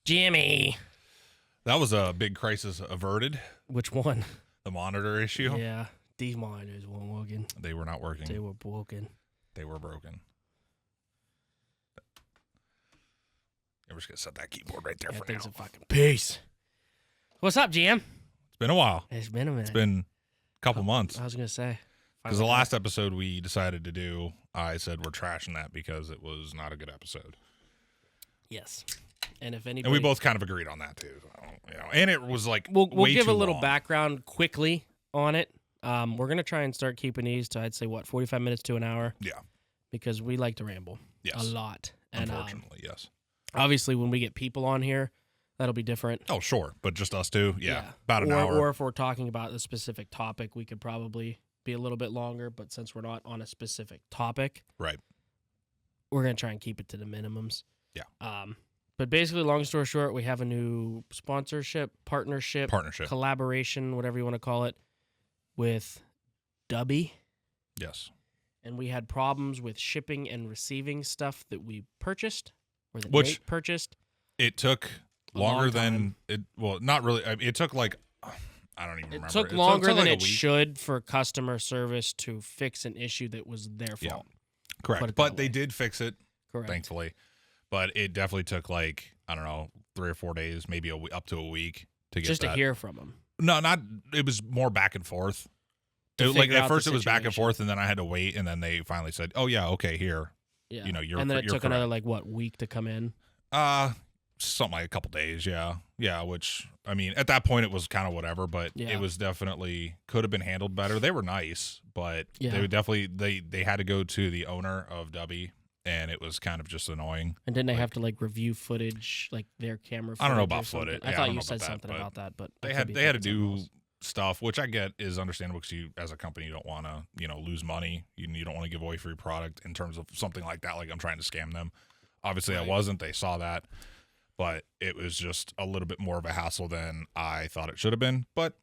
Jimmy. That was a big crisis averted. Which one? The monitor issue. Yeah. These monitors weren't working. They were not working. They were broken. They were broken. We're just going to set that keyboard right there for now. A fucking peace. What's up, Jim? It's been a while. It's been a minute. It's been a couple months. I was going to say. Because the last episode we decided to do, I said we're trashing that because it was not a good episode. Yes. And if anybody, and we both kind of agreed on that too. So, and it was like we'll way give too a little long. background quickly on it. We're going to try and start keeping these to, I'd say, 45 minutes to an hour. Yeah. Because we like to ramble. Yes. A lot. And, unfortunately, yes. Obviously, when we get people on here, that'll be different. Oh, sure. But just us two? Yeah. About an hour. Or if we're talking about a specific topic, we could probably be a little bit longer. But since we're not on a specific topic, right, we're going to try and keep it to the minimums. Yeah. But basically, long story short, we have a new sponsorship, partnership, collaboration, whatever you want to call it, with Dubby. Yes. And we had problems with shipping and receiving stuff that we purchased, or that Nate purchased. It took longer than it. Well, not really. I mean, it took like I don't even remember. It took longer than it should for customer service to fix an issue that was their fault. Yeah. Correct. But they did fix it. Correct. Thankfully. But it definitely took like, I don't know, 3 or 4 days, maybe up to a week to get just to hear from them. No, not. It was more back and forth. Like at first it was back and forth, and then I had to wait, and then they finally said, "Oh yeah, okay, here." Yeah. You know, and then it took another week to come in. Something like a couple days. Yeah. Which I mean, at that point it was kind of whatever, but it was definitely could have been handled better. They were nice, but they would definitely they had to go to the owner of Dubby. And it was kind of just annoying. And didn't they have to review footage, like their camera footage? I don't know about footage. I thought you said something about that, but they had to do stuff, which I get is understandable because you, as a company, you don't want to lose money. You don't want to give away free product in terms of something like that. Like I'm trying to scam them. Obviously, I wasn't. They saw that, but it was just a little bit more of a hassle than I thought it should have been. But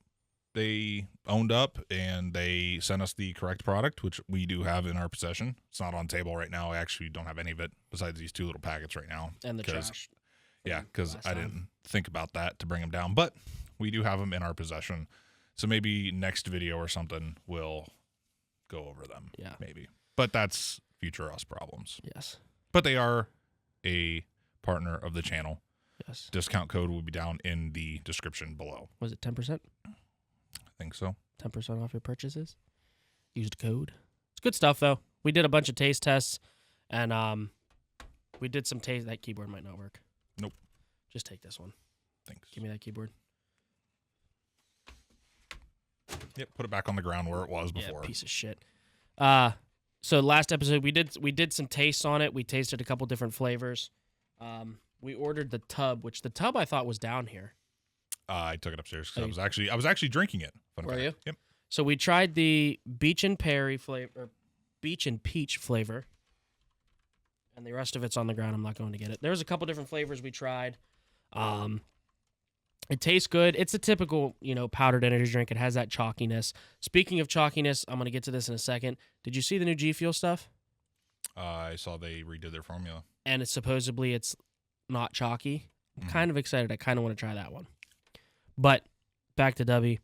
they owned up and they sent us the correct product, which we do have in our possession. It's not on table right now. I actually don't have any of it besides these 2 little packets right now. And the trash. Yeah, because I didn't think about that to bring them down. But we do have them in our possession. So maybe next video or something we'll go over them. Yeah. Maybe. But that's future us problems. Yes. But they are a partner of the channel. Yes. Discount code will be down in the description below. Was it 10%? I think so. 10% off your purchases. Used code. It's good stuff, though. We did a bunch of taste tests, and we did some taste. That keyboard might not work. Nope. Just take this one. Thanks. Give me that keyboard. Yep, put it back on the ground where it was before. Yeah, piece of shit. So last episode we did some tastes on it. We tasted a couple different flavors. We ordered the tub, which the tub I thought was down here. I took it upstairs because I was actually drinking it. Were you? Yep. So we tried the beach and peach flavor, and the rest of it's on the ground. I'm not going to get it. There's a couple different flavors we tried. It tastes good. It's a typical, powdered energy drink. It has that chalkiness. Speaking of chalkiness, I'm going to get to this in a second. Did you see the new G Fuel stuff? I saw they redid their formula. And it's not chalky. I'm kind of excited. I kind of want to try that one. But back to Dubby.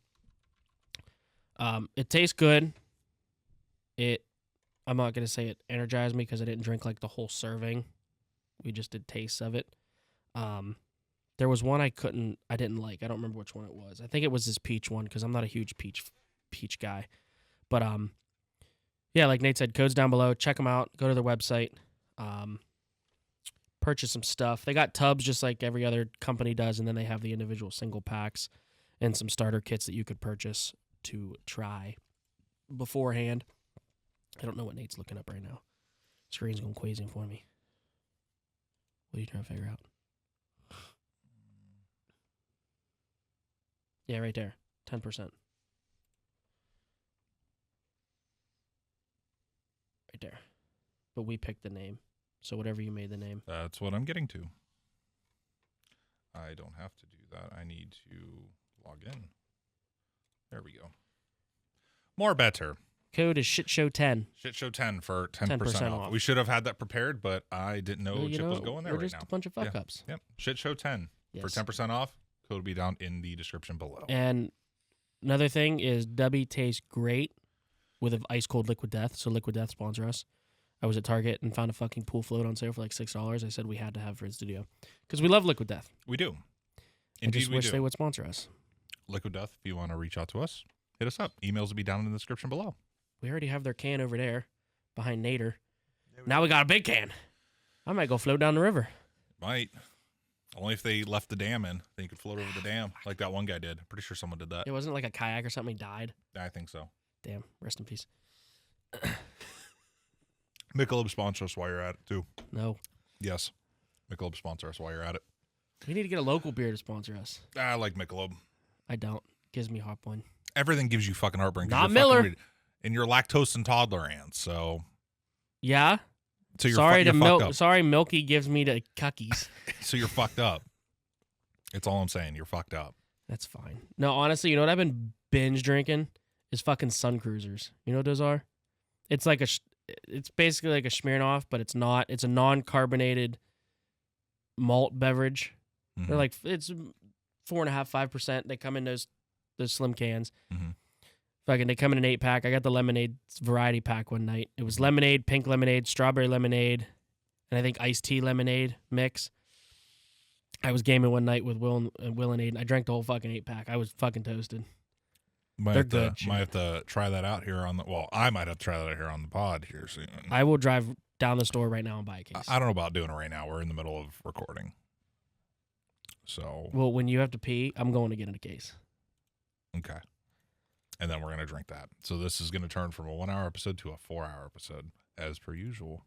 It tastes good. I'm not going to say it energized me because I didn't drink the whole serving. We just did tastes of it. There was one I didn't like. I don't remember which one it was. I think it was this peach one because I'm not a huge peach guy. But yeah, like Nate said, code's down below. Check them out. Go to their website. Purchase some stuff. They got tubs just like every other company does, and then they have the individual single packs and some starter kits that you could purchase to try beforehand. I don't know what Nate's looking up right now. Screen's going crazy for me. What are you trying to figure out? Yeah, right there. 10%. Right there. But we picked the name. So whatever you made the name. That's what I'm getting to. I don't have to do that. I need to log in. There we go. More better. Code is shitshow10. Shitshow10 for 10% off. We should have had that prepared, but I didn't know Chip was going there right now. We're just a bunch of fuck-ups. Yep. Shitshow10. For 10% off, code will be down in the description below. And another thing is Dubby tastes great with an ice cold Liquid Death. So Liquid Death sponsor us. I was at Target and found a fucking pool float on sale for like $6. I said we had to have for in studio because we love Liquid Death. We do. Indeed, I just wish they would sponsor us. Liquid Death, if you want to reach out to us, hit us up. Emails will be down in the description below. We already have their can over there behind Nader. Now we got a big can. I might go float down the river. Might. Only if they left the dam in. Then you could float over the dam like that one guy did. Pretty sure someone did that. It wasn't like a kayak or something. He died. I think so. Damn. Rest in peace. Michelob sponsor us while you're at it, too. No. Yes. Michelob sponsor us while you're at it. We need to get a local beer to sponsor us. I like Michelob. I don't. Gives me heartburn. Everything gives you fucking heartburn. Not Miller. And you're lactose intolerant, so. Yeah? So you're sorry you're to fucked up. Sorry, Milky gives me the cookies. So you're fucked up. It's all I'm saying. You're fucked up. That's fine. No, honestly, you know what I've been binge drinking is fucking Suncruisers. You know what those are? It's like it's basically like a Smirnoff, but it's not. It's a non-carbonated malt beverage. Mm-hmm. They're like it's 4.5%, 5%. They come in those slim cans. Mm-hmm. Fucking, they come in an 8-pack. I got the lemonade variety pack one night. It was lemonade, pink lemonade, strawberry lemonade, and I think iced tea lemonade mix. I was gaming one night with Will and Aiden. I drank the whole fucking 8-pack. I was fucking toasted. They're good. Might have to try that out here on the. Well, I might have to try that out here on the pod here soon. I will drive down the store right now and buy a case. I don't know about doing it right now. We're in the middle of recording. So. Well, when you have to pee, I'm going to get in a case. Okay. And then we're going to drink that. So this is going to turn from a 1-hour episode to a 4-hour episode, as per usual.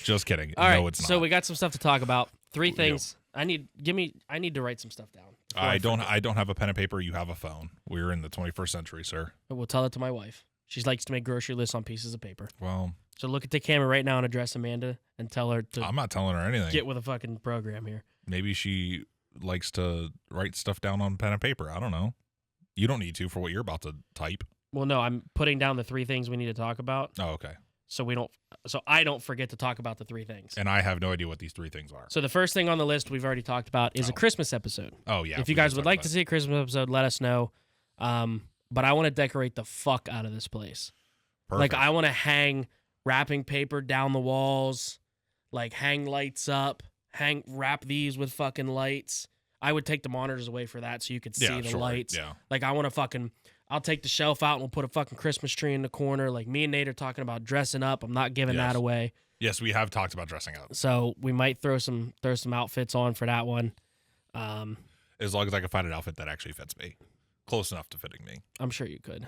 Just kidding. All right, no, it's not. So we got some stuff to talk about. 3 things. I need to write some stuff down. I don't have a pen and paper. You have a phone. We're in the 21st century, sir. We'll tell it to my wife. She likes to make grocery lists on pieces of paper. Well, so look at the camera right now and address Amanda and tell her to. I'm not telling her anything. Get with a fucking program here. Maybe she likes to write stuff down on pen and paper. I don't know. You don't need to for what you're about to type. Well, no, I'm putting down the 3 things we need to talk about. Oh, okay. So I don't forget to talk about the 3 things. And I have no idea what these 3 things are. So the first thing on the list we've already talked about is a Christmas episode. Oh, yeah. If you guys would like to see a Christmas episode, let us know. But I want to decorate the fuck out of this place. Perfect. Like, I want to hang wrapping paper down the walls, like hang lights up, wrap these with fucking lights. I would take the monitors away for that so you could see the lights. Yeah. Like, I want to I'll take the shelf out and we'll put a fucking Christmas tree in the corner. Like, me and Nate are talking about dressing up. I'm not giving that away. Yes, we have talked about dressing up. So we might throw some outfits on for that one. As long as I can find an outfit that actually fits me. Close enough to fitting me. I'm sure you could.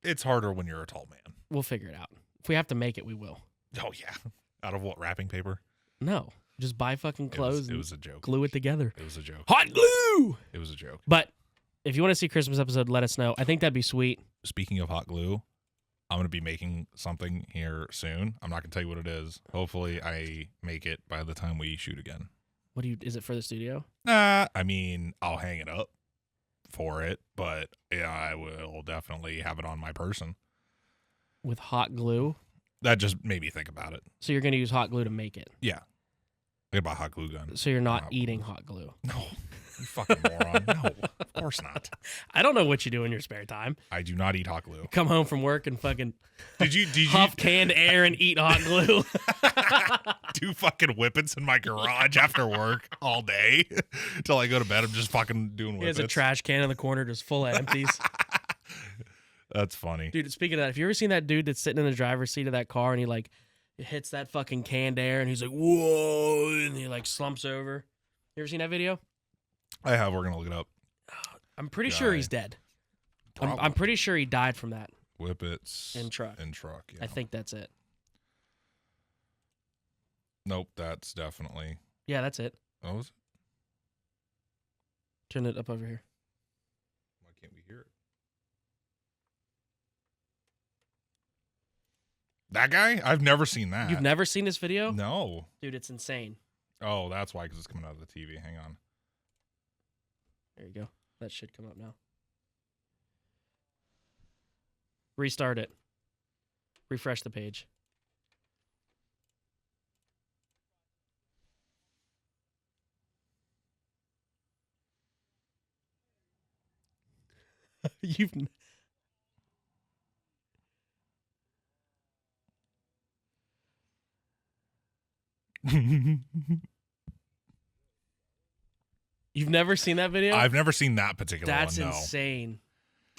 It's harder when you're a tall man. We'll figure it out. If we have to make it, we will. Oh, yeah. Out of what, wrapping paper? No. Just buy fucking clothes it was a joke. Glue it together. It was a joke. Hot glue! It was a joke. But if you want to see a Christmas episode, let us know. I think that'd be sweet. Speaking of hot glue, I'm going to be making something here soon. I'm not going to tell you what it is. Hopefully I make it by the time we shoot again. Is it for the studio? I mean, I'll hang it up for it, but yeah, I will definitely have it on my person. With hot glue? That just made me think about it. So you're going to use hot glue to make it? Yeah. I got a hot glue gun. So you're not eating hot glue? No. You fucking moron. No, of course not. I don't know what you do in your spare time. I do not eat hot glue. Come home from work and fucking did you huff canned air and eat hot glue. 2 fucking whippets in my garage after work all day till I go to bed. I'm just fucking doing whippets. He has a trash can in the corner just full of empties. That's funny. Dude, speaking of that, have you ever seen that dude that's sitting in the driver's seat of that car and he like hits that fucking canned air and he's like, whoa, and he like slumps over? You ever seen that video? I have. We're going to look it up. I'm pretty sure he's dead. I'm pretty sure he died from that. Whippets. In truck. Yeah. I think that's it. Nope, that's definitely. Yeah, that's it. Oh, is it? Turn it up over here. Why can't we hear it? That guy? I've never seen that. You've never seen this video? No. Dude, it's insane. Oh, that's why, because it's coming out of the TV. Hang on. There you go. That should come up now. Restart it. Refresh the page. You've you've never seen that video? I've never seen that particular That's one. No. insane.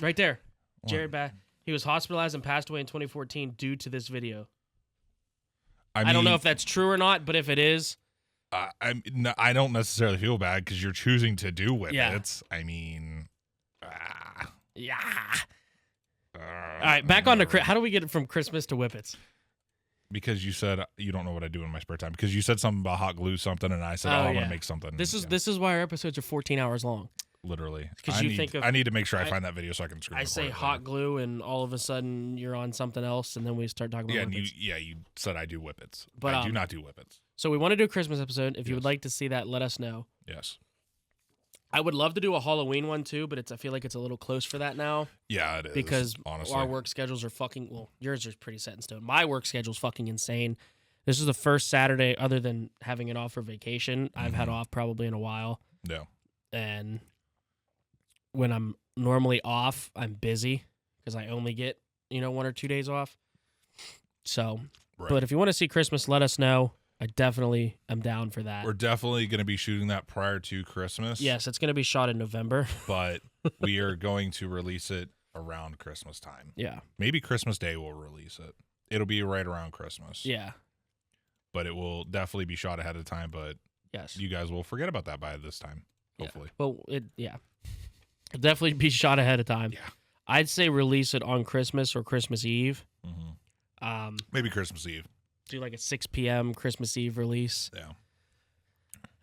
Right there. What? Jared he was hospitalized and passed away in 2014 due to this video. I don't know mean, if that's true or not, but if it is, I don't necessarily feel bad because you're choosing to do whippets. Yeah. I mean, yeah. All right, back on to how do we get it from Christmas to whippets? Because you said you don't know what I do in my spare time. Because you said something about hot glue something, and I said, I'm gonna make something. This is why our episodes are 14 hours long. Literally. Because I need to make sure I find that video so I can screen. I say hot glue, and all of a sudden you're on something else, and then we start talking about whippets. You said I do whippets, but I do not do whippets. So we want to do a Christmas episode. If you would like to see that, let us know. Yes. I would love to do a Halloween one too, but I feel like it's a little close for that now. Yeah, it is. Because honestly, our work schedules are fucking. Well, yours is pretty set in stone. My work schedule's fucking insane. This is the first Saturday, other than having it off for vacation, I've had off probably in a while. Yeah. And when I'm normally off, I'm busy because I only get 1 or 2 days off. So, but if you want to see Christmas, let us know. I definitely am down for that. We're definitely going to be shooting that prior to Christmas. Yes, it's going to be shot in November. But we are going to release it around Christmas time. Yeah. Maybe Christmas Day we'll release it. It'll be right around Christmas. Yeah. But it will definitely be shot ahead of time, but yes, you guys will forget about that by this time, hopefully. Yeah. Well, it'll definitely be shot ahead of time. Yeah. I'd say release it on Christmas or Christmas Eve. Mm-hmm. Maybe Christmas Eve. Do like a 6 p.m. Christmas Eve release. Yeah.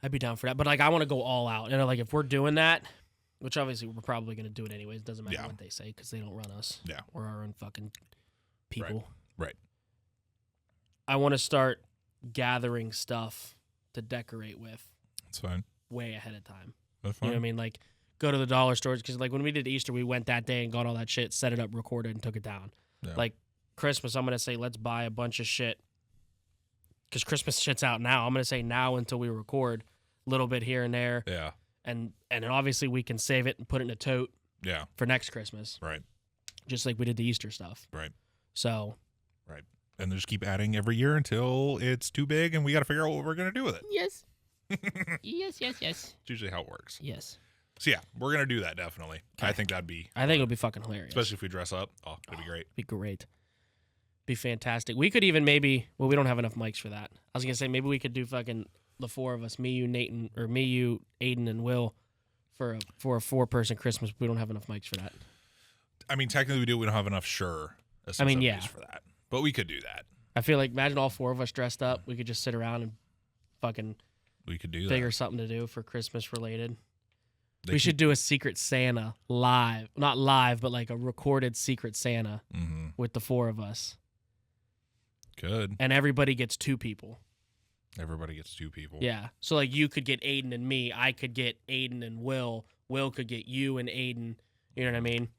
I'd be down for that. But I want to go all out. Like if we're doing that, which obviously we're probably going to do it anyways. It doesn't matter what they say because they don't run us. Yeah. We're our own fucking people. Right. I want to start gathering stuff to decorate with. That's fine. Way ahead of time. That's fine. You know what I mean? Like go to the dollar stores because like when we did Easter, we went that day and got all that shit, set it up, recorded, and took it down. Yeah. Like Christmas, I'm going to say let's buy a bunch of shit because Christmas shit's out now. I'm going to say now until we record a little bit here and there. Yeah. And then obviously we can save it and put it in a tote. Yeah. For next Christmas. Right. Just like we did the Easter stuff. Right. So. Right. And they just keep adding every year until it's too big and we got to figure out what we're going to do with it. Yes. Yes. It's usually how it works. Yes. So yeah, we're going to do that definitely. Okay. I think it'll be fucking hilarious. Especially if we dress up. Oh, it'd be great. Be great. Be fantastic. We could even we don't have enough mics for that. I was going to say maybe we could do fucking the four of us, me, you, Nathan, or me, you, Aiden, and Will for a 4-person Christmas. We don't have enough mics for that. I mean, technically we do. We don't have enough for that. But we could do that. I feel like imagine all 4 of us dressed up. We could just sit around and fucking we could do figure that. something to do for Christmas related. We should do a Secret Santa live. Not live, but like a recorded Secret Santa with the 4 of us. Good. And everybody gets 2 people. Everybody gets 2 people. Yeah. So like you could get Aiden and me. I could get Aiden and Will. Will could get you and Aiden. You know what I mean?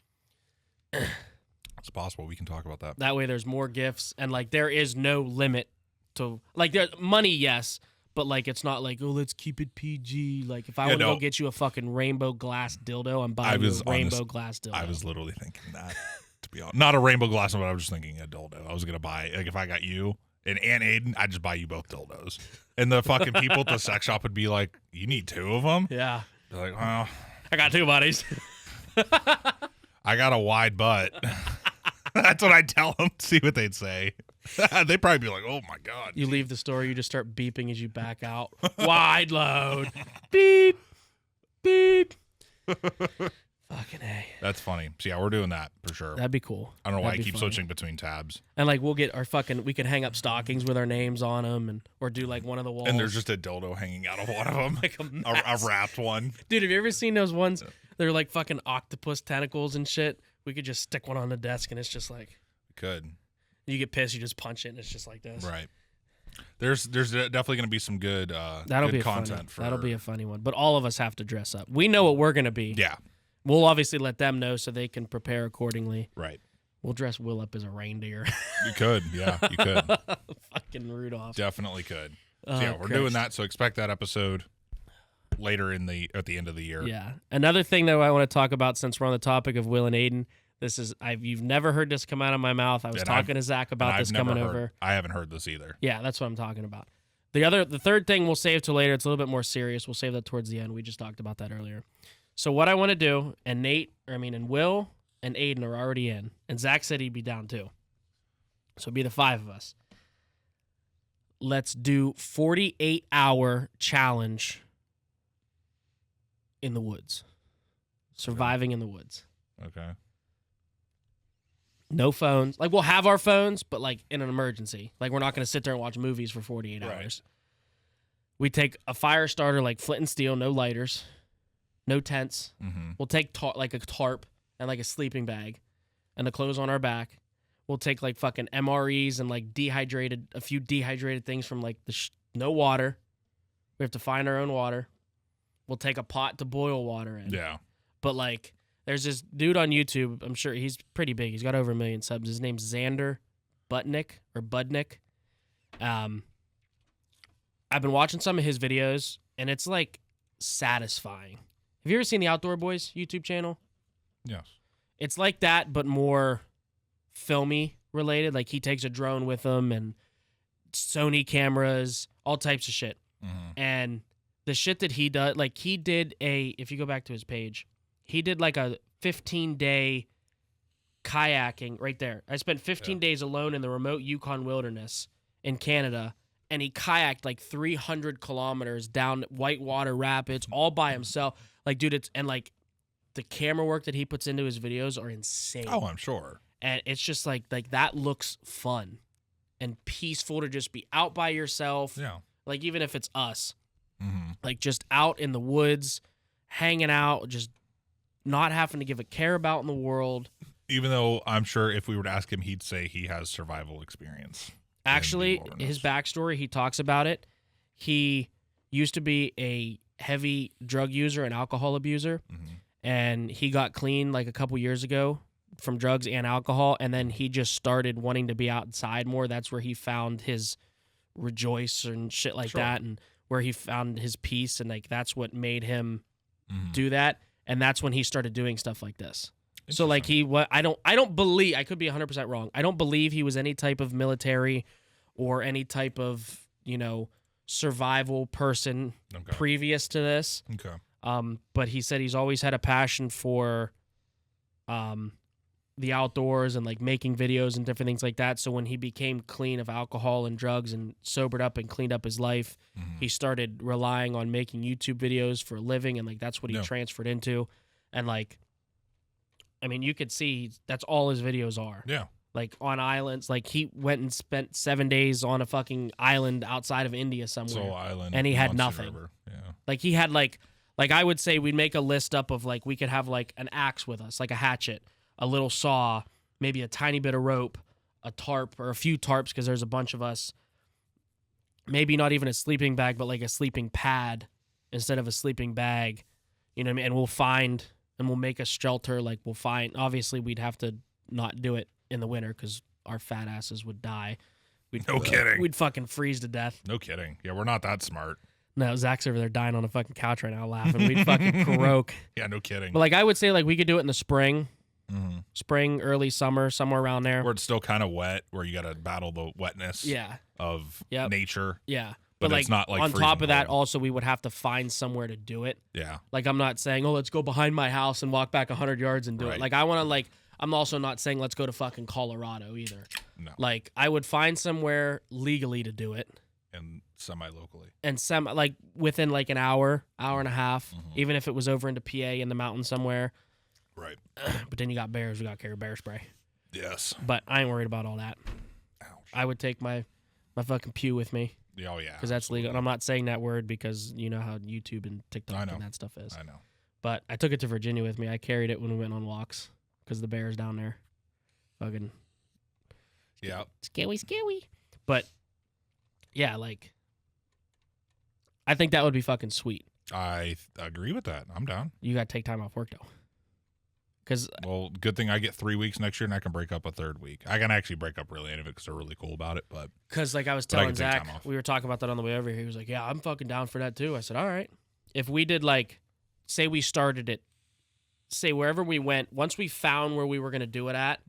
It's possible. We can talk about that. That way there's more gifts. And like there is no limit to like there's money, yes. But like it's not like, oh, let's keep it PG. Like if I want to go get you a fucking rainbow glass dildo, I'm buying you a rainbow glass dildo. I was literally thinking that. To be honest. Not a rainbow glass one, but I was just thinking a dildo. I was gonna buy like if I got you and Aiden, I'd just buy you both dildos. And the fucking people at the sex shop would be like, you need 2 of them? Yeah. They're like, well, I got 2 buddies. I got a wide butt. That's what I'd tell them. See what they'd say. They'd probably be like, oh my God. You leave the store, you just start beeping as you back out. Wide load. Beep. Beep. Fucking A. That's funny. So yeah, we're doing that for sure. That'd be cool. I don't know why I keep switching between tabs. And like we'll get our we could hang up stockings with our names on them or do like one of the walls. And there's just a dildo hanging out of one of them. Like a wrapped one. Dude, have you ever seen those ones? They're like fucking octopus tentacles and shit. We could just stick one on the desk and it's just like. We could. You get pissed, you just punch it and it's just like this. Right. There's definitely going to be some good content. That'll be a funny one. But all of us have to dress up. We know what we're going to be. Yeah. We'll obviously let them know so they can prepare accordingly. Right. We'll dress Will up as a reindeer. You could. Yeah, you could. Fucking Rudolph. Definitely could. So yeah, we're doing that. So expect that episode later at the end of the year. Yeah. Another thing that I want to talk about since we're on the topic of Will and Aiden, you've never heard this come out of my mouth. I was talking to Zach about this coming over. I haven't heard this either. Yeah, that's what I'm talking about. The third thing we'll save till later. It's a little bit more serious. We'll save that towards the end. We just talked about that earlier. So what I want to do, and Will and Aiden are already in, and Zach said he'd be down too. So it'd be the 5 of us. Let's do 48-hour challenge in the woods. Surviving in the woods. Okay. No phones. Like, we'll have our phones, but, like, in an emergency. Like, we're not going to sit there and watch movies for 48 hours. We take a fire starter, like flint and steel, no lighters, no tents. Mm-hmm. We'll take, like, a tarp and, like, a sleeping bag and the clothes on our back. We'll take, like, fucking MREs and, like, a few dehydrated things from, like, no water. We have to find our own water. We'll take a pot to boil water in. Yeah. But, like, there's this dude on YouTube. I'm sure he's pretty big. He's got over 1 million subs. His name's Xander Budnick. I've been watching some of his videos, and it's, like, satisfying. Have you ever seen the Outdoor Boys YouTube channel? Yes. It's like that, but more filmy related. Like, he takes a drone with him and Sony cameras, all types of shit. Mm-hmm. And the shit that he does, like, if you go back to his page, he did like a 15-day kayaking right there. I spent 15 days alone in the remote Yukon wilderness in Canada, and he kayaked like 300 kilometers down whitewater rapids all by himself. Like, dude, like the camera work that he puts into his videos are insane. Oh, I'm sure. And it's just like that looks fun and peaceful to just be out by yourself. Yeah. Like, even if it's us, Mm-hmm. like just out in the woods, hanging out, just not having to give a care about in the world. Even though I'm sure if we were to ask him, he'd say he has survival experience. Actually, his backstory, he talks about it. He used to be a heavy drug user and alcohol abuser, and he got clean like a couple years ago from drugs and alcohol, and then he just started wanting to be outside more. That's where he found his rejoice and shit like that, and where he found his peace, and like that's what made him do that, and that's when he started doing stuff like this. So like I don't believe, I could be 100% wrong. I don't believe he was any type of military or any type of, survival person previous to this. Okay. But he said he's always had a passion for the outdoors and like making videos and different things like that. So when he became clean of alcohol and drugs and sobered up and cleaned up his life, he started relying on making YouTube videos for a living, and like that's what he transferred into. And like, I mean, you could see that's all his videos are. Yeah. Like on islands, like he went and spent 7 days on a fucking island outside of India somewhere. Soul Island. And he had nothing. River. Yeah. Like he had like I would say we'd make a list up of like we could have like an axe with us, like a hatchet, a little saw, maybe a tiny bit of rope, a tarp or a few tarps because there's a bunch of us. Maybe not even a sleeping bag, but like a sleeping pad instead of a sleeping bag. You know what I mean? And we'll find and we'll make a shelter. Like we'll find, obviously we'd have to not do it in the winter because our fat asses would die. No kidding. We'd fucking freeze to death. No kidding. Yeah, we're not that smart. No, Zach's over there dying on a fucking couch right now laughing. We'd fucking croak. Yeah, no kidding. But like I would say like we could do it in the spring. Spring, early summer, somewhere around there. Where it's still kind of wet, where you got to battle the wetness of nature. Yeah. But like, it's not like on top of that, cold. also, we would have to find somewhere to do it. Yeah. Like, I'm not saying, let's go behind my house and walk back 100 yards and do it. Like, I want to, like, I'm also not saying let's go to fucking Colorado either. No. Like, I would find somewhere legally to do it. And semi-locally. And like, within, like, an hour and a half, even if it was over into PA in the mountains somewhere. Right. But then you got bears. We got to carry bear spray. Yes. But I ain't worried about all that. Ouch. I would take my fucking pew with me. Oh, yeah. Because that's legal. And I'm not saying that word because you know how YouTube and TikTok and that stuff is. I know. But I took it to Virginia with me. I carried it when we went on walks because the bears down there. Fucking. Yeah. Scary. But, yeah, like, I think that would be fucking sweet. I agree with that. I'm down. You got to take time off work, though. Well, good thing I get 3 weeks next year and I can break up a third week. I can actually break up really any of it because they're really cool about it. But like I was telling Zach, we were talking about that on the way over here. He was like, yeah, I'm fucking down for that too. I said, all right. if we did like, say we started it, say wherever we went, once we found where we were going to do it at,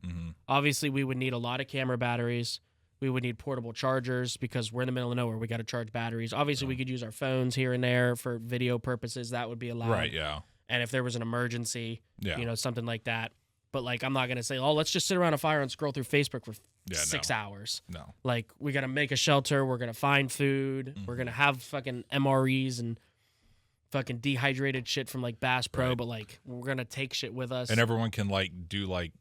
obviously we would need a lot of camera batteries. We would need portable chargers because we're in the middle of nowhere. We got to charge batteries. Obviously, we could use our phones here and there for video purposes. That would be allowed. Right, yeah. And if there was an emergency, Yeah. you know, something like that. But, like, I'm not going to say, oh, let's just sit around a fire and scroll through Facebook for 6 hours. No. Like, we got to make a shelter. We're going to find food. We're going to have fucking MREs and fucking dehydrated shit from, like, Bass Pro. Right. But, like, we're going to take shit with us. And everyone can, like, do, like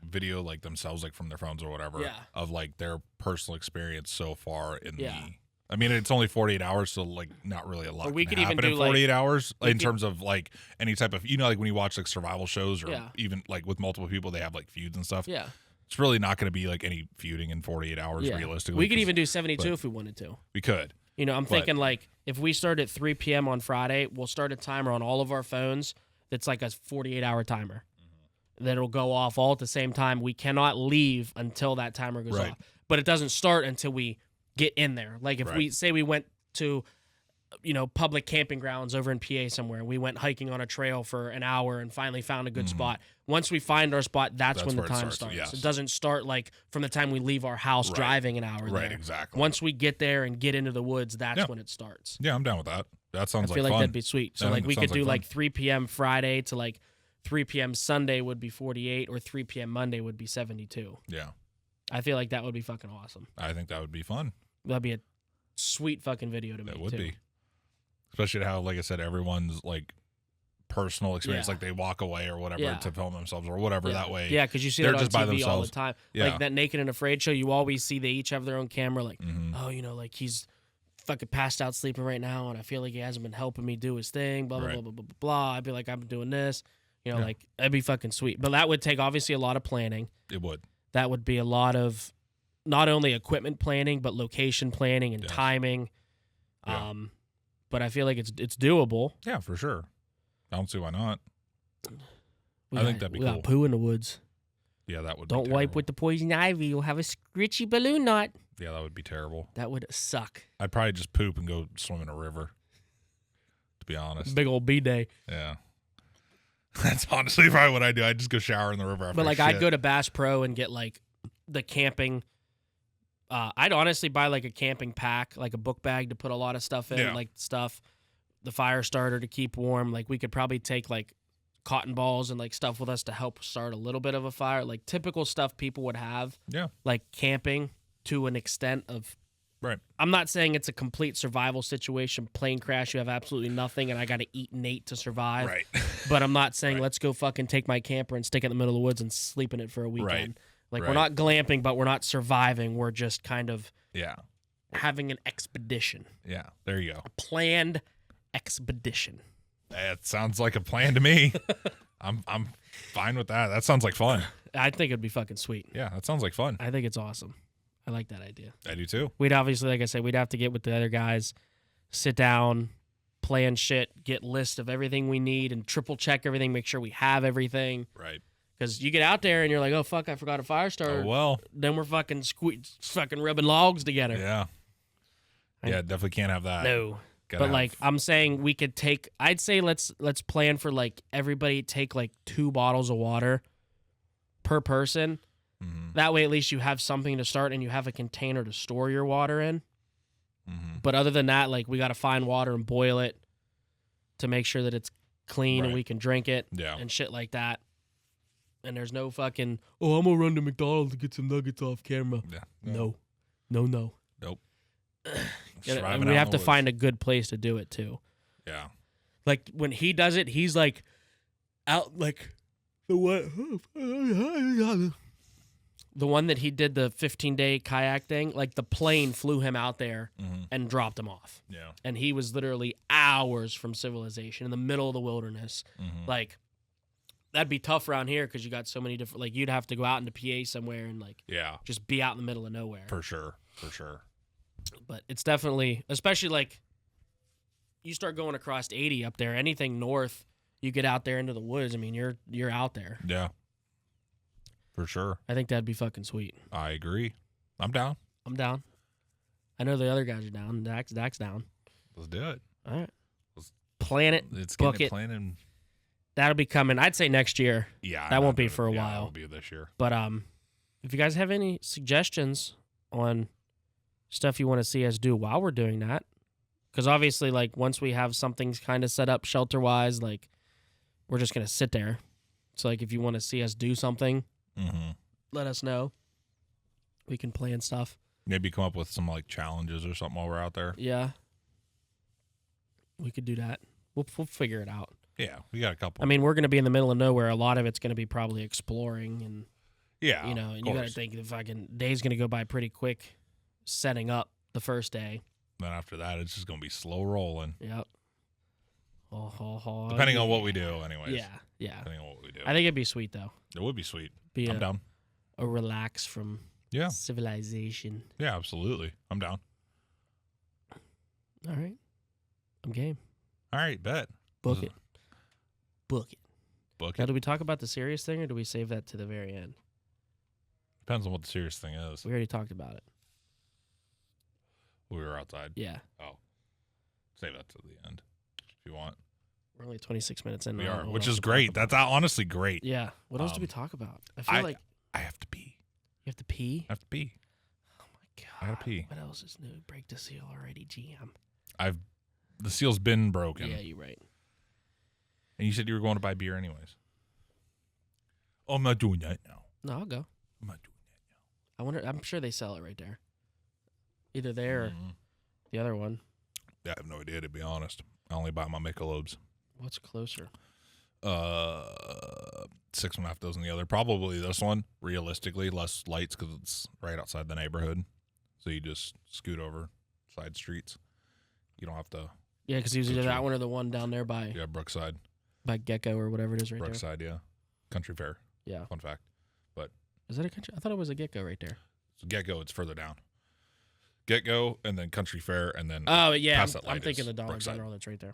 video, like, themselves, like, from their phones or whatever. Yeah. Of, like, their personal experience so far in Yeah. I mean, it's only 48 hours, so, like, not really a lot we can could even happen do, in 48 hours we in could- terms of, like, any type of, you know, like, when you watch, like, survival shows or Yeah. even, like, with multiple people, they have, like, feuds and stuff. Yeah. It's really not going to be, like, any feuding in 48 hours, Yeah. realistically. We could 'cause even do 72 if we wanted to. We could. You know, I'm But- thinking like if we start at 3 p.m. on Friday, we'll start a timer on all of our phones that's like a 48-hour timer. That'll go off all at the same time. We cannot leave until that timer goes Right. off. But it doesn't start until we get in there. Like if we Right. say we went to, you know, public camping grounds over in PA somewhere. We went hiking on a trail for an hour and finally found a good spot. Once we find our spot, that's when the where it time starts, starts. yes. It doesn't start like from the time we leave our house Right. driving an hour Right, there. exactly. Once we get there and get into the woods, that's Yeah. when it starts. Yeah, I'm down with that. That sounds I feel like fun. that'd be sweet. So I like think we it could sounds do like like fun. 3 p.m. Friday to like 3 p.m. Sunday would be 48 or 3 p.m. Monday would be 72. Yeah, I feel like that would be fucking awesome. I think that would be fun. That'd be a sweet fucking video to make That would too. be. Especially how, like I said, everyone's like personal experience, Yeah. like they walk away or whatever Yeah. to film themselves or whatever. Yeah. That way, Yeah, because you see they're that on just by TV all the themselves. time. Yeah. Like that Naked and Afraid show, you always see they each have their own camera. Like, Mhm. oh, you know, like he's fucking passed out sleeping right now, and I feel like he hasn't been helping me do his thing. Blah blah Right. blah blah blah blah. blah. I'd be like, I'm doing this. You know, Yeah. like that'd be fucking sweet. But that would take obviously a lot of planning. It would. That would be a lot of not only equipment planning but location planning and Yes. timing. Yeah. But I feel like it's doable. Yeah, for sure. I don't see why not. We I think got- that'd be we cool. got poo in the woods. Yeah, that would. Don't be wipe terrible. with the poison ivy. You'll have a scritchy balloon knot. Yeah, that would be terrible. That would suck. I'd probably just poop and go swim in a river. To be honest. Big old B-day. Yeah. That's honestly probably what I do. I just go shower in the river after. But like I I'd shit. go to Bass Pro and get like the camping. I'd honestly buy like a camping pack, like a book bag to put a lot of stuff in, Yeah. like stuff, the fire starter to keep warm. Like we could probably take like cotton balls and like stuff with us to help start a little bit of a fire, like typical stuff people would have. Yeah. Like camping to an extent of. Right. I'm not saying it's a complete survival situation. Plane crash, you have absolutely nothing, and I got to eat Nate to survive. Right. But I'm not saying Right. let's go fucking take my camper and stick it in the middle of the woods and sleep in it for a weekend. Right. Like we're Right. not glamping, but we're not surviving. We're just kind of Yeah. having an expedition, Yeah. There you go. a planned expedition. That sounds like a plan to me. I'm fine with that. That sounds like fun. I think it'd be fucking sweet. Yeah, that sounds like fun. I think it's awesome. I like that idea. I do too. We'd obviously, like I said, we'd have to get with the other guys, sit down, plan shit, get list of everything we need, and triple check everything, make sure we have everything. Right. Because you get out there and you're like, oh fuck, I forgot a fire starter. Oh well. Then we're fucking fucking rubbing logs together. Yeah. Yeah, definitely can't have that. No. Gotta But have- like I'm saying we could take I'd say let's plan for like everybody take like 2 bottles of water per person. Mhm. That way at least you have something to start and you have a container to store your water in. Mhm. But other than that, like we got to find water and boil it to make sure that it's clean and Right. we can drink it Yeah. and shit like that. And there's no fucking, oh, I'm going to run to McDonald's to get some nuggets off camera. Yeah. No. Nope. And we have to find a good place to do it too. Yeah. Like when he does it, he's like out like the what the one that he did the 15-day kayak thing, like the plane flew him out there Mhm. and dropped him off. Yeah. And he was literally hours from civilization in the middle of the wilderness. Mhm. Like that'd be tough around here because you got so many different, like you'd have to go out into PA somewhere and like Yeah. just be out in the middle of nowhere. For sure. For sure. But it's definitely, especially like you start going across 80 up there, anything north, you get out there into the woods. I mean, you're out there. Yeah. For sure. I think that'd be fucking sweet. I agree. I'm down. I'm down. I know the other guys are down. Dak's down. Let's do it. All right. Let's Plan it. It's book getting it. planning. That'll be coming. I'd say next year. Yeah, that won't be for a That while. won't be this year. But if you guys have any suggestions on stuff you want to see us do while we're doing that, because obviously, like once we have something kind of set up shelter wise, like we're just gonna sit there. So like if you want to see us do something, let us know. We can plan stuff. Maybe come up with some like challenges or something while we're out there. Yeah, we could do that. We'll figure it out. Yeah, we got a couple. I mean, we're gonna be in the middle of nowhere. A lot of it's gonna be probably exploring and yeah, and you gotta think the fucking day's gonna go by pretty quick setting up the first day. Then after that, it's just gonna be slow rolling. Yep. Depending on what we do, anyways. Yeah. Depending on what we do. I think it'd be sweet though. It would be sweet. Be I'm down. A relax from civilization. Yeah, absolutely. I'm down. All right. I'm game. All right, bet. Book it. Book Now, it. do we talk about the serious thing or do we save that to the very end? Depends on what the serious thing is. We already talked about it. We were outside. Yeah. Oh. Save that to the end if you want. We're only 26 minutes in. We now. are, What which else is to talk great. about? That's honestly great. Yeah. What else do we talk about? I feel like I have to pee. you have to pee. I have to pee. Oh my god. I gotta pee. What else is new? Break the seal already, GM. The seal's been broken. Yeah, you're right. And you said you were going to buy beer anyways. Oh, I'm not doing that now. No, I'll go. I'm not doing I wonder. I'm sure they sell it right there. Either there or the other one. Yeah, I have no idea, to be honest. I only buy my Michelobs. What's closer? 6.5 dozen the other. Probably this one, realistically, less lights because it's right outside the neighborhood. So you just scoot over side streets. You don't have to. Yeah, because he was either that one or the one down there by Brookside. by Gecko or whatever it is right Brookside, yeah. Country Fair. there. Yeah. Fun fact. But Is that a country? I thought it was a Gecko right there. so Get-Go, it's further down. Get-Go, and then Country Fair, and then Oh, yeah. past that I'm light thinking is the Dollar Brookside. General that's right there.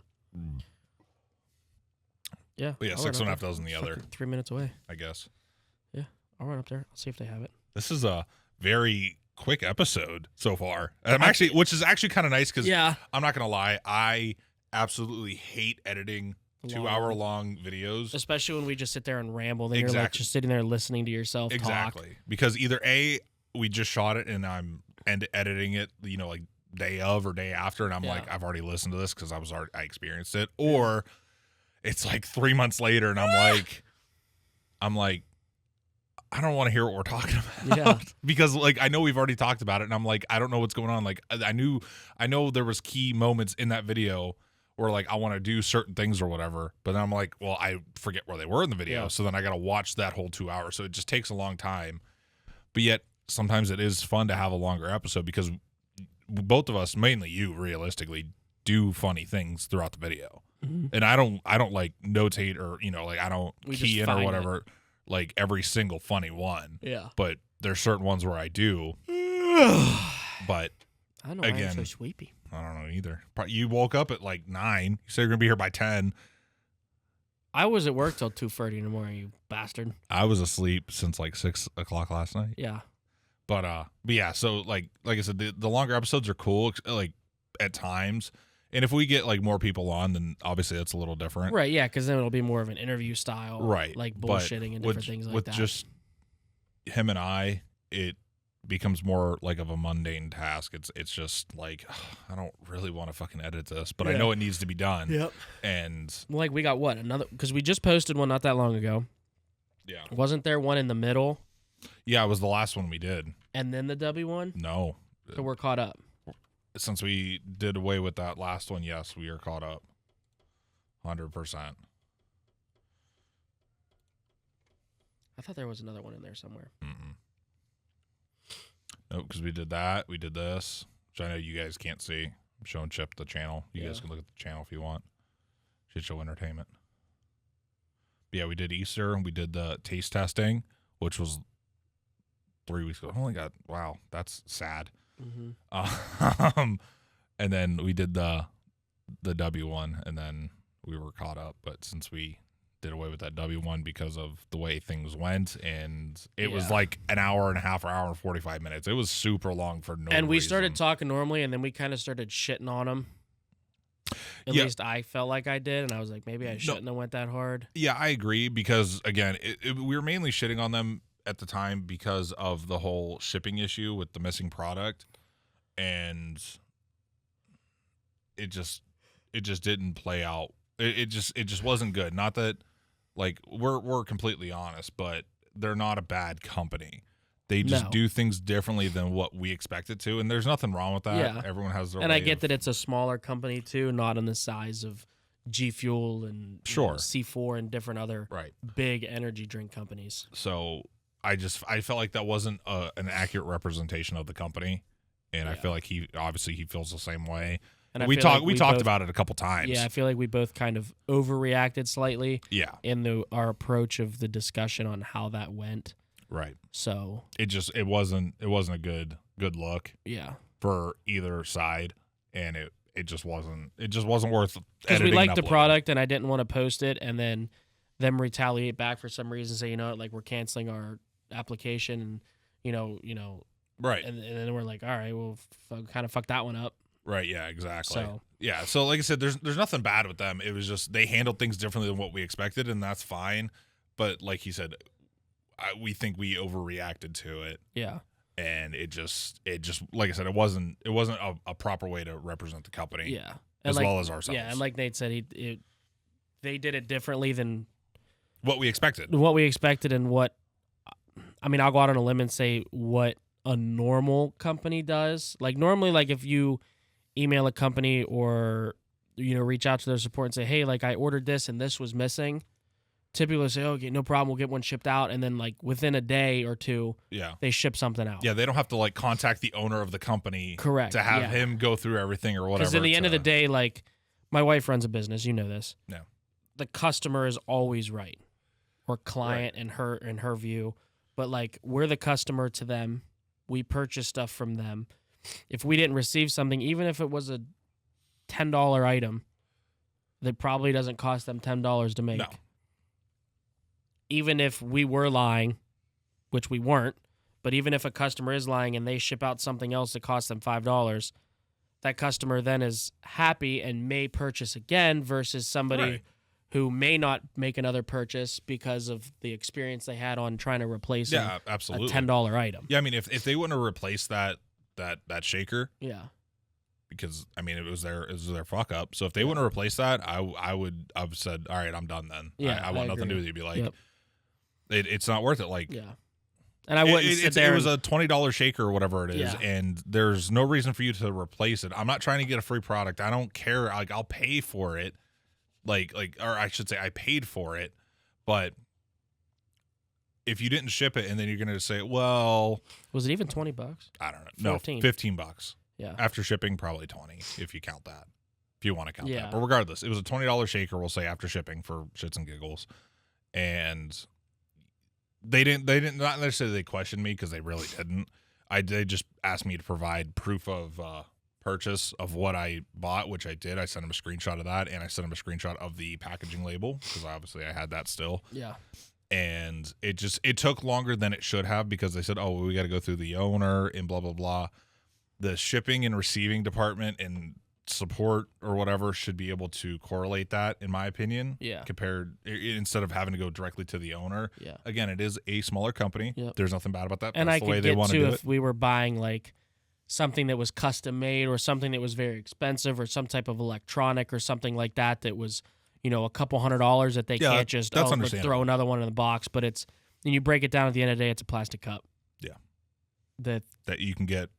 Yeah. But yeah, I'll run up 6.5 there. dozen the other, Fucking 3 minutes away. I guess. Yeah. I'll run up there. I'll see if they have it. This is a very quick episode so far. Which is actually kind of nice because Yeah. I'm not going to lie. I absolutely hate editing 2-hour-long videos. Especially when we just sit there and ramble. Then you're like Exactly. just sitting there listening to yourself Exactly. talk. Because either A, we just shot it and I'm editing it, like day of or day after, and I'm like, I've already listened to this because I experienced it. Or it's like 3 months later and I'm like, I don't want to hear what we're talking about. Yeah. Because like I know we've already talked about it and I'm like, I don't know what's going on. Like I know there was key moments in that video where like I want to do certain things or whatever, but then I'm like, well, I forget where they were in the video. Yeah. So then I got to watch that whole 2 hours. So it just takes a long time. But yet sometimes it is fun to have a longer episode because both of us, mainly you realistically, do funny things throughout the video. Mm-hmm. And I don't like notate or, like I don't We key just in or find whatever, like every single funny one. Yeah. But there's certain ones where I do. But I don't know why I'm again, so sleepy. I don't know either. You woke up at like 9. You said you're going to be here by 10. I was at work till 2:30 in the morning, you bastard. I was asleep since like 6 o'clock last night. Yeah. But yeah, so like I said, the longer episodes are cool, like at times. And if we get like more people on, then obviously that's a little different. Right, yeah, because then it'll be more of an interview style. Right. Like But bullshitting and different things like with that. just him and I, it becomes more like of a mundane task. It's just like, I don't really want to fucking edit this, but I know it needs to be done. Yep. And like we got what? Another, because we just posted one not that long ago. yeah. Wasn't there one in the middle Yeah, it was the last one we did. and then the W one? No. So we're caught up. Since we did away with that last one, yes, we are caught up. 100%. I thought there was another one in there somewhere. Mm-mm. Nope, because we did that. We did this, which I know you guys can't see. I'm showing Chip the channel. You guys can look at the channel if you want. Shit Show Entertainment. But yeah, we did Easter. We did the taste testing, which was 3 weeks ago. I only got, wow, that's sad. Mm-hmm. And then we did the W one, and then we were caught up. But since we did away with that W one because of the way things went, and it was like an hour and a half or hour and 45 minutes. It was super long for no And we reason. started talking normally, and then we kind of started shitting on him. At least I felt like I did, and I was like, maybe I shouldn't have went that hard. Yeah, I agree because again, we were mainly shitting on them at the time because of the whole shipping issue with the missing product, and it just didn't play out. It just wasn't good. Not that like we're completely honest, but they're not a bad company. They just do things differently than what we expected to, and there's nothing wrong with that. Yeah. Everyone has their way. And I get that it's a smaller company too, not in the size of G Fuel and C4 and different other big energy drink companies. So I felt like that wasn't an accurate representation of the company, and I feel like he feels the same way. And we talked about it a couple times. Yeah, I feel like we both kind of overreacted slightly. Yeah, in our approach of the discussion on how that went. Right. So it wasn't a good look. Yeah. For either side, and it just wasn't worth. Because we liked the product, and I didn't want to post it, and then them retaliate back for some reason, say, you know, like we're canceling our application, and you know, right, and then we're like, all right, well, kind of fuck that one up. Right. Yeah. Exactly. So like I said, there's nothing bad with them. It was just they handled things differently than what we expected, and that's fine. But like he said, we think we overreacted to it. Yeah. And it just like I said, it wasn't a proper way to represent the company. Yeah. As well as ourselves. Yeah, and like Nate said, they did it differently than what we expected. And what I mean, I'll go out on a limb and say what a normal company does. Like normally, like if you email a company or reach out to their support and say, hey, like I ordered this and this was missing. Typically they'll say, okay, no problem, we'll get one shipped out, and then like within a day or two, they ship something out. Yeah, they don't have to like contact the owner of the company, correct, to have him go through everything or whatever. Because at the end of the day, like my wife runs a business, you know this. No, the customer is always right, or client in her view, but like we're the customer to them. We purchase stuff from them. If we didn't receive something, even if it was a $10 item, that probably doesn't cost them $10 to make. No. Even if we were lying, which we weren't, but even if a customer is lying and they ship out something else that costs them $5, that customer then is happy and may purchase again versus somebody who may not make another purchase because of the experience they had on trying to replace a $10 item. Yeah, I mean, if they wouldn't have replaced that shaker, because I mean it was their fuck up. So if they wouldn't have replaced that, I've said, all right, I'm done then. Yeah, I want nothing to do with you. Be like, it's not worth it. Like, and I wouldn't sit there. It was a $20 shaker or whatever it is, and there's no reason for you to replace it. I'm not trying to get a free product. I don't care. Like, I'll pay for it. Like, or I should say, I paid for it, but if you didn't ship it, and then you're gonna say, well, was it even $20? I don't know. 14. No, $15. Yeah. After shipping, probably 20 if you count that. If you want to count that. But regardless, it was a $20 shaker, we'll say, after shipping, for shits and giggles. And they didn't not necessarily they questioned me, because they really didn't. They just asked me to provide proof of purchase of what I bought, which I did. I sent them a screenshot of that, and I sent them a screenshot of the packaging label, because obviously I had that still. Yeah. And it took longer than it should have, because they said, oh, well, we got to go through the owner and blah, blah, blah. The shipping and receiving department and support or whatever should be able to correlate that, in my opinion. Yeah. Instead of having to go directly to the owner. Yeah. Again, it is a smaller company. Yep. There's nothing bad about that. And that's I the could way get they want to do if we were buying like something that was custom made, or something that was very expensive, or some type of electronic or something like that was, a couple $100 that they can't just throw another one in the box. But it's, and you break it down at the end of the day, it's a plastic cup. Yeah. That you can get.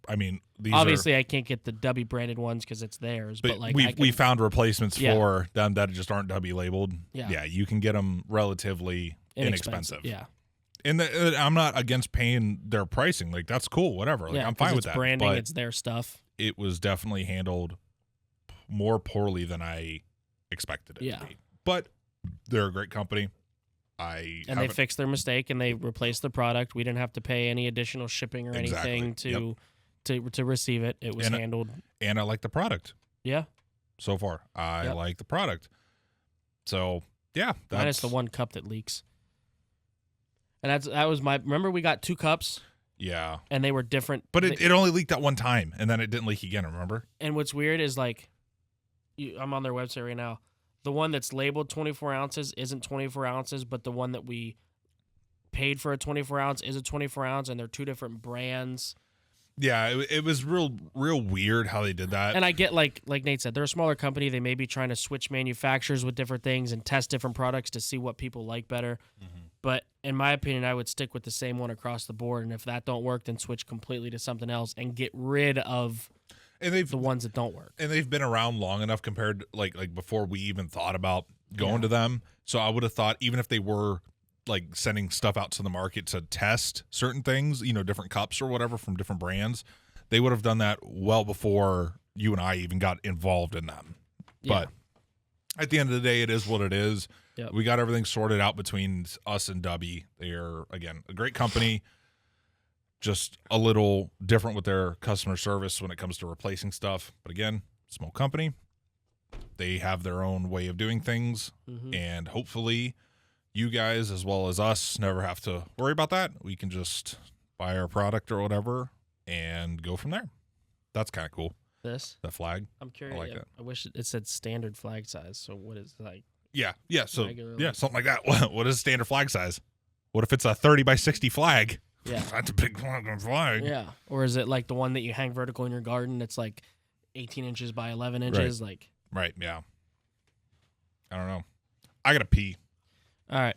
I mean, obviously I can't get the W branded ones because it's theirs, but like we found replacements for them that just aren't W labeled. Yeah, you can get them relatively inexpensive. Yeah, and I'm not against paying their pricing. Like, that's cool, whatever. Like, I'm fine with that. Branding, but it's their stuff. It was definitely handled more poorly than I expected it to be. But they're a great company. They fixed their mistake and they replaced the product. We didn't have to pay any additional shipping or anything to receive it. It was handled. And I like the product. Yeah. So far, I like the product. So yeah, minus the one cup that leaks. And that was remember we got 2 cups. Yeah. And they were different. But it only leaked that one time, and then it didn't leak again. Remember? And what's weird is like, I'm on their website right now. The one that's labeled 24 ounces isn't 24 ounces, but the one that we paid for a 24 ounce is a 24 ounce, and they're two different brands. Yeah, it was real weird how they did that. And I get like Nate said, they're a smaller company. They may be trying to switch manufacturers with different things and test different products to see what people like better. Mm-hmm. But in my opinion, I would stick with the same one across the board. And if that don't work, then switch completely to something else and get rid of the ones that don't work. And they've been around long enough compared to, like before we even thought about going to them. So I would have thought even if they were like sending stuff out to the market to test certain things, different cups or whatever from different brands, they would have done that well before you and I even got involved in them. Yeah. But at the end of the day, it is what it is. Yep. We got everything sorted out between us and Dubby. They are, again, a great company, just a little different with their customer service when it comes to replacing stuff. But again, small company. They have their own way of doing things, and hopefully you guys, as well as us, never have to worry about that. We can just buy our product or whatever and go from there. That's kind of cool. This? The flag. I'm curious. I like that. I wish it said standard flag size. So what is like? Yeah. So regular, yeah, something like that. What is standard flag size? What if it's a 30 by 60 flag? Yeah. That's a big fucking flag. Yeah. Or is it like the one that you hang vertical in your garden? It's like 18 inches by 11 inches. Right. Yeah. I don't know. I gotta pee. All right.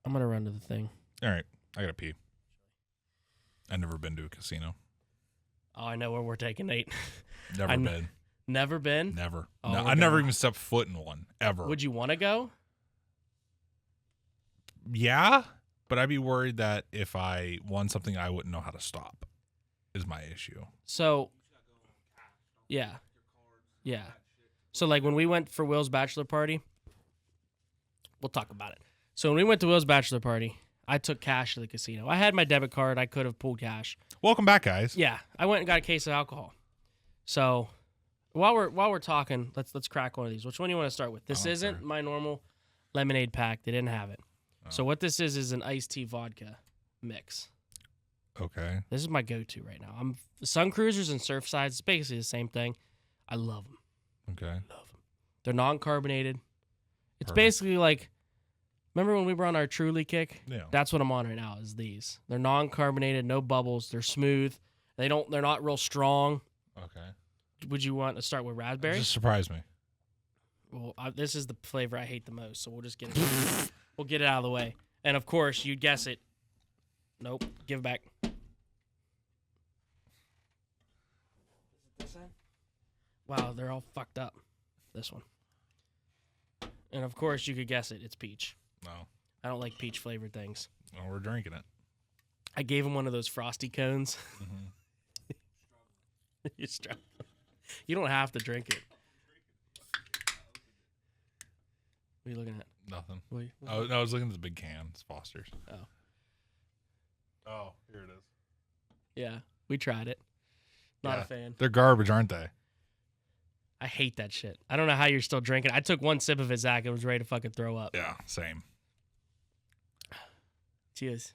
I'm going to run to the thing. All right. I gotta pee. I've never been to a casino. Oh, I know where we're taking Nate. Never been. Never been? Never. Oh, No, I never even stepped foot in one, ever. Would you want to go? Yeah, but I'd be worried that if I won something, I wouldn't know how to stop, is my issue. So, yeah. Yeah. So, like, when we went for Will's bachelor party, we'll talk about it. So, when we went to Will's bachelor party, I took cash to the casino. I had my debit card. I could have pulled cash. Welcome back, guys. Yeah. I went and got a case of alcohol. So, while we're talking, let's crack one of these. Which one do you want to start with? This isn't my normal lemonade pack. They didn't have it. Oh. So, what this is an iced tea vodka mix. Okay. This is my go-to right now. I'm Suncruisers and Surfsides. It's basically the same thing. I love them. Okay. Love them. They're non-carbonated. It's Perfect. basically like, remember when we were on our Truly kick? Yeah. That's what I'm on right now. Is these? They're non-carbonated, no bubbles. They're smooth. They're not real strong. Okay. Would you want to start with raspberry? Just surprise me. Well, this is the flavor I hate the most, so we'll just get it. We'll get it out of the way. And of course, you'd guess it. Nope. Give it back. Is it this end? Wow, they're all fucked up. This one. And of course, you could guess it. It's peach. No. I don't like peach flavored things. Well, we're drinking it. I gave him one of those frosty cones. Mm-hmm. You're struggling. You don't have to drink it. What are you looking at? Nothing. What No, I was looking at the big can. It's Foster's. Oh. Oh, here it is. Yeah, we tried it. Not a fan. They're garbage, aren't they? I hate that shit. I don't know how you're still drinking. I took one sip of it, Zach, and was ready to fucking throw up. Yeah, same. Cheers.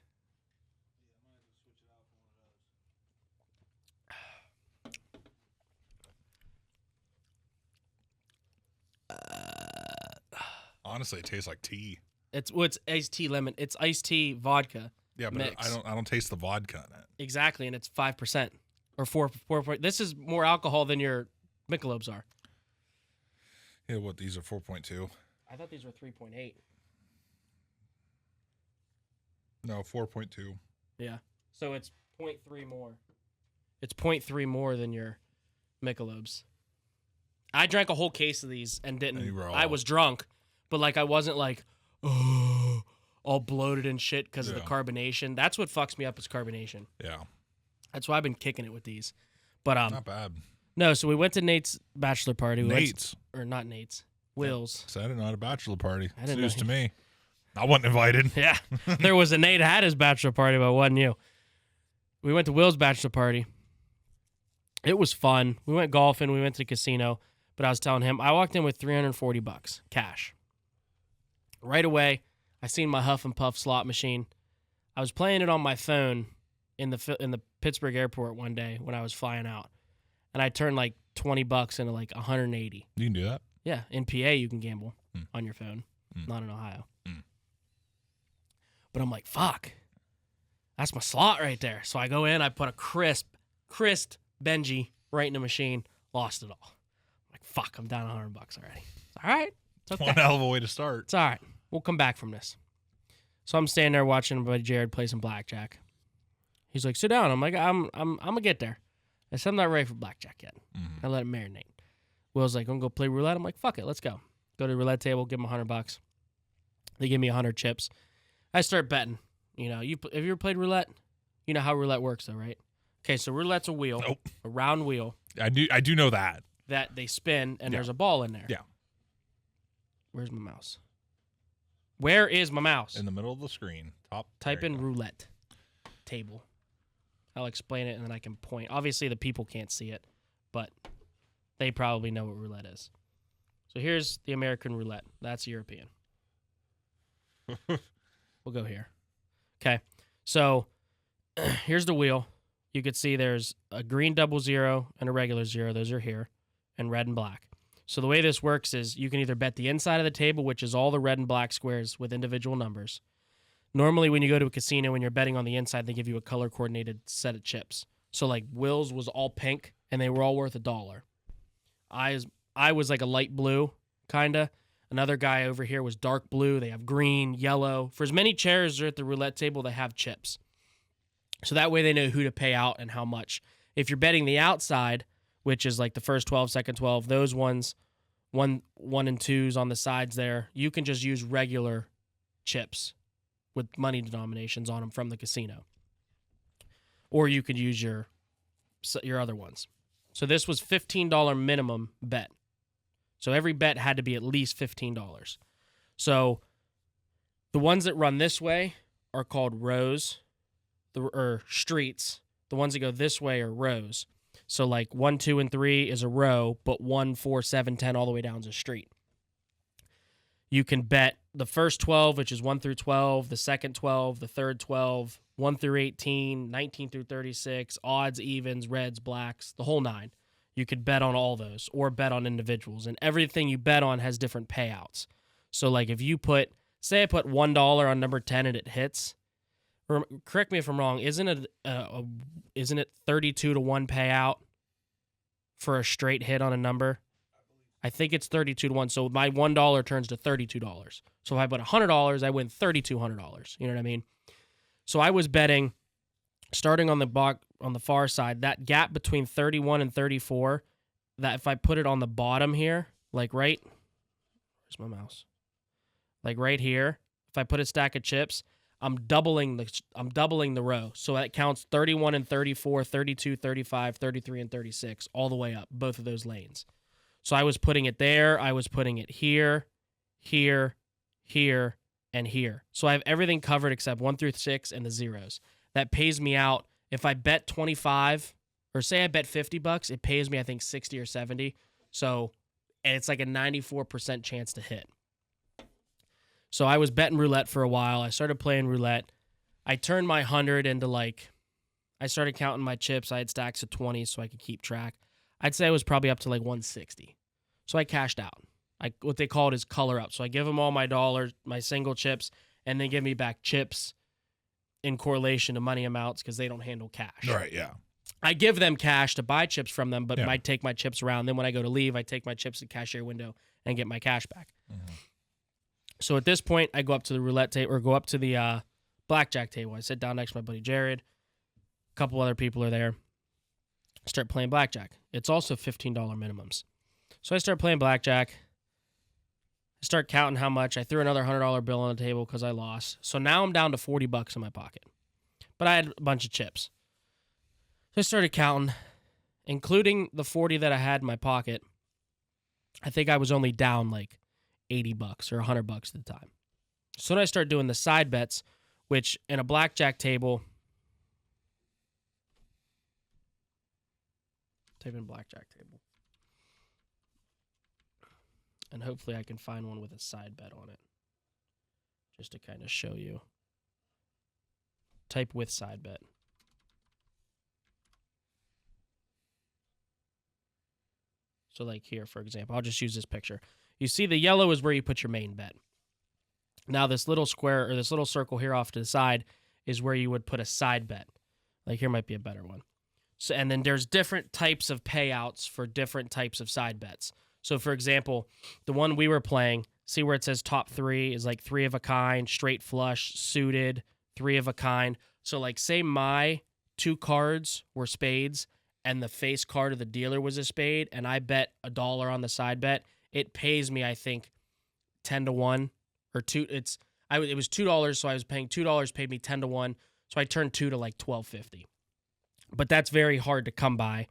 Honestly, it tastes like tea. It's iced tea lemon. It's iced tea vodka. Yeah, but mix. I don't taste the vodka in it. Exactly, and it's 5% or 4. This is more alcohol than your Michelob's are. Yeah, what, these are 4.2? I thought these were 3.8. No, 4.2. Yeah, so it's 0.3 more. It's 0.3 more than your Michelob's. I drank a whole case of these and didn't. And you were I was drunk, but like I wasn't like, oh, all bloated and shit because of the carbonation. That's what fucks me up is carbonation. Yeah. That's why I've been kicking it with these. But Not bad. no, so we went to Nate's bachelor party. Or not Nate's. Will's. So I didn't know at a bachelor party. I It's didn't news know. to me. I wasn't invited. Yeah. There was a Nate had his bachelor party, but it wasn't you. We went to Will's bachelor party. It was fun. We went golfing. We went to the casino. But I was telling him, I walked in with $340 cash. Right away, I seen my Huff and Puff slot machine. I was playing it on my phone in the Pittsburgh airport one day when I was flying out. And I turned like $20 into like 180. You can do that. Yeah, in PA you can gamble on your phone, not in Ohio. But I'm like, fuck, that's my slot right there. So I go in, I put a crisp Benji right in the machine, lost it all. I'm like, fuck, I'm down $100 already. It's all right. It's okay. One hell of a way to start. It's all right. We'll come back from this. So I'm standing there watching my buddy Jared play some blackjack. He's like, sit down. I'm like, I'm gonna get there. I said I'm not ready for blackjack yet. I let it marinate. Will's like, I'm gonna go play roulette. I'm like, fuck it, let's go. Go to the roulette table, give him $100. They give me 100 chips. I start betting. You know, have you ever played roulette? You know how roulette works, though, right? Okay, so roulette's a wheel, a round wheel. I do know that. That they spin, and there's a ball in there. Yeah. Where's my mouse? Where is my mouse? In the middle of the screen. Top. Type in roulette table. I'll explain it, and then I can point. Obviously, the people can't see it, but they probably know what roulette is. So here's the American roulette. That's European. We'll go here. Okay. So here's the wheel. You can see there's a green 00 and a regular 0. Those are here. And red and black. So the way this works is you can either bet the inside of the table, which is all the red and black squares with individual numbers. Normally, when you go to a casino, when you're betting on the inside, they give you a color-coordinated set of chips. So, like, Will's was all pink, and they were all worth $1. I was like a light blue, kind of. Another guy over here was dark blue. They have green, yellow. For as many chairs are at the roulette table, they have chips. So that way they know who to pay out and how much. If you're betting the outside, which is like the first 12, second 12, those ones, one and twos on the sides there, you can just use regular chips with money denominations on them from the casino. Or you could use your other ones. So this was $15 minimum bet. So every bet had to be at least $15. So the ones that run this way are called rows, or streets. The ones that go this way are rows. So like 1, 2, and 3 is a row, but 1, 4, 7, 10 all the way down is a street. You can bet the first 12, which is 1 through 12, the second 12, the third 12, 1 through 18, 19 through 36, odds, evens, reds, blacks, the whole 9. You could bet on all those or bet on individuals. And everything you bet on has different payouts. So like if you say I put $1 on number 10 and it hits, or correct me if I'm wrong, isn't it 32 to 1 payout for a straight hit on a number? I think it's 32 to 1. So my $1 turns to $32. So if I put $100, I win $3,200. You know what I mean? So I was betting, starting on the far side, that gap between 31 and 34, that if I put it on the bottom here, like where's my mouse? Like right here, if I put a stack of chips, I'm doubling the row. So that counts 31 and 34, 32, 35, 33, and 36, all the way up, both of those lanes. So I was putting it there, I was putting it here, here, here, and here. So I have everything covered except 1 through 6 and the zeros. That pays me out. If I bet 25, or say I bet $50, it pays me, I think, 60 or 70. So, and it's like a 94% chance to hit. So I was betting roulette for a while. I started playing roulette. I turned my 100 into I started counting my chips. I had stacks of 20 so I could keep track. I'd say I was probably up to like 160. So I cashed out. What they call it is color up. So I give them all my dollars, my single chips, and they give me back chips in correlation to money amounts because they don't handle cash. Right, yeah. I give them cash to buy chips from them, but might take my chips around. Then when I go to leave, I take my chips to the cashier window and get my cash back. Mm-hmm. So at this point, I go up to the roulette table, or go up to the blackjack table. I sit down next to my buddy Jared. A couple other people are there. Start playing blackjack. It's also $15 minimums. So I start playing blackjack. I start counting how much. I threw another $100 bill on the table because I lost. So now I'm down to $40 in my pocket. But I had a bunch of chips. So I started counting, including the 40 that I had in my pocket. I think I was only down like $80 or $100 at the time. So then I start doing the side bets, which in a blackjack table, type in blackjack table. And hopefully I can find one with a side bet on it. Just to kind of show you. Type with side bet. So like here, for example, I'll just use this picture. You see the yellow is where you put your main bet. Now this little square or this little circle here off to the side is where you would put a side bet. Like here might be a better one. So, and then there's different types of payouts for different types of side bets. So for example, the one we were playing, see where it says top 3 is like 3 of a kind, straight flush, suited, 3 of a kind. So like say my 2 cards were spades and the face card of the dealer was a spade and I bet $1 on the side bet, it pays me, I think, 10-1 or 2. It was $2, so I was paying $2, paid me 10-1. So I turned 2 to like $12.50. But that's very hard to come by.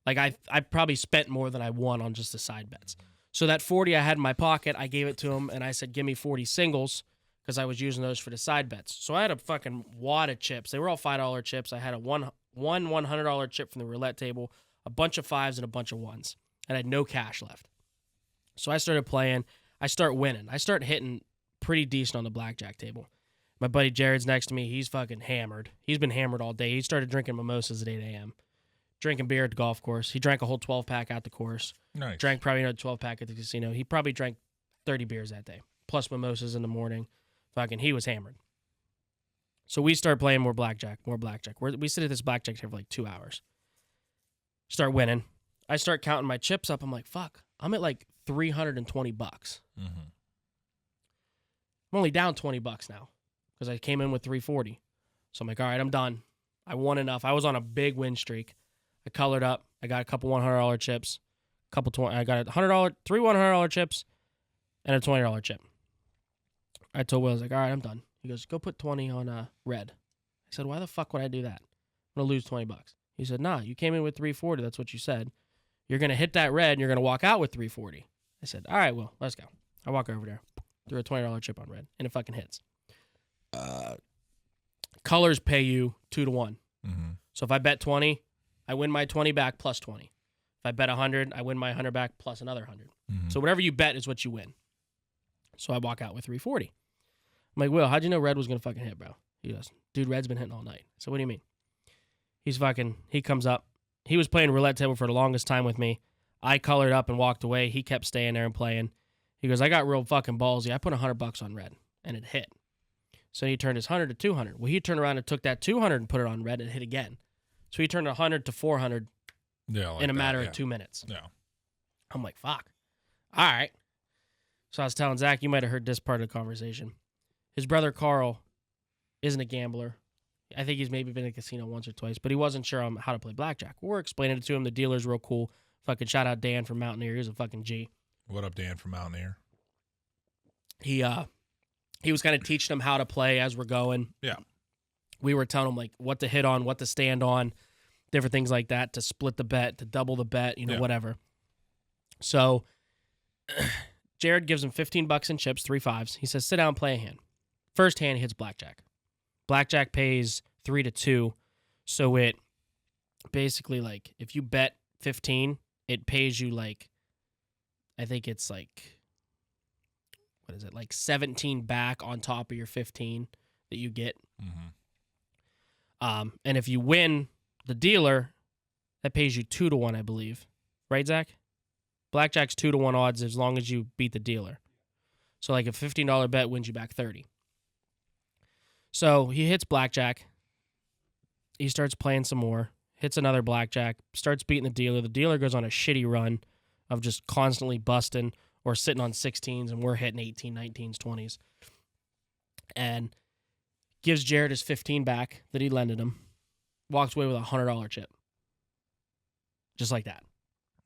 Like I probably spent more than I won on just the side bets. So that 40 I had in my pocket, I gave it to him and I said, give me 40 singles because I was using those for the side bets. So I had a fucking wad of chips. They were all $5 chips. I had a one $100 chip from the roulette table, a bunch of 5s and a bunch of 1s. And I had no cash left. So I started playing. I start winning. I start hitting pretty decent on the blackjack table. My buddy Jared's next to me. He's fucking hammered. He's been hammered all day. He started drinking mimosas at 8 a.m., drinking beer at the golf course. He drank a whole 12-pack at the course. Nice. Drank probably another 12-pack at the casino. He probably drank 30 beers that day, plus mimosas in the morning. Fucking, he was hammered. So we start playing more blackjack. We sit at this blackjack table for like 2 hours. Start winning. I start counting my chips up. I'm like, fuck, I'm at like $320. Mm-hmm. I'm only down $20 now because I came in with 340. So I'm like, all right, I'm done. I won enough. I was on a big win streak. I colored up. I got a couple $100 chips. I got three $100 chips and a $20 chip. I told Will, I was like, all right, I'm done. He goes, go put 20 on red. I said, why the fuck would I do that? I'm going to lose $20. He said, nah, you came in with 340. That's what you said. You're going to hit that red and you're going to walk out with 340. I said, all right, Will, let's go. I walk over there, threw a $20 chip on red, and it fucking hits. Colors pay you 2-1. Mm-hmm. So if I bet 20, I win my 20 back plus 20. If I bet 100, I win my 100 back plus another 100. Mm-hmm. So whatever you bet is what you win. So I walk out with 340. I'm like, Will, how'd you know red was going to fucking hit, bro? He goes, dude, red's been hitting all night. So what do you mean? He comes up. He was playing roulette table for the longest time with me. I colored up and walked away. He kept staying there and playing. He goes, I got real fucking ballsy. I put $100 on red, and it hit. So he turned his 100 to 200. Well, he turned around and took that 200 and put it on red and it hit again. So he turned 100 to 400 in a matter of 2 minutes. Yeah. I'm like, fuck. All right. So I was telling Zach, you might have heard this part of the conversation. His brother Carl isn't a gambler. I think he's maybe been in a casino once or twice, but he wasn't sure on how to play blackjack. We're explaining it to him. The dealer's real cool. Fucking shout out Dan from Mountaineer. He's a fucking G. What up, Dan from Mountaineer? He was kind of teaching him how to play as we're going. Yeah. We were telling him like what to hit on, what to stand on, different things like that, to split the bet, to double the bet, whatever. So Jared gives him $15 in chips, 3 5s. He says, sit down and play a hand. First hand, he hits blackjack. Blackjack pays 3-2. So it basically, like, if you bet 15, it pays you, like, I think it's like, what is it, like 17 back on top of your 15 that you get. Mm-hmm. And if you win the dealer, that pays you 2-1, I believe. Right, Zach? Blackjack's 2-1 odds as long as you beat the dealer. So, like, a $15 bet wins you back 30. So he hits blackjack. He starts playing some more. Hits another blackjack. Starts beating the dealer. The dealer goes on a shitty run of just constantly busting or sitting on 16s, and we're hitting 18, 19s, 20s. And gives Jared his 15 back that he lended him. Walks away with a $100 chip. Just like that.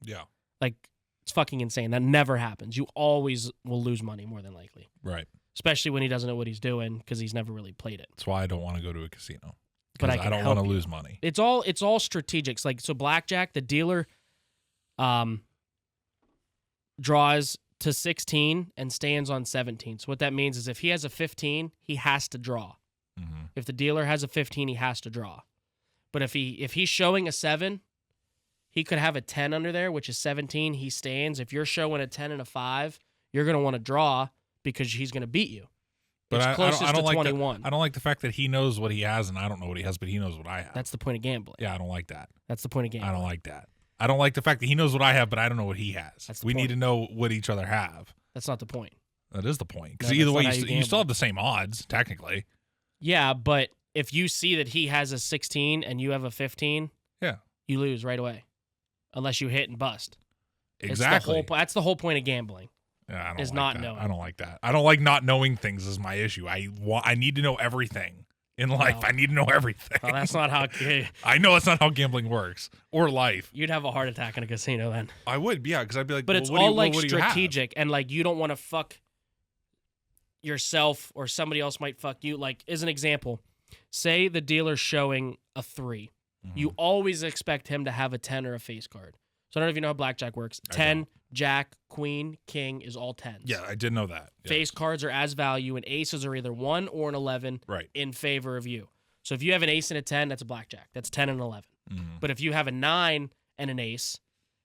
Yeah. Like, it's fucking insane. That never happens. You always will lose money, more than likely. Right. Especially when he doesn't know what he's doing because he's never really played it. That's why I don't want to go to a casino. But I don't want to lose money. It's all strategics. Like, so blackjack, the dealer draws to 16 and stands on 17. So what that means is if he has a 15, he has to draw. Mm-hmm. If the dealer has a 15, he has to draw. But if he's showing a 7, he could have a 10 under there, which is 17. He stands. If you're showing a 10 and a 5, you're going to want to draw because he's going to beat you. But it's closest I don't to like 21. I don't like the fact that he knows what he has and I don't know what he has, but he knows what I have. That's the point of gambling. Yeah, I don't like that. That's the point of gambling. I don't like that. I don't like the fact that he knows what I have, but I don't know what he has. That's the We point. need to know what each other have. That's not the point. That is the point. Because No, either that's way, not how you you still gamble. have the same odds, technically. Yeah, but if you see that he has a 16 and you have a 15, Yeah. you lose right away, unless you hit and bust. Exactly. That's the whole point of gambling. Yeah, I don't is like not that. knowing. I don't like that. I don't like not knowing things is my issue. I need to know everything in life. No. I need to know everything. Well, that's not how I know that's not how gambling works or life. you'd have a heart attack in a casino then. I would, yeah, because I'd be like, But well, it's what do you- all like what do you have? strategic, and like you don't want to fuck yourself or somebody else might fuck you. Like, as an example, say the dealer's showing a 3. Mm-hmm. You always expect him to have a 10 or a face card. So I don't know if you know how blackjack works. I 10, don't. jack, queen, king is all 10s. Yeah, I did know that. Yeah. Face cards are as value, and aces are either 1 or an 11 Right. in favor of you. So if you have an ace and a 10, that's a blackjack. That's 10 and 11. Mhm. But if you have a 9 and an ace,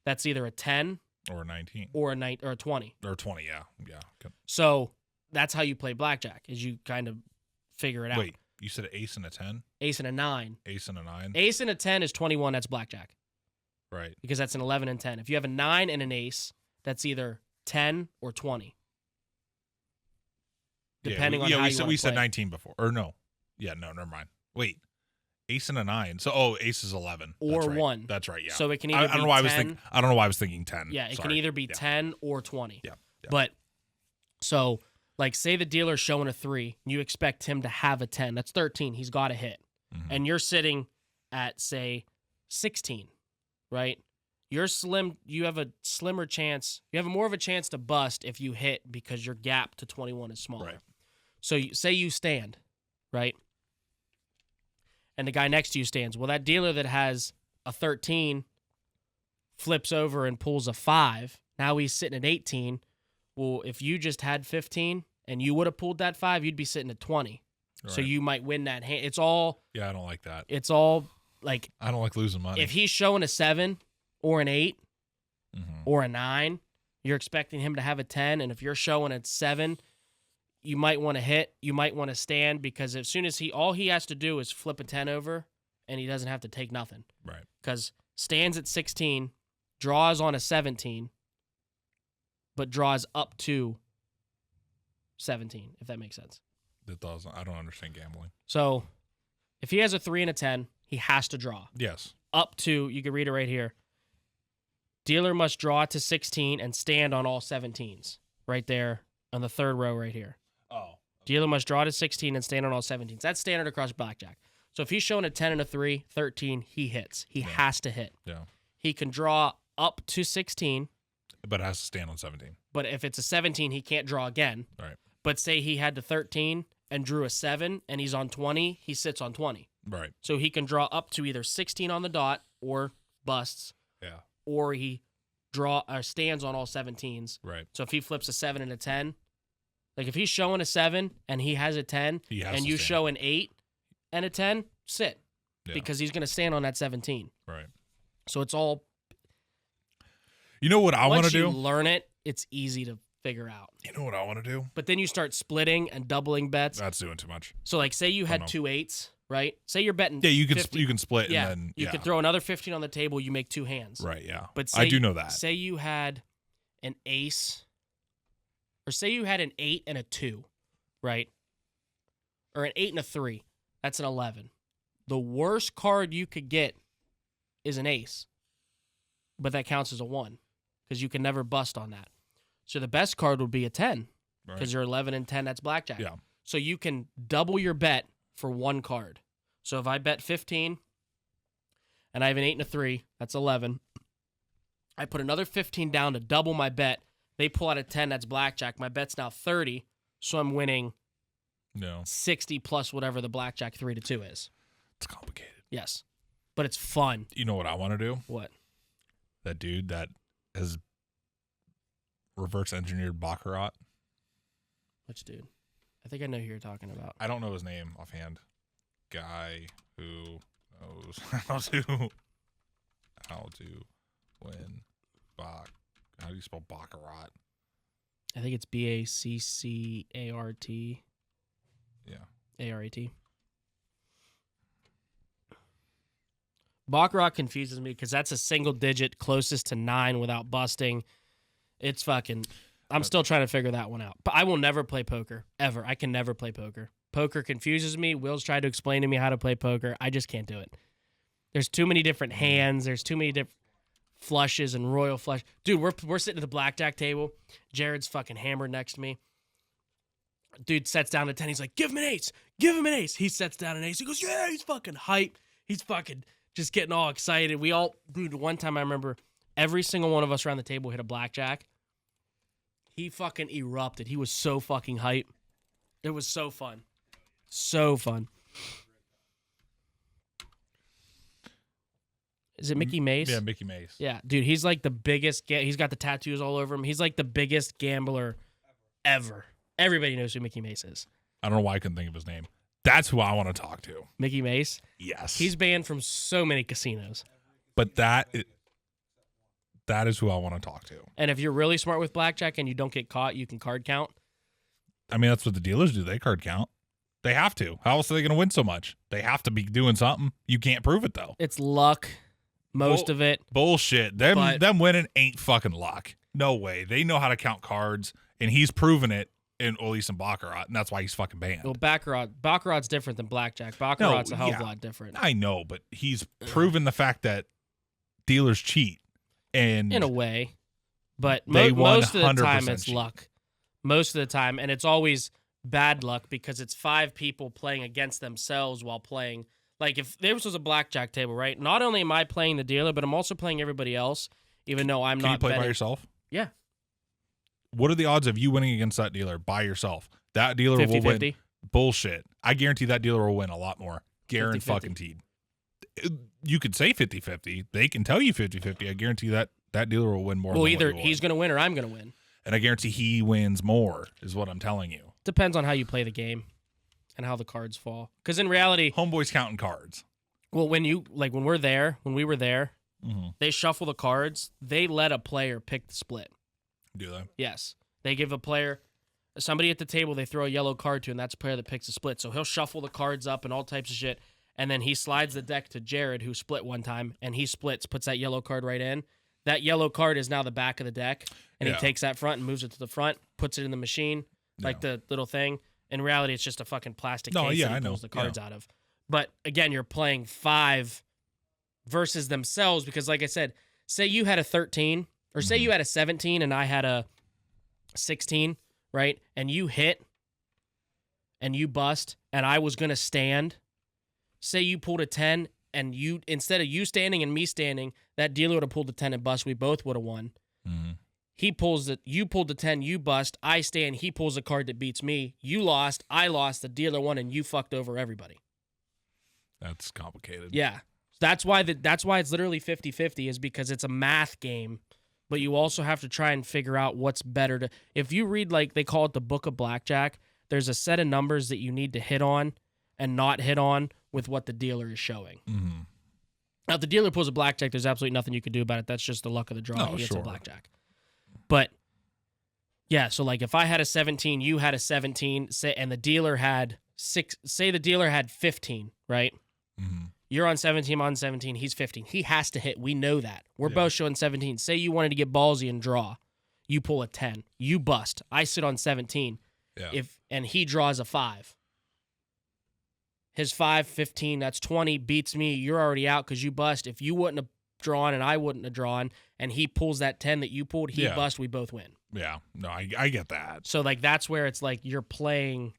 that's either a 10 Or 19. or a 20. Or 20, yeah. Yeah. Okay. So that's how you play blackjack, is you kind of figure it out. Wait, you said ace and a 10? Ace and a 9. Ace and a 9? Ace and a 10 is 21, that's blackjack, Right. because that's an 11 and 10. If you have a 9 and an ace, that's either 10 or 20. Depending on how you we said play. 19 before. Or no. Yeah, no, never mind. Wait. Ace and a 9. So ace is 11. Or That's right. 1. That's right, yeah. So it can I either don't be know why 10. I don't know why I was thinking 10. Yeah, it can Sorry. either be Yeah. 10 or 20. Yeah. But so, like, say the dealer's showing a 3, you expect him to have a 10. That's 13. He's got to hit. Mhm. And you're sitting at, say, 16, right? You're slim. You have a slimmer chance. You have more of a chance to bust if you hit because your gap to 21 is smaller. Right. So say you stand, right? And the guy next to you stands. Well, that dealer that has a 13 flips over and pulls a 5. Now he's sitting at 18. Well, if you just had 15 and you would have pulled that 5, you'd be sitting at 20. So Right. you might win that hand. It's all Yeah, I don't like that. like I don't like losing money. if he's showing a 7 or an 8 Mhm. or a 9, you're expecting him to have a 10. And if you're showing a 7, you might want to hit. You might want to stand, because as soon as all he has to do is flip a 10 over and he doesn't have to take nothing. Right. Because stands at 16, draws on a 17, but draws up to 17, if that makes sense. That doesn't. I don't understand gambling. So if he has a 3 and a 10, he has to draw. Yes. Up to, you can read it right here. Dealer must draw to 16 and stand on all 17s. Right there on the third row right here. Oh. Dealer must draw to 16 and stand on all 17s. That's standard across blackjack. So if he's showing a 10 and a 3, 13, he hits. He has to hit. Yeah. He can draw up to 16, But it has to stand on 17. but if it's a 17, he can't draw again. Right. But say he had the 13 and drew a 7 and he's on 20, he sits on 20. Right. So he can draw up to either 16 on the dot or busts, Yeah. or he stands on all 17s. Right. So if he flips a 7 and a 10, like if he's showing a 7 and he has a 10, He has and to you stand. show an 8 and a 10, sit. Yeah. Because he's going to stand on that 17. Right. So it's all, You know what I want to once you do? learn it, it's easy to figure out. You know what I want to do? But then you start splitting and doubling bets. That's doing too much. So like say you had know. 2 8s, right? Say you're betting Yeah, you can 50. you can split Yeah, and then you could throw another 15 on the table, you make 2 hands. Right, yeah. But I do know that. Say you had an ace, or say you had an 8 and a 2, right? Or an 8 and a 3. That's an 11. The worst card you could get is an ace, but that counts as a 1 because you can never bust on that. So the best card would be a 10 because Right. you're 11 and 10, that's blackjack. Yeah. So you can double your bet for 1 card. So if I bet 15 and I have an 8 and a 3, that's 11. I put another 15 down to double my bet. They pull out a 10, that's blackjack. My bet's now 30, so I'm winning No. 60 plus whatever the blackjack 3 to 2 is. It's complicated. Yes. But it's fun. You know what I want to do? What? That dude that has reverse engineered Baccarat. Which dude? I think I know who you're talking about. I don't know his name offhand. Guy who knows how to win how do you spell Baccarat? I think it's BACCART. Yeah. ARAT. Baccarat confuses me because that's a single digit closest to 9 without busting. It's fucking. I'm still trying to figure that one out. But I will never play poker ever. I can never play poker. Poker confuses me. Will's tried to explain to me how to play poker. I just can't do it. There's too many different hands. There's too many different flushes and royal flush. Dude, we're sitting at the blackjack table. Jared's fucking hammered next to me. Dude sets down a 10. He's like, give him an ace. Give him an ace. He sets down an ace. He goes, yeah, he's fucking hype. He's fucking just getting all excited. Dude, one time I remember every single one of us around the table hit a blackjack. He fucking erupted. He was so fucking hype. It was so fun. So fun. Is it Mickey Mace? Yeah, Mickey Mace. Yeah, dude, he's like the biggest. He's got the tattoos all over him. He's like the biggest gambler ever. Everybody knows who Mickey Mace is. I don't know why I couldn't think of his name. That's who I want to talk to. Mickey Mace? Yes. He's banned from so many casinos. But that is who I want to talk to. And if you're really smart with blackjack and you don't get caught, you can card count. I mean, that's what the dealers do. They card count. They have to. How else are they going to win so much? They have to be doing something. You can't prove it, though. It's luck, most of it. Bullshit. Them winning ain't fucking luck. No way. They know how to count cards, and he's proven it in at least in Baccarat, and that's why he's fucking banned. Well, Baccarat's different than blackjack. Baccarat's a hell of a lot different. I know, but he's proven the fact that dealers cheat. And in a way, but they most of the time it's cheat. luck. Most of the time, and it's always bad luck because it's 5 people playing against themselves while playing. Like if this was a blackjack table, right? Not only am I playing the dealer, but I'm also playing everybody else, even though I'm Can not you play betting. by yourself? Yeah. What are the odds of you winning against that dealer by yourself? That dealer 50, will win. 50. Bullshit. I guarantee that dealer will win a lot more. 50, Guaranteed. You could say 50-50. They can tell you 50-50. I guarantee that dealer will win more. Well, than either what you he's going to win or I'm going to win. And I guarantee he wins more, is what I'm telling you. Depends on how you play the game and how the cards fall. Because in reality, Homeboy's counting cards. well, when we were there, Mm-hmm. they shuffle the cards. They let a player pick the split. Do they? Yes. They give a player, somebody at the table, they throw a yellow card to, and that's a player that picks a split. So he'll shuffle the cards up and all types of shit, and then he slides the deck to Jared, who split one time, and he splits, puts that yellow card right in. That yellow card is now the back of the deck, and he takes that front and moves it to the front, puts it in the machine, like the little thing. In reality, it's just a fucking plastic case that he pulls the cards out of. But again, you're playing 5 versus themselves because, like I said, say you had a 13, or say you had a 17 and I had a 16, right? And you hit and you bust, and I was going to stand. Say you pulled a 10, and you, instead of you standing and me standing, that dealer would have pulled the 10 and bust. We both would have won. Mm-hmm. He pulls it. You pulled the 10, you bust. I stand. He pulls a card that beats me. You lost. I lost. The dealer won, and you fucked over everybody. That's complicated. Yeah. That's why it's literally 50-50 is because it's a math game, but you also have to try and figure out what's better to. If you read, like, they call it the Book of Blackjack, there's a set of numbers that you need to hit on and not hit on with what the dealer is showing. Mm-hmm. Now, if the dealer pulls a blackjack, there's absolutely nothing you can do about it. That's just the luck of the draw. No, He gets sure. a blackjack. But yeah, so like if I had a 17, you had a 17, say, and the dealer had 6. Say the dealer had 15, right? Mm-hmm. You're on 17, I'm on 17, he's 15. He has to hit. We know that. We're both showing 17. Say you wanted to get ballsy and draw. You pull a 10. You bust. I sit on 17. Yeah. And he draws a 5. His 5, 15, that's 20, beats me. You're already out because you bust. If you wouldn't have drawn and I wouldn't have drawn, and he pulls that 10 that you pulled, he bust, we both win. Yeah. No, I get that. So, like, that's where it's like you're playing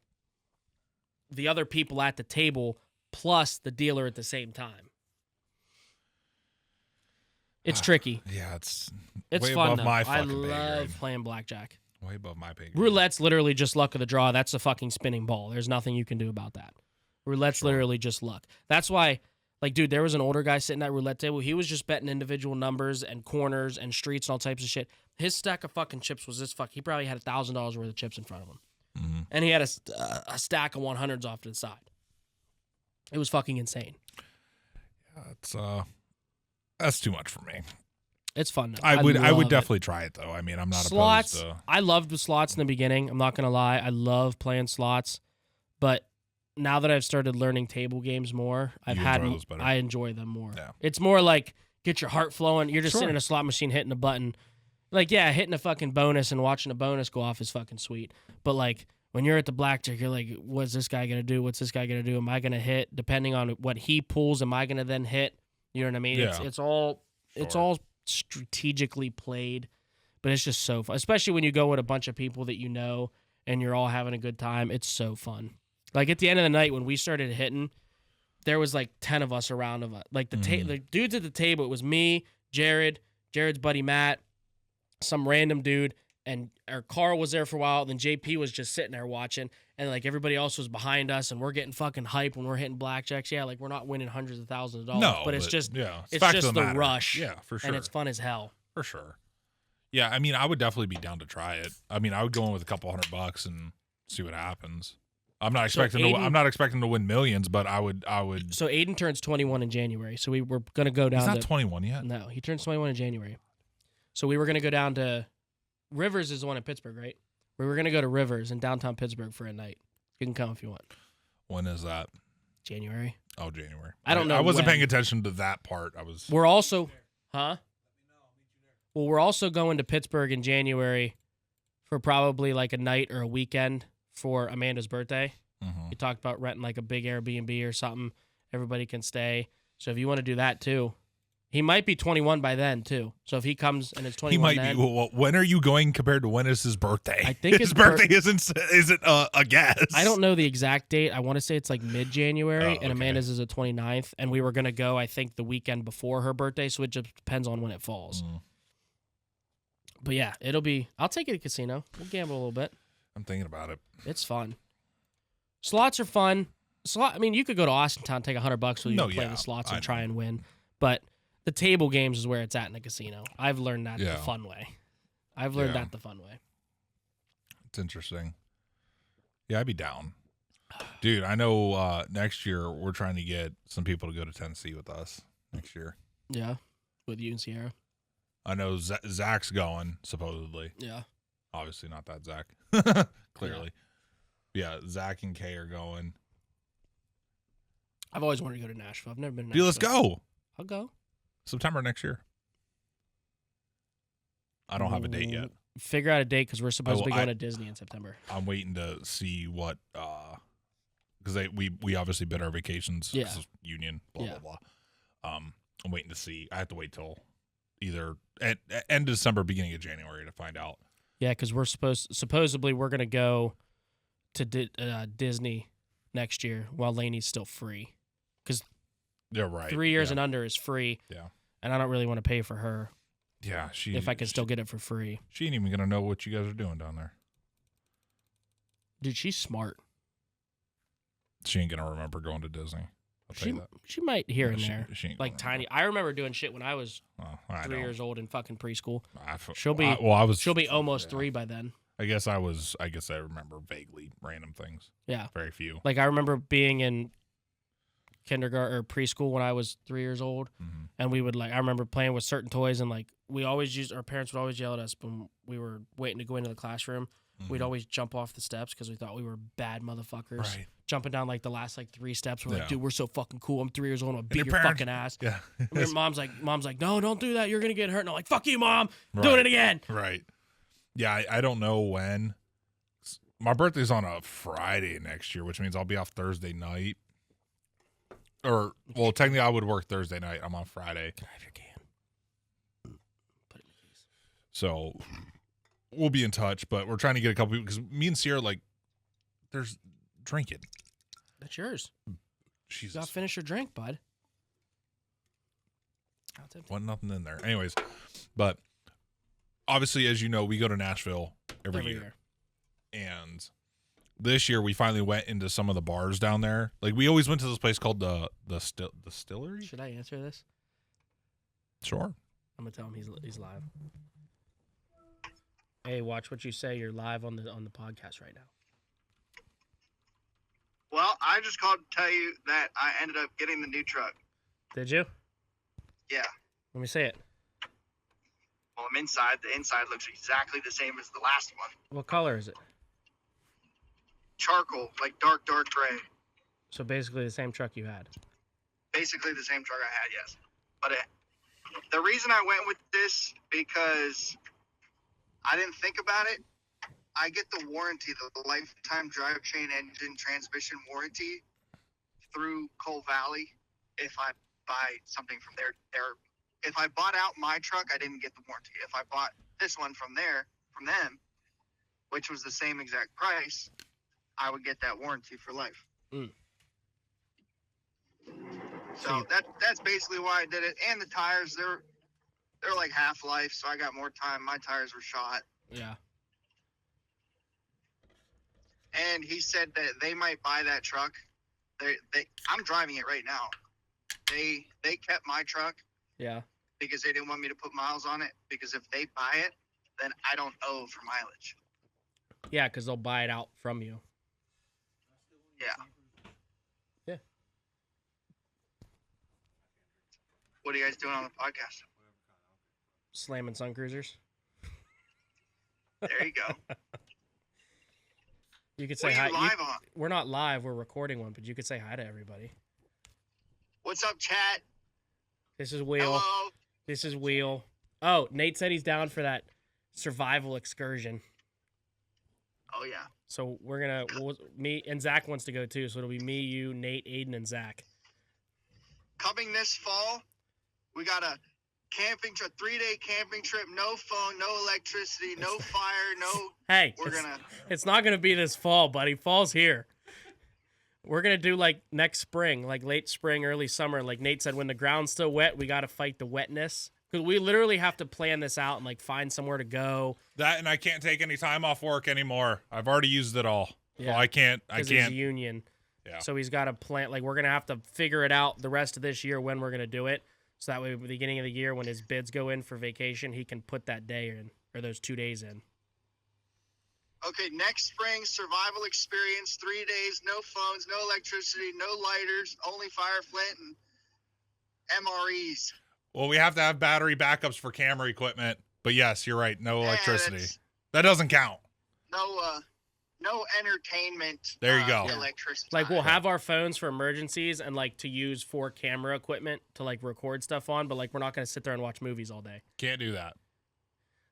the other people at the table plus the dealer at the same time. It's tricky. Yeah, it's way fun, above though. my fucking I love playing blackjack. Way above my pay grade. Roulette's literally just luck of the draw. That's a fucking spinning ball. There's nothing you can do about that. Roulette's literally just luck. That's why, like, dude, there was an older guy sitting at roulette table. He was just betting individual numbers and corners and streets and all types of shit. His stack of fucking chips was this fuck. He probably had $1,000 worth of chips in front of him. Mm-hmm. And he had a stack of 100s off to the side. It was fucking insane. Yeah, it's that's too much for me. It's fun. I would definitely try it though. I mean, I'm not slots. opposed to. I loved the slots in the beginning. I'm not gonna lie. I love playing slots, but now that I've started learning table games more, enjoy those better. I enjoy them more. Yeah. It's more like get your heart flowing. You're just Sure. sitting in a slot machine hitting a button. Like, yeah, hitting a fucking bonus and watching a bonus go off is fucking sweet. But like when you're at the blackjack, you're like, what's this guy gonna do? What's this guy gonna do? Am I gonna hit? Depending on what he pulls, am I gonna then hit? You know what I mean? Yeah. It's all strategically played, but it's just so fun. Especially when you go with a bunch of people that you know and you're all having a good time. It's so fun. Like at the end of the night when we started hitting, there was like 10 of us around of us. Like the dudes at the table, it was me, Jared's buddy Matt, some random dude, and our Carl was there for a while. Then JP was just sitting there watching, and like everybody else was behind us, and we're getting fucking hype when we're hitting blackjacks. Yeah, like we're not winning hundreds of thousands of dollars, No, but it's just it's just the rush. Yeah, for sure. And it's fun as hell. For sure. Yeah, I mean, I would definitely be down to try it. I mean, I would go in with a couple $100 and see what happens. I'm not expecting to win millions, but I would. So Aiden turns 21 in January, so we were gonna go down. He's not 21 yet. No, he turns 21 in January. So we were gonna go down to Rivers is the one in Pittsburgh, right? We were gonna go to Rivers in downtown Pittsburgh for a night. You can come if you want. When is that? January. Oh, January. I don't know. I wasn't when. paying attention to that part. We're also, huh? Well, we're also going to Pittsburgh in January for probably like a night or a weekend for Amanda's birthday. Mm-hmm. We talked about renting like a big Airbnb or something. Everybody can stay. So if you want to do that too, he might be 21 by then too. So if he comes and it's 21, he might be. Well, when are you going compared to when is his birthday? I think his birthday isn't a guess. I don't know the exact date. I want to say it's like mid-January, and okay. Amanda's is the 29th, and we were gonna go I think the weekend before her birthday. So it just depends on when it falls. But yeah, I'll take it to casino. We'll gamble a little bit. I'm thinking about it. It's fun. Slots are fun. I mean, you could go to Austin Town, take $100 while you play the slots and try and win. But the table games is where it's at in a casino. I've learned that the fun way. It's interesting. Yeah, I'd be down. Dude, I know next year we're trying to get some people to go to Tennessee with us next year. Yeah, with you and Sierra. I know Zach's going, supposedly. Yeah. Obviously not that Zach. Clearly. Yeah, Zach and Kay are going. I've always wanted to go to Nashville. I've never been to Dude, Nashville. let's go. I'll go. September next year. I don't have a date yet. Figure out a date because we're supposed to be going to Disney in September. I'm waiting to see what because we obviously bid our vacations. Yeah. Union, blah, blah, blah. I'm waiting to see. I have to wait till either end of December, beginning of January to find out. Yeah, because we're supposedly we're going to go to Disney next year while Lainey's still free. Because you're right. 3 years and under is free. Yeah. And I don't really want to pay for her. Yeah, if I can still get it for free. She ain't even going to know what you guys are doing down there. Dude, she's smart. She ain't going to remember going to Disney. I'll tell you that. She might here and there. She ain't like tiny. I remember doing shit when I was 3 years old in fucking preschool. She'll be almost 3 by then. I guess I remember vaguely random things. Yeah. Very few. Like I remember being in kindergarten or preschool when I was 3 years old, and we would I remember playing with certain toys, and like our parents would always yell at us when we were waiting to go into the classroom. We'd always jump off the steps because we thought we were bad motherfuckers. Right. Jumping down like the last 3 steps. We're like, dude, we're so fucking cool. I'm 3 years old. I'm gonna beat your parents, fucking ass. Yeah. And mom's like, no, don't do that. You're gonna get hurt. And I'm like, fuck you, mom. Doing it again. Right. Yeah, I don't know when. My birthday's on a Friday next year, which means I'll be off Thursday night. Or, well, technically I would work Thursday night. I'm on Friday. Can I have your can? Put it in the case. So we'll be in touch, but we're trying to get a couple people because me and Sierra, there's drinking. That's yours. Jesus. You gotta finish your drink, bud. Wasn't nothing in there. Anyways, but obviously, as you know, we go to Nashville every year. And this year we finally went into some of the bars down there. Like we always went to this place called the Distillery. Should I answer this? Sure. I'm gonna tell him he's live. Hey, watch what you say. You're live on the podcast right now. Well, I just called to tell you that I ended up getting the new truck. Did you? Yeah. Let me see it. Well, I'm inside. The inside looks exactly the same as the last one. What color is it? Charcoal, like dark gray. So basically the same truck you had. Basically the same truck I had, yes. But the reason I went with this, because I didn't think about it. I get the warranty, the lifetime drivetrain engine transmission warranty through Coal Valley if I buy something from there. If I bought out my truck, I didn't get the warranty. If I bought this one from them, which was the same exact price, I would get that warranty for life. So that's basically why I did it. And the tires, they're like half-life, so I got more time. My tires were shot. Yeah. And he said that they might buy that truck. I'm driving it right now. They kept my truck. Yeah. Because they didn't want me to put miles on it. Because if they buy it, then I don't owe for mileage. Yeah, because they'll buy it out from you. Yeah. Yeah. What are you guys doing on the podcast? Slamming Suncruisers. There you go. You could say What are hi. you live on? We're not live. We're recording one, but you could say hi to everybody. What's up, chat? This is Wheel. Hello. This is Wheel. Oh, Nate said he's down for that survival excursion. Oh, yeah. So me and Zach wants to go too. So it'll be me, you, Nate, Aiden, and Zach. Coming this fall, we got a 3-day camping trip. No phone, no electricity, no fire, no. Hey, it's not gonna be this fall, buddy. Fall's here. We're gonna do like next spring, like late spring, early summer. Like Nate said, when the ground's still wet, we gotta fight the wetness. Because we literally have to plan this out and like find somewhere to go. That, and I can't take any time off work anymore. I've already used it all. Yeah. So I can't. He's a union. Yeah. So he's got to plan. Like we're gonna have to figure it out the rest of this year when we're gonna do it. So that way, at the beginning of the year, when his bids go in for vacation, he can put that day in or those 2 days in. Okay, next spring, survival experience, 3 days, no phones, no electricity, no lighters, only fire flint and MREs. Well, we have to have battery backups for camera equipment. But yes, you're right. No electricity. That doesn't count. No entertainment. There you go. Electricity. Like we'll have our phones for emergencies and like to use for camera equipment to like record stuff on, but like we're not gonna sit there and watch movies all day. Can't do that.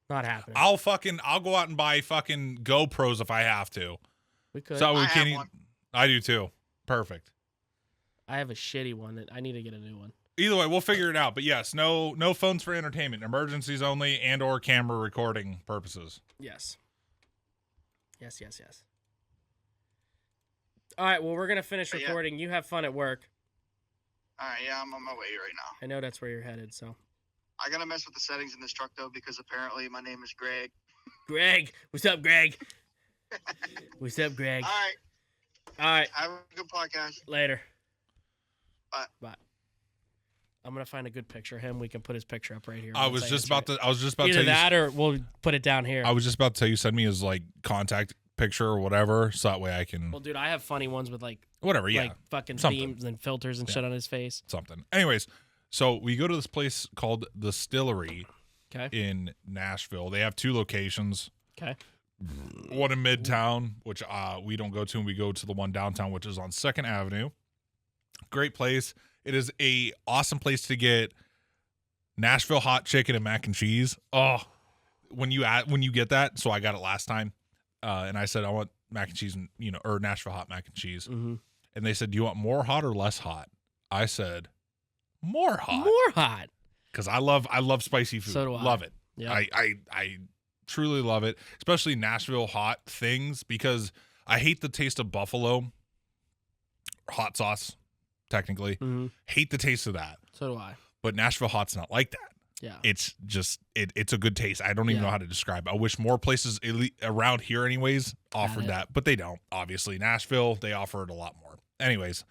Not happening. I'll go out and buy fucking GoPros if I have to. We could. So we I can. have one. I do too. Perfect. I have a shitty one that I need to get a new one. Either way, we'll figure it out. But yes, no phones for entertainment, emergencies only, and or camera recording purposes. Yes. Yes. All right, well, we're going to finish recording. You have fun at work. All right, yeah, I'm on my way right now. I know that's where you're headed, so. I got to mess with the settings in this truck, though, because apparently my name is Greg. Greg. What's up, Greg? What's up, Greg? All right. Have a good podcast. Later. Bye. I'm going to find a good picture of him. We can put his picture up right here. I was just about to tell Either you. that or we'll put it down here. I was just about to tell you, send me his like contact picture or whatever, so that way I can. Well, dude, I have funny ones with like whatever, yeah, like fucking something. themes and filters and shit on his face. Something. Anyways, so we go to this place called the Distillery in Nashville. They have 2 locations. Okay. One in Midtown, which we don't go to, and we go to the one downtown, which is on 2nd Avenue. Great place. It is a awesome place to get Nashville hot chicken and mac and cheese. Oh, when you get that, so I got it last time, and I said I want mac and cheese, and or Nashville hot mac and cheese, and they said, do you want more hot or less hot? I said, more hot. More hot. Because I love spicy food. So do I. Love it. Yeah. I truly love it, especially Nashville hot things, because I hate the taste of buffalo hot sauce. Technically, hate the taste of that. So do I. But Nashville hot's not like that. Yeah. It's just it's a good taste. I don't even know how to describe it. I wish more places around here anyways offered that, but they don't. Obviously, Nashville, they offer it a lot more. Anyways,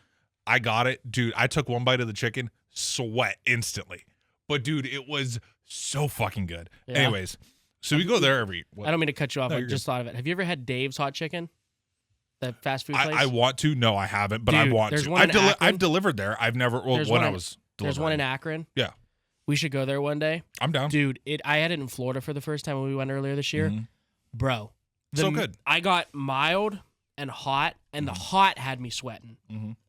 I got it. Dude, I took one bite of the chicken, sweat instantly. But dude, it was so fucking good. Yeah. Anyways, so we go there every I don't mean to cut you off. I just good. thought of it. Have you ever had Dave's hot chicken? That fast food place? I want to. No, I haven't, but Dude, I want to. I've delivered there. I've never. Well, when I was delivering. There's one in Akron. Yeah. We should go there one day. I'm down. Dude, I had it in Florida for the first time when we went earlier this year. Bro. So good. I got mild and hot, and the hot had me sweating.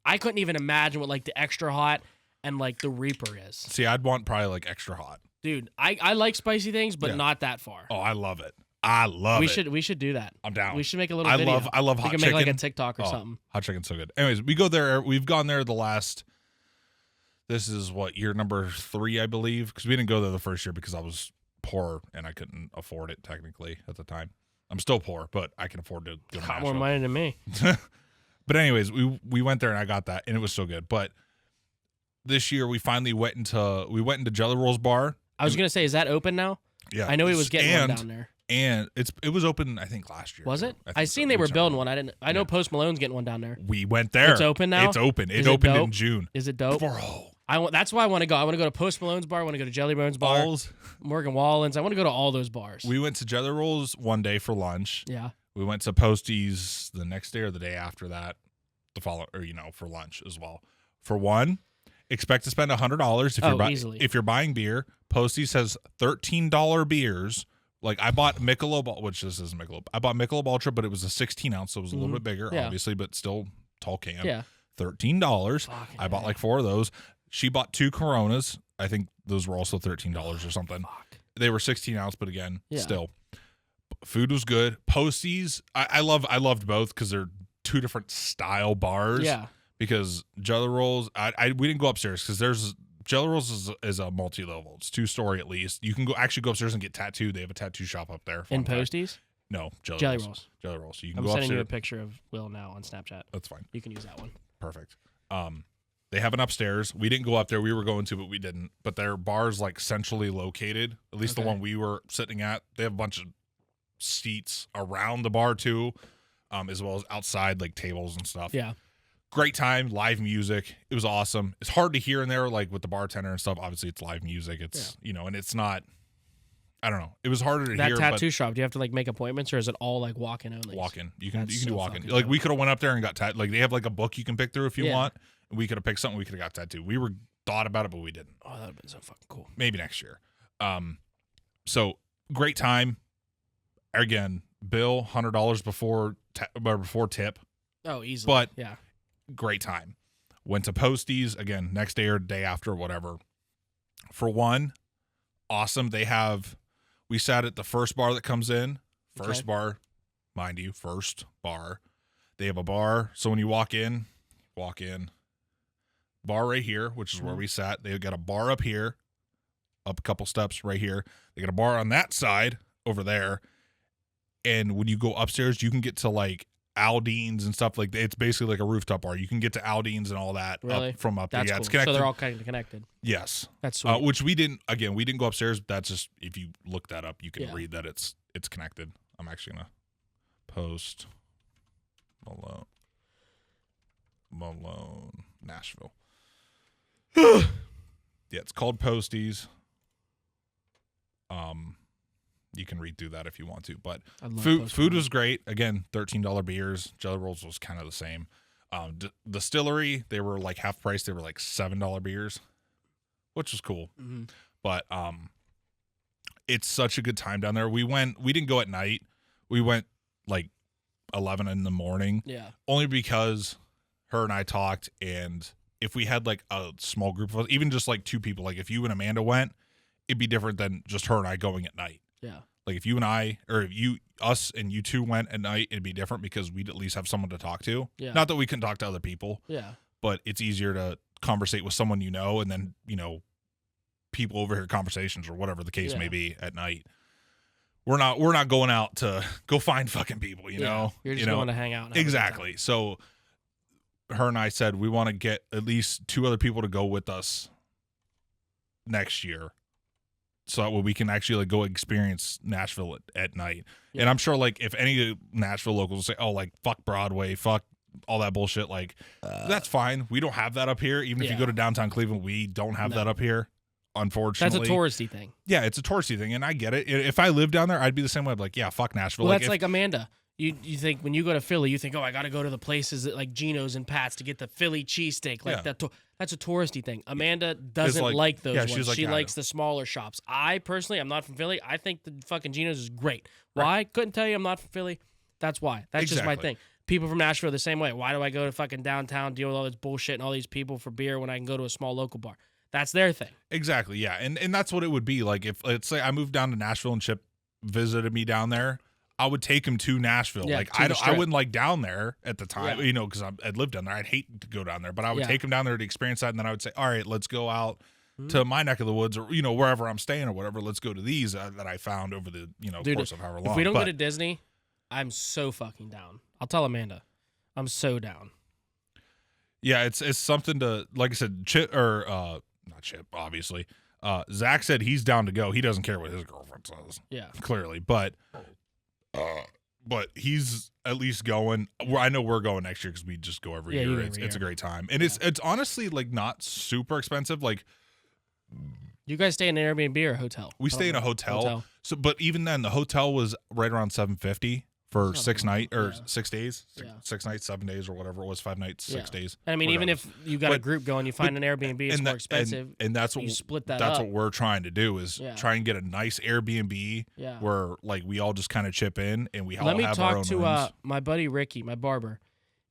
I couldn't even imagine what like the extra hot and like the Reaper is. See, I'd want probably like extra hot. Dude, I like spicy things, but not that far. Oh, I love it. I love it. We should do that. I'm down. We should make a little video. I love hot we can chicken. make like a TikTok or something. Hot chicken's so good. Anyways, we go there. We've gone there this is what, year number 3, I believe, because we didn't go there the first year because I was poor and I couldn't afford it technically at the time. I'm still poor, but I can afford to go to Got more Nashville. money than me. But anyways, we went there and I got that and it was so good. But this year we finally went into Jelly Roll's bar. I was gonna say, is that open now? Yeah, I know he was getting one down there. And it was open, I think, last year. Was it? I I think seen so. they were Whichever building one. one. I know Post Malone's getting one down there. We went there. It's open now? It's open. It Is it opened in dope? June. Is it dope? Bro. That's why I want to go. I want to go to Post Malone's bar. I want to go to Jelly Bone's bar. Balls. Morgan Wallen's. I want to go to all those bars. We went to Jelly Rolls one day for lunch. Yeah. We went to Posty's the next day or the day after that, for lunch as well. For one, expect to spend $100 if you're buying beer. Posty's has $13 beers. Like I bought Michelob, which this isn't Michelob. I bought Michelob Ultra, but it was a 16 ounce, so it was a little bit bigger, obviously, but still tall can. Yeah. $13. Fucking I bought like 4 of those. She bought 2 Coronas. I think those were also $13 or something. Fuck. They were 16 ounce, but again, Yeah. still. Food was good. Posty's, I loved both because they're 2 different style bars. Yeah. Because Jelly Rolls, we didn't go upstairs because Jelly Rolls is a multi-level. It's 2-story at least. You can go upstairs and get tattooed. They have a tattoo shop up there. In Posty's? No, Jelly Rolls. Jelly Rolls. So you can I'm go sending you a upstairs. picture of Will now on Snapchat. That's fine. You can use that one. Perfect. They have an upstairs. We didn't go up there. We were going to, but we didn't. But their bar's like centrally located. At least the one we were sitting at. They have a bunch of seats around the bar too, as well as outside like tables and stuff. Yeah. Great time, live music. It was awesome. It's hard to hear in there, like with the bartender and stuff. Obviously, it's live music. It's and it's not. I don't know. It was harder to hear. That tattoo shop. Do you have to like make appointments, or is it all like walk-in only? Walk-in. You can That's do so walk-in. fucking Like dope. we could have went up there and got tattooed. Like they have like a book you can pick through if you Yeah. want. And we could have picked something. We could have got tattooed. We were thought about it, but we didn't. Oh, that would have been so fucking cool. Maybe next year. So great time. Again, bill $100 before tip. Oh, easily. But yeah. Great time. Went to Posty's again next day or day after, whatever. For one, awesome. We sat at the first bar that comes in. First bar, mind you, first bar. They have a bar. So when you walk in. Bar right here, which is where we sat. They've got a bar up here, up a couple steps right here. They got a bar on that side over there. And when you go upstairs, you can get to like Aldine's and stuff like that. It's basically like a rooftop bar. You can get to Aldine's and all that Really? up from up there. That's Yeah, cool. it's connected. So they're all kind of connected. Yes. That's sweet. Which we didn't go upstairs. That's just, if you look that up, you can Yeah. read that it's connected. I'm actually going to post Malone, Nashville. Yeah, it's called Posty's. You can read through that if you want to, but I love food Post was Malone. great. Again, $13 beers. Jelly Rolls was kind of the same. Distillery, they were like half price. They were like $7 beers, which was cool. Mm-hmm. But it's such a good time down there. We didn't go at night. We went like 11 in the morning. Yeah. Only because her and I talked, and if we had like a small group of us, even just like 2 people, like if you and Amanda went, it'd be different than just her and I going at night. Yeah. Like if you and I, or if us and you 2 went at night, it'd be different because we'd at least have someone to talk to. Yeah. Not that we couldn't talk to other people, Yeah. but it's easier to conversate with someone and then, people overhear conversations or whatever the case may be at night. We're not going out to go find fucking people, you know? You're just going to hang out. And have a good Exactly. So her and I said we want to get at least 2 other people to go with us next year, so that way we can actually like go experience Nashville at night. Yeah. And I'm sure like if any Nashville locals will say, oh, like fuck Broadway, fuck all that bullshit, like that's fine. We don't have that up here. Even if you go to downtown Cleveland, we don't have that up here. Unfortunately, That's a touristy thing. Yeah, it's a touristy thing, and I get it. If I lived down there, I'd be the same way. I'd be like, yeah, fuck Nashville. Well, like, that's like Amanda. You think when you go to Philly, you think, oh, I got to go to the places that, like Geno's and Pat's to get the Philly cheesesteak. Like that's a touristy thing. Amanda doesn't like those ones. she's like, she likes the smaller shops. I personally, I'm not from Philly. I think the fucking Geno's is great. Why? Couldn't tell you. I'm not from Philly. That's why. That's just my thing. people from Nashville are the same way. Why do I go to fucking downtown, deal with all this bullshit and all these people for beer when I can go to a small local bar? That's their thing. Exactly, yeah. And that's what it would be. Like, if, let's say I moved down to Nashville and Chip visited me down there, I would take him to Nashville. Yeah, like, to the I wouldn't like down there at the time, Yeah. you know, because I'd lived down there. I'd hate to go down there, but I would Yeah. take him down there to experience that, and then I would say, all right, let's go out to my neck of the woods, or, you know, wherever I'm staying or whatever. Let's go to these that I found over the, you know, Dude, course of however long. If we don't But go to Disney, I'm so fucking down. I'll tell Amanda. I'm so down. yeah, it's something to, like I said, Chip, or not Chip, obviously. Zach said he's down to go. He doesn't care what his girlfriend says. Yeah. Clearly, but he's at least going. I know we're going next year because we just go every Yeah, you year. go It's every a year. great time, and it's honestly like not super expensive. Like, You guys stay in an Airbnb or a hotel? we stay in a hotel. So, but even then, the hotel was right around $750 for That's not 6 bad. nights or Yeah. 6 days, Yeah. 6 nights, 7 days, or whatever it was, 5 nights, 6 days. And I mean, even regardless. if you got a But- group going, you find an Airbnb, it's and more that- expensive. and that's you what split that that's up. what we're trying to do is Yeah. try and get a nice Airbnb Yeah. where like we all just kind of chip in and we all Let me have our talk own to rooms. my buddy Ricky, my barber.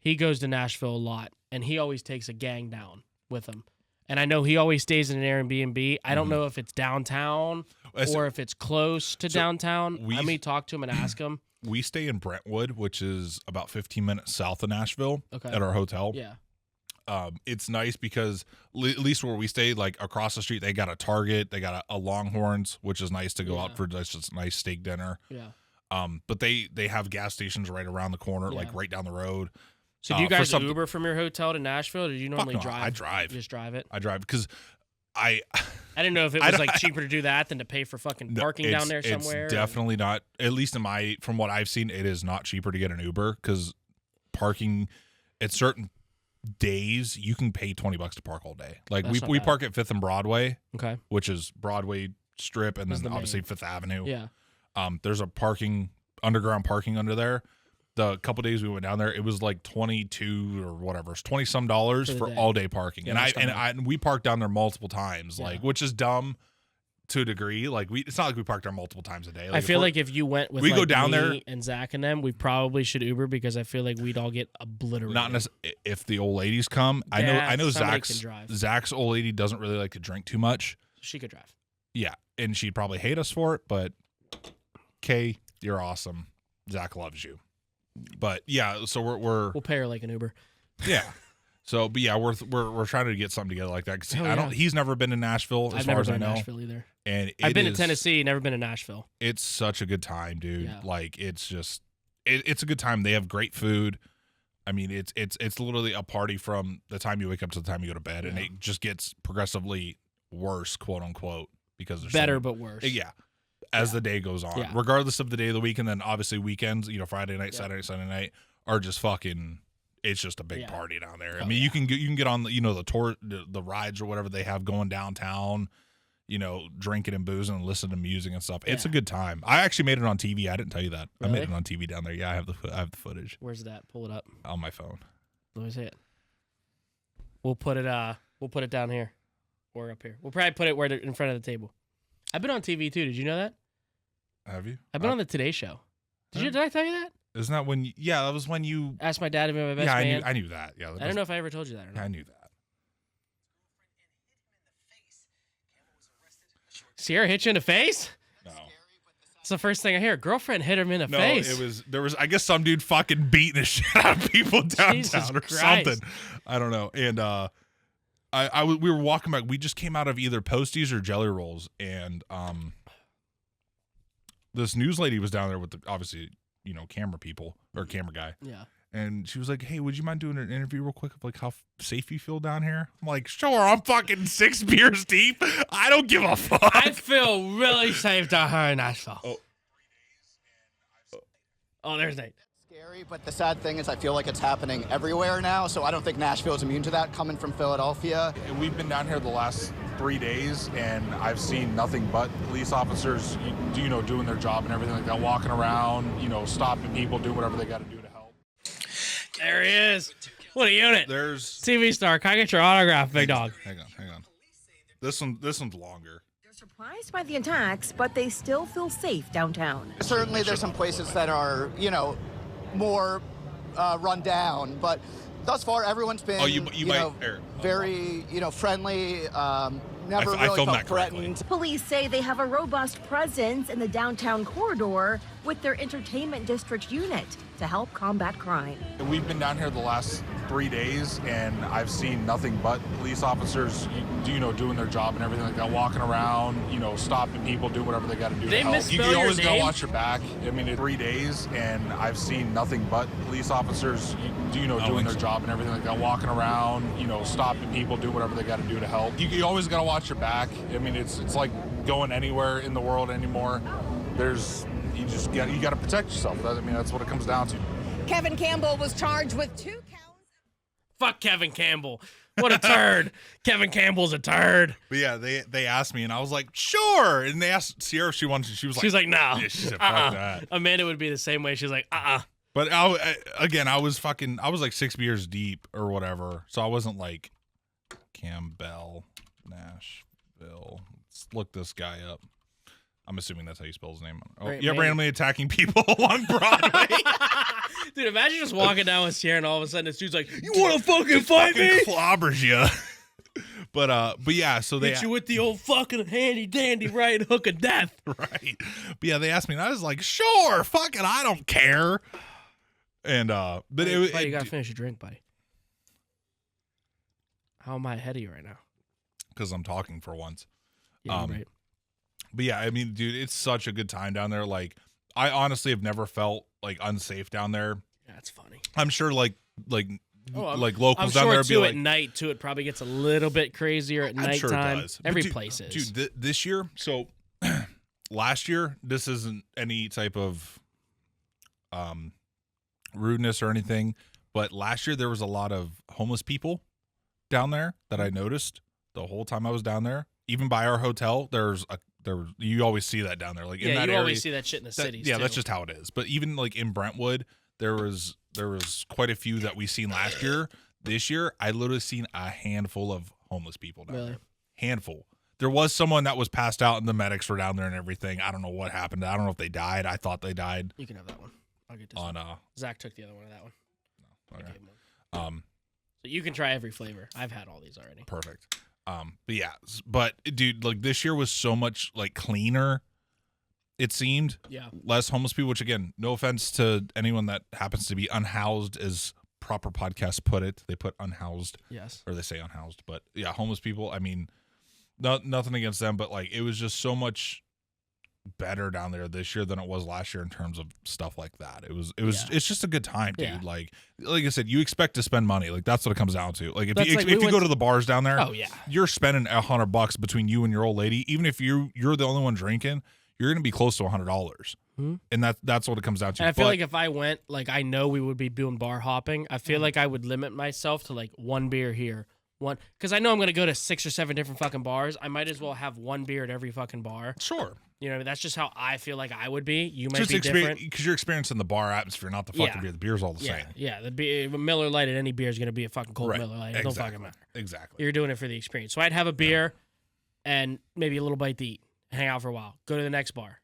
He goes to Nashville a lot, and he always takes a gang down with him. And I know he always stays in an Airbnb. I don't know if it's downtown That's- or if it's close to So downtown. we- Let me talk to him and ask him. We stay in Brentwood, which is about 15 minutes south of Nashville Okay. at our hotel. Yeah. It's nice because at least where we stay, like across the street, they got a Target, they got a Longhorns, which is nice to go out Yeah. for just a nice steak dinner. Yeah. But they have gas stations right around the corner, like Yeah. right down the road. So do you for guys some- Uber from your hotel to Nashville, or do you normally no, drive? I drive. You just drive it? I drive because I I didn't know if it I was don't- like cheaper to do that than to pay for fucking parking down there somewhere. It's definitely not. At least from what I've seen, it is not cheaper to get an Uber because parking at certain days you can pay $20 to park all day. Like That's not we bad. park at 5th and Broadway, Okay. which is Broadway Strip, and Is then the obviously main. 5th Avenue. Yeah. There's a underground parking under there. The couple days we went down there, it was like 22 or whatever, it's 20 some dollars For the for day. all day parking. Yeah, and that's not bad. and we parked down there multiple times, Yeah. like, which is dumb to a degree. Like it's not like we parked there multiple times a day. I feel like if you went with we go like down me there- and Zach and them, we probably should Uber because I feel like we'd all get obliterated. not necessarily if the old ladies come. I Yeah, know somebody can drive. Zach's old lady doesn't really like to drink too much. She could drive. Yeah, and she'd probably hate us for it, but Kay, you're awesome. Zach loves you. But yeah, so we're We'll pay her like an Uber. yeah. So, but yeah, we're trying to get something together like that because Oh, I don't. yeah. He's never been to Nashville as I've far never as I been to know, Nashville either. and I've been to is- Tennessee, never been to Nashville. It's such a good time, dude. Yeah. Like it's just it's a good time. They have great food. I mean, it's literally a party from the time you wake up to the time you go to bed, and Yeah. it just gets progressively worse, quote unquote, because there's Better so, but worse. yeah. As Yeah. the day goes on, Yeah. regardless of the day of the week, and then obviously weekends, Friday night, Yeah. Saturday, Sunday night are just fucking. It's just a big Yeah. party down there. I Oh, mean, yeah. you can get on the tour, the rides or whatever they have going downtown. Drinking and boozing and listening to music and stuff. It's a Yeah. good time. I actually made it on TV. I didn't tell you that. I made Really? it on TV down there. Yeah, I have the footage Where's that? Pull it up. on my phone. Let me see it. We'll put it down here or up here. We'll probably put it where they're in front of the table. I've been on TV too. Did you know that? Have you? I've been on the Today Show. Did I tell you that? Isn't that when? Yeah, that was when you. Asked my dad to be my best Yeah, man. I knew that. Yeah, I don't know if I ever told you that or Yeah, not. I knew that. Sierra hit you in the face? No. It's the first thing I hear. Girlfriend hit him in the No, face. there was I guess some dude fucking beating the shit out of people Jesus downtown or Christ. something. I don't know. And we were walking back. We just came out of either Posties or Jelly Rolls, and this news lady was down there with the obviously camera people or camera guy, Yeah. and she was like, "Hey, would you mind doing an interview real quick of like how safe you feel down here?" I'm like, "Sure, I'm fucking 6 beers deep. I don't give a fuck." I feel really safe down here in Nashville. Oh, there's Nate. Scary, but the sad thing is I feel like it's happening everywhere now, so I don't think Nashville is immune to that coming from Philadelphia. We've been down here the last 3 days, and I've seen nothing but police officers, doing their job and everything like that, walking around, stopping people, doing whatever they got to do to help. There he is. What a unit. There's TV star. Can I get your autograph, big dog? Hang on. This one's longer. They're surprised by the attacks, but they still feel safe downtown. Certainly there's some places that are, more run down. But thus far, everyone's been very friendly. Never I really filmed felt that correctly. threatened. Police say they have a robust presence in the downtown corridor with their entertainment district unit to help combat crime. We've been down here the last 3 days, and I've seen nothing but police officers, doing their job and everything like that, walking around, stopping people, doing whatever they got to do They to help. misspell You always your gotta name? watch your back. I mean, 3 days, and I've seen nothing but police officers, doing their job and everything like that, walking around, stopping people, doing whatever they got to do to help. You always got to watch your back. I mean, it's like going anywhere in the world anymore. You got to protect yourself. That's what it comes down to. Kevin Campbell was charged with 2 counts. Fuck Kevin Campbell. What a turd. Kevin Campbell's a turd. But yeah, they asked me, and I was like, sure. And they asked Sierra if she wanted. She was like, no. Yeah, she said, fuck that. Amanda would be the same way. She's like, But I was like 6 beers deep or whatever. So I wasn't like Campbell, Nashville. Let's look this guy up. I'm assuming that's how you spell his name. Oh, Right, yeah, maybe. randomly attacking people along Broadway. Dude, imagine just walking down with Sierra and all of a sudden this dude's like, you want to fucking fight me? Clobbers you. But yeah, so they Hit you with the old fucking handy dandy right hook of death. right. But yeah, they asked me, and I was like, sure, fuck it, I don't care. And but Buddy, you gotta finish your drink, buddy. How am I ahead of you right now? because I'm talking for once. Yeah, right. But yeah, I mean, dude, it's such a good time down there. Like, I honestly have never felt like unsafe down there. Yeah, that's funny. I'm sure like I'm locals I'm down sure there too be at like, night too. It probably gets a little bit crazier at I'm sure it nighttime. does. Every But place is. Dude, this year, so last year, this isn't any type of rudeness or anything, but last year there was a lot of homeless people down there that I noticed the whole time I was down there. Even by our hotel, you always see that down there. Like in Yeah, that you area, always see that shit in the cities. yeah, too. that's just how it is. But even like in Brentwood, there was quite a few that we seen last year. This year, I literally seen a handful of homeless people down Really? there. Handful. There was someone that was passed out, and the medics were down there and everything. I don't know what happened. I don't know if they died. I thought they died. You can have that one. I'll get this On one. Zach took the other one of that one. I okay. gave him one. So you can try every flavor. I've had all these already. Perfect. But yeah, but dude, like this year was so much like cleaner. It seemed. Yeah. Less homeless people. Which again, no offense to anyone that happens to be unhoused, as proper podcasts put it. They put unhoused. Yes. Or they say unhoused, but yeah, homeless people. I mean, nothing against them, but like it was just so much better down there this year than it was last year in terms of stuff like that. It's just a good time, dude. Yeah. Like I said, you expect to spend money. Like that's what it comes down to. Like That's like if you we go went to the bars down there, Oh, yeah. you're spending $100 between you and your old lady. Even if you're the only one drinking, you're gonna be close to $100. And that's what it comes down to. And I feel But- like if I went, like I know we would be doing bar hopping. I feel like I would limit myself to like one beer here, because I know I'm gonna go to 6 or 7 different fucking bars. I might as well have one beer at every fucking bar. sure. You know, that's just how I feel like I would be. You might Just be different. because you're experiencing the bar atmosphere, not the fucking Yeah. beer. The beer's all the Yeah, same. yeah. The beer, Miller Lite at any beer is gonna be a fucking cold Right. Miller Lite. It don't fucking matter. Exactly. You're doing it for the experience. So I'd have a beer and maybe a little bite to eat, hang out for a while, go to the next bar,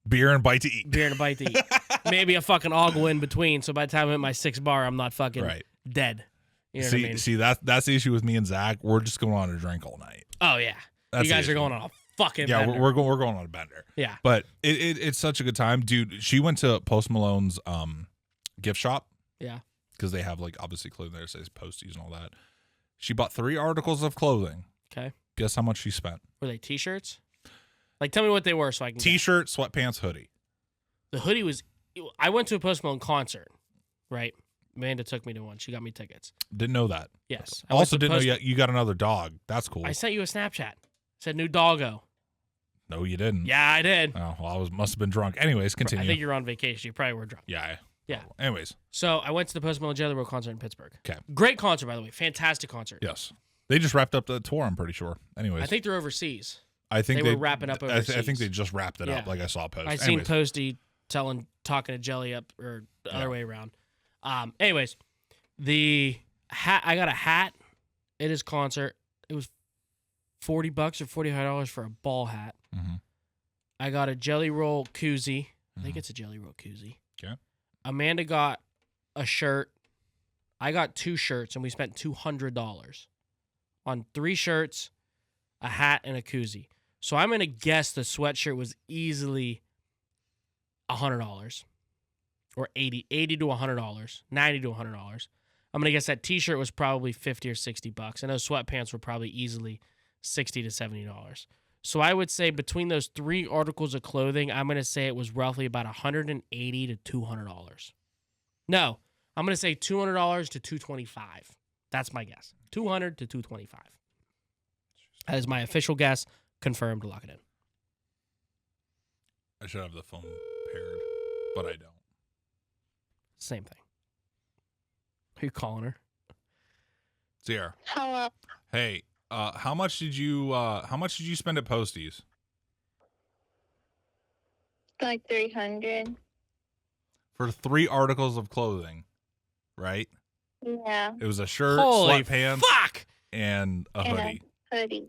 Beer and bite to eat. beer and a bite to eat, maybe a fucking oggle in between. So by the time I'm at my 6th bar, I'm not fucking Right. dead. You know see, what I mean? see that's the issue with me and Zach. We're just going on a drink all night. Oh yeah, That's you the guys are issue. going on a fucking Yeah, bender. we're going on a bender. Yeah. But it's such a good time, dude. She went to Post Malone's gift shop Yeah. because they have like obviously clothing there that says Posties and all that. She bought 3 articles of clothing. Okay. Guess how much she spent? Were they t-shirts? Like, tell me what they were so I can. guess. T-shirt, sweatpants, hoodie. The hoodie was. I went to a Post Malone concert, right? Amanda took me to one. She got me tickets. Didn't know that. Yes. I also didn't know you got another dog. That's cool. I sent you a Snapchat. Said new doggo. No, you didn't. Yeah, I did. Oh, well, must have been drunk. Anyways, continue. I think you're on vacation. You probably were drunk. Yeah. Yeah. Anyways. So I went to the Post Malone Jelly Roll concert in Pittsburgh. Okay. Great concert, by the way. Fantastic concert. Yes. They just wrapped up the tour, I'm pretty sure. Anyways. I think they're overseas. I think they were wrapping up I think overseas. they just wrapped it up, Yeah. like I saw a post. I seen Posty talking to Jelly up, or the other way around. Anyways, the hat, I got a hat at his concert. It was $40 or $45 for a ball hat. Mhm. I got a Jelly Roll koozie. I think it's a Jelly Roll koozie. Okay. Amanda got a shirt. I got 2 shirts, and we spent $200 on 3 shirts, a hat, and a koozie. So I'm going to guess the sweatshirt was easily $100 or $80 to $100, $90 to $100. I'm going to guess that t-shirt was probably $50 or $60, and those sweatpants were probably easily $60 to $70. So I would say between those 3 articles of clothing, I'm going to say it was roughly about $180 to $200. No, I'm going to say $200 to $225. That's my guess. $200 to $225. That is my official guess. Confirmed. Lock it in. I should have the phone paired, but I don't. Same thing. Are you calling her? Sierra. Hello. Hey, how much did you spend at Posties? Like 300. For 3 articles of clothing, right? Yeah. It was a shirt, Holy sweatpants, fuck! and a And hoodie. a hoodie.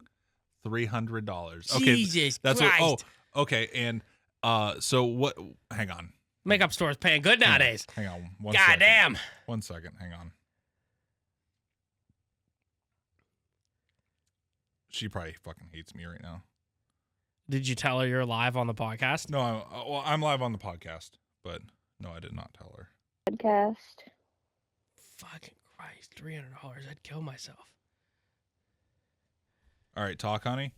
$300. Okay, Jesus that's Christ. what. Oh, okay. And so what? Hang on. Makeup stores paying good nowadays. Hang on. One God second. damn. 1 second. Hang on. She probably fucking hates me right now. Did you tell her you're live on the podcast? No, I'm live on the podcast, but no, I did not tell her. Podcast. Fucking Christ. $300. I'd kill myself. All right, talk, honey.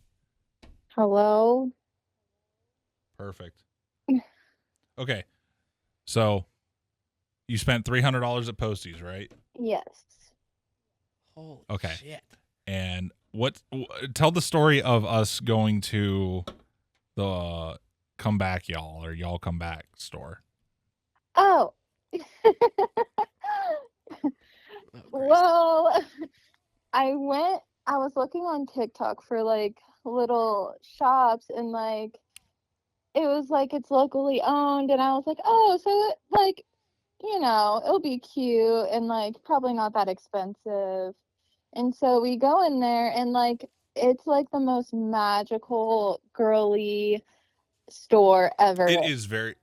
Hello. Perfect. Okay, so you spent $300 at Posties, right? Yes. Holy Okay. shit. And tell the story of us going to the Come Back Y'all or Y'all Come Back store. Oh. Well, I was looking on TikTok for like little shops and like it was like it's locally owned and I was like, oh, so it, like, you know, it'll be cute and like probably not that expensive. And so we go in there and like it's like the most magical girly store ever. It is very,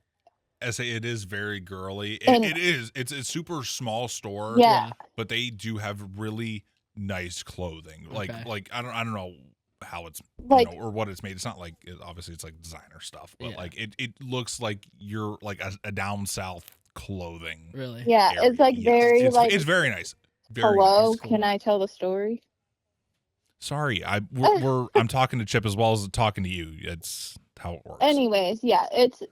I say it is very girly. And- it is. It's a super small store. Yeah. But they do have really nice clothing. Like Okay. like I don't know how it's Like- or what it's made. It's not like obviously it's like designer stuff, but Yeah. like it looks like you're like a down south clothing. Really? Yeah, area. it's like Yes. very it's, like it's very nice. Very hello, nice. can I tell the story? Sorry, I'm talking to Chip as well as talking to you. It's how it works. Anyways, yeah, it's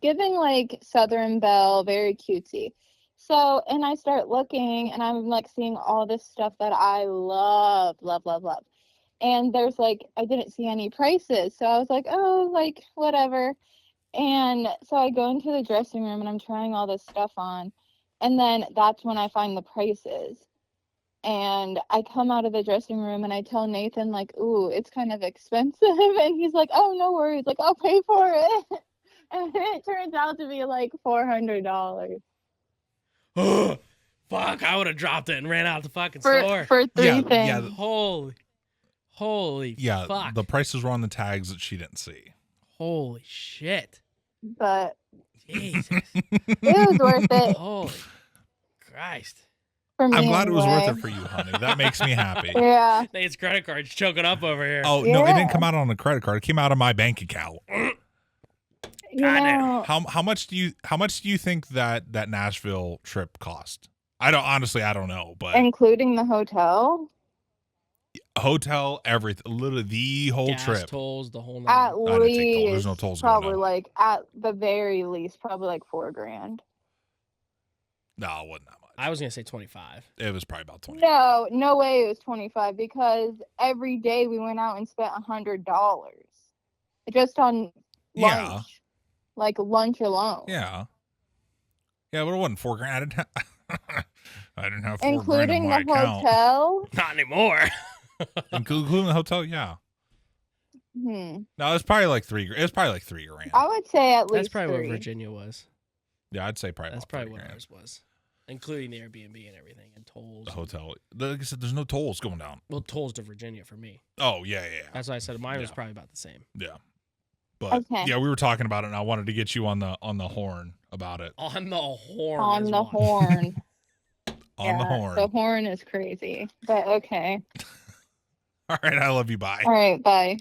giving like Southern Belle, very cutesy. So, and I start looking and I'm like seeing all this stuff that I love. And there's like, I didn't see any prices. So I was like, oh, like whatever. And so I go into the dressing room and I'm trying all this stuff on. And then that's when I find the prices. And I come out of the dressing room and I tell Nathan, like, ooh, it's kind of expensive. And he's like, oh, no worries. Like, I'll pay for it. And it turns out to be like $400 Fuck, I would have dropped it and ran out the fucking store. for 3 Yeah, things. yeah. Holy Yeah, fuck. the prices were on the tags that she didn't see. Holy shit. But Jesus. it was worth it Holy Christ. for me. I'm glad it was worth anyway. it for you, honey. That makes me happy. Yeah. Nate's credit card's choking up over here. Oh no, it Yeah. didn't come out on a credit card. It came out of my bank account. You Goddamn. know, How much do you think that Nashville trip cost? I don't know, but including the hotel, hotel, everything, literally the whole Gas, trip. tolls, the whole at nine. I didn't take toll. least, There's no tolls going probably on. like at the very least, probably like $4,000. No, it wasn't that much. I was going to say 25. It was probably about 20. No way it was 25 because every day we went out and spent $100 just on lunch. Yeah. Like lunch alone. Yeah. Yeah, but it wasn't $4,000. I didn't have $4,000 in Including my the account. hotel. Not anymore. Including the hotel, yeah. No, it was probably like $3,000. It was probably like $3,000. I would say at least That's probably 3. what Virginia was. Yeah, I'd say probably. That's about probably what $3,000. ours was. Including the Airbnb and everything and tolls. The hotel. Like I said, there's no tolls going down. Well, tolls to Virginia for me. Oh yeah. That's why I said mine was Yeah. probably about the same. Yeah. But Okay. yeah, we were talking about it, and I wanted to get you on the horn about it. On the horn. On is the one. horn. On the Yeah, horn. The horn is crazy, but okay. All right, I love you. Bye. All right, bye.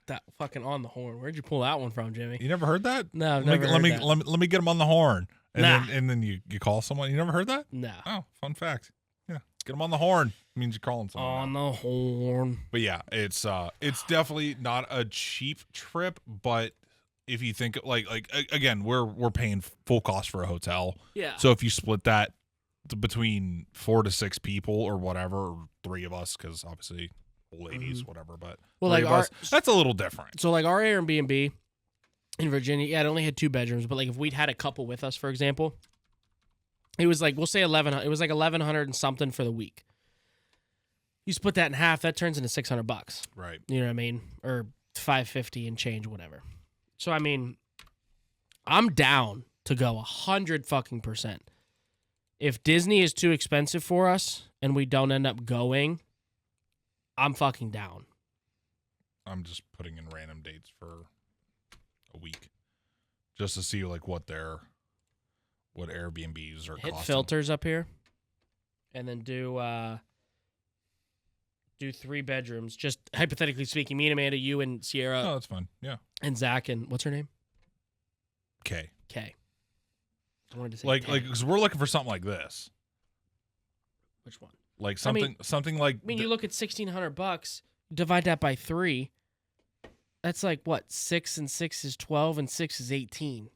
That fucking on the horn. Where'd you pull that one from, Jimmy? You never heard that? No, I've let never me, heard that. let me get him on the horn, and Nah. then you call someone. You never heard that? No. Oh, fun fact. Yeah, get him on the horn. It means you're calling someone. On out. the horn. But yeah, it's definitely not a cheap trip, but if you think again, we're paying full cost for a hotel. Yeah. So if you split that between 4 to 6 people or whatever, or 3 of us, because obviously ladies, whatever, but Well, 3 like of us, that's a little different. So like our Airbnb in Virginia, yeah, it only had 2 bedrooms, but like if we'd had a couple with us, for example, it was like, we'll say 1100. It was like 1100 and something for the week. You split that in half, that turns into $600. Right. You know what I mean? Or 550 and change, whatever. So I mean, I'm down to go 100 fucking %. If Disney is too expensive for us and we don't end up going, I'm fucking down. I'm just putting in random dates for a week, just to see like what Airbnbs are Hit costing. filters up here, and then do 3 bedrooms. Just hypothetically speaking, me and Amanda, you and Sierra, Oh, that's fine. Yeah. and Zach, and what's her name? Okay. Kay. I wanted to say Like, Tay. because we're looking for something like this, Which one? like I mean- something like. I mean, you look at $1,600. Divide that by 3. That's like what? 6 and 6 is 12, and 6 is 18.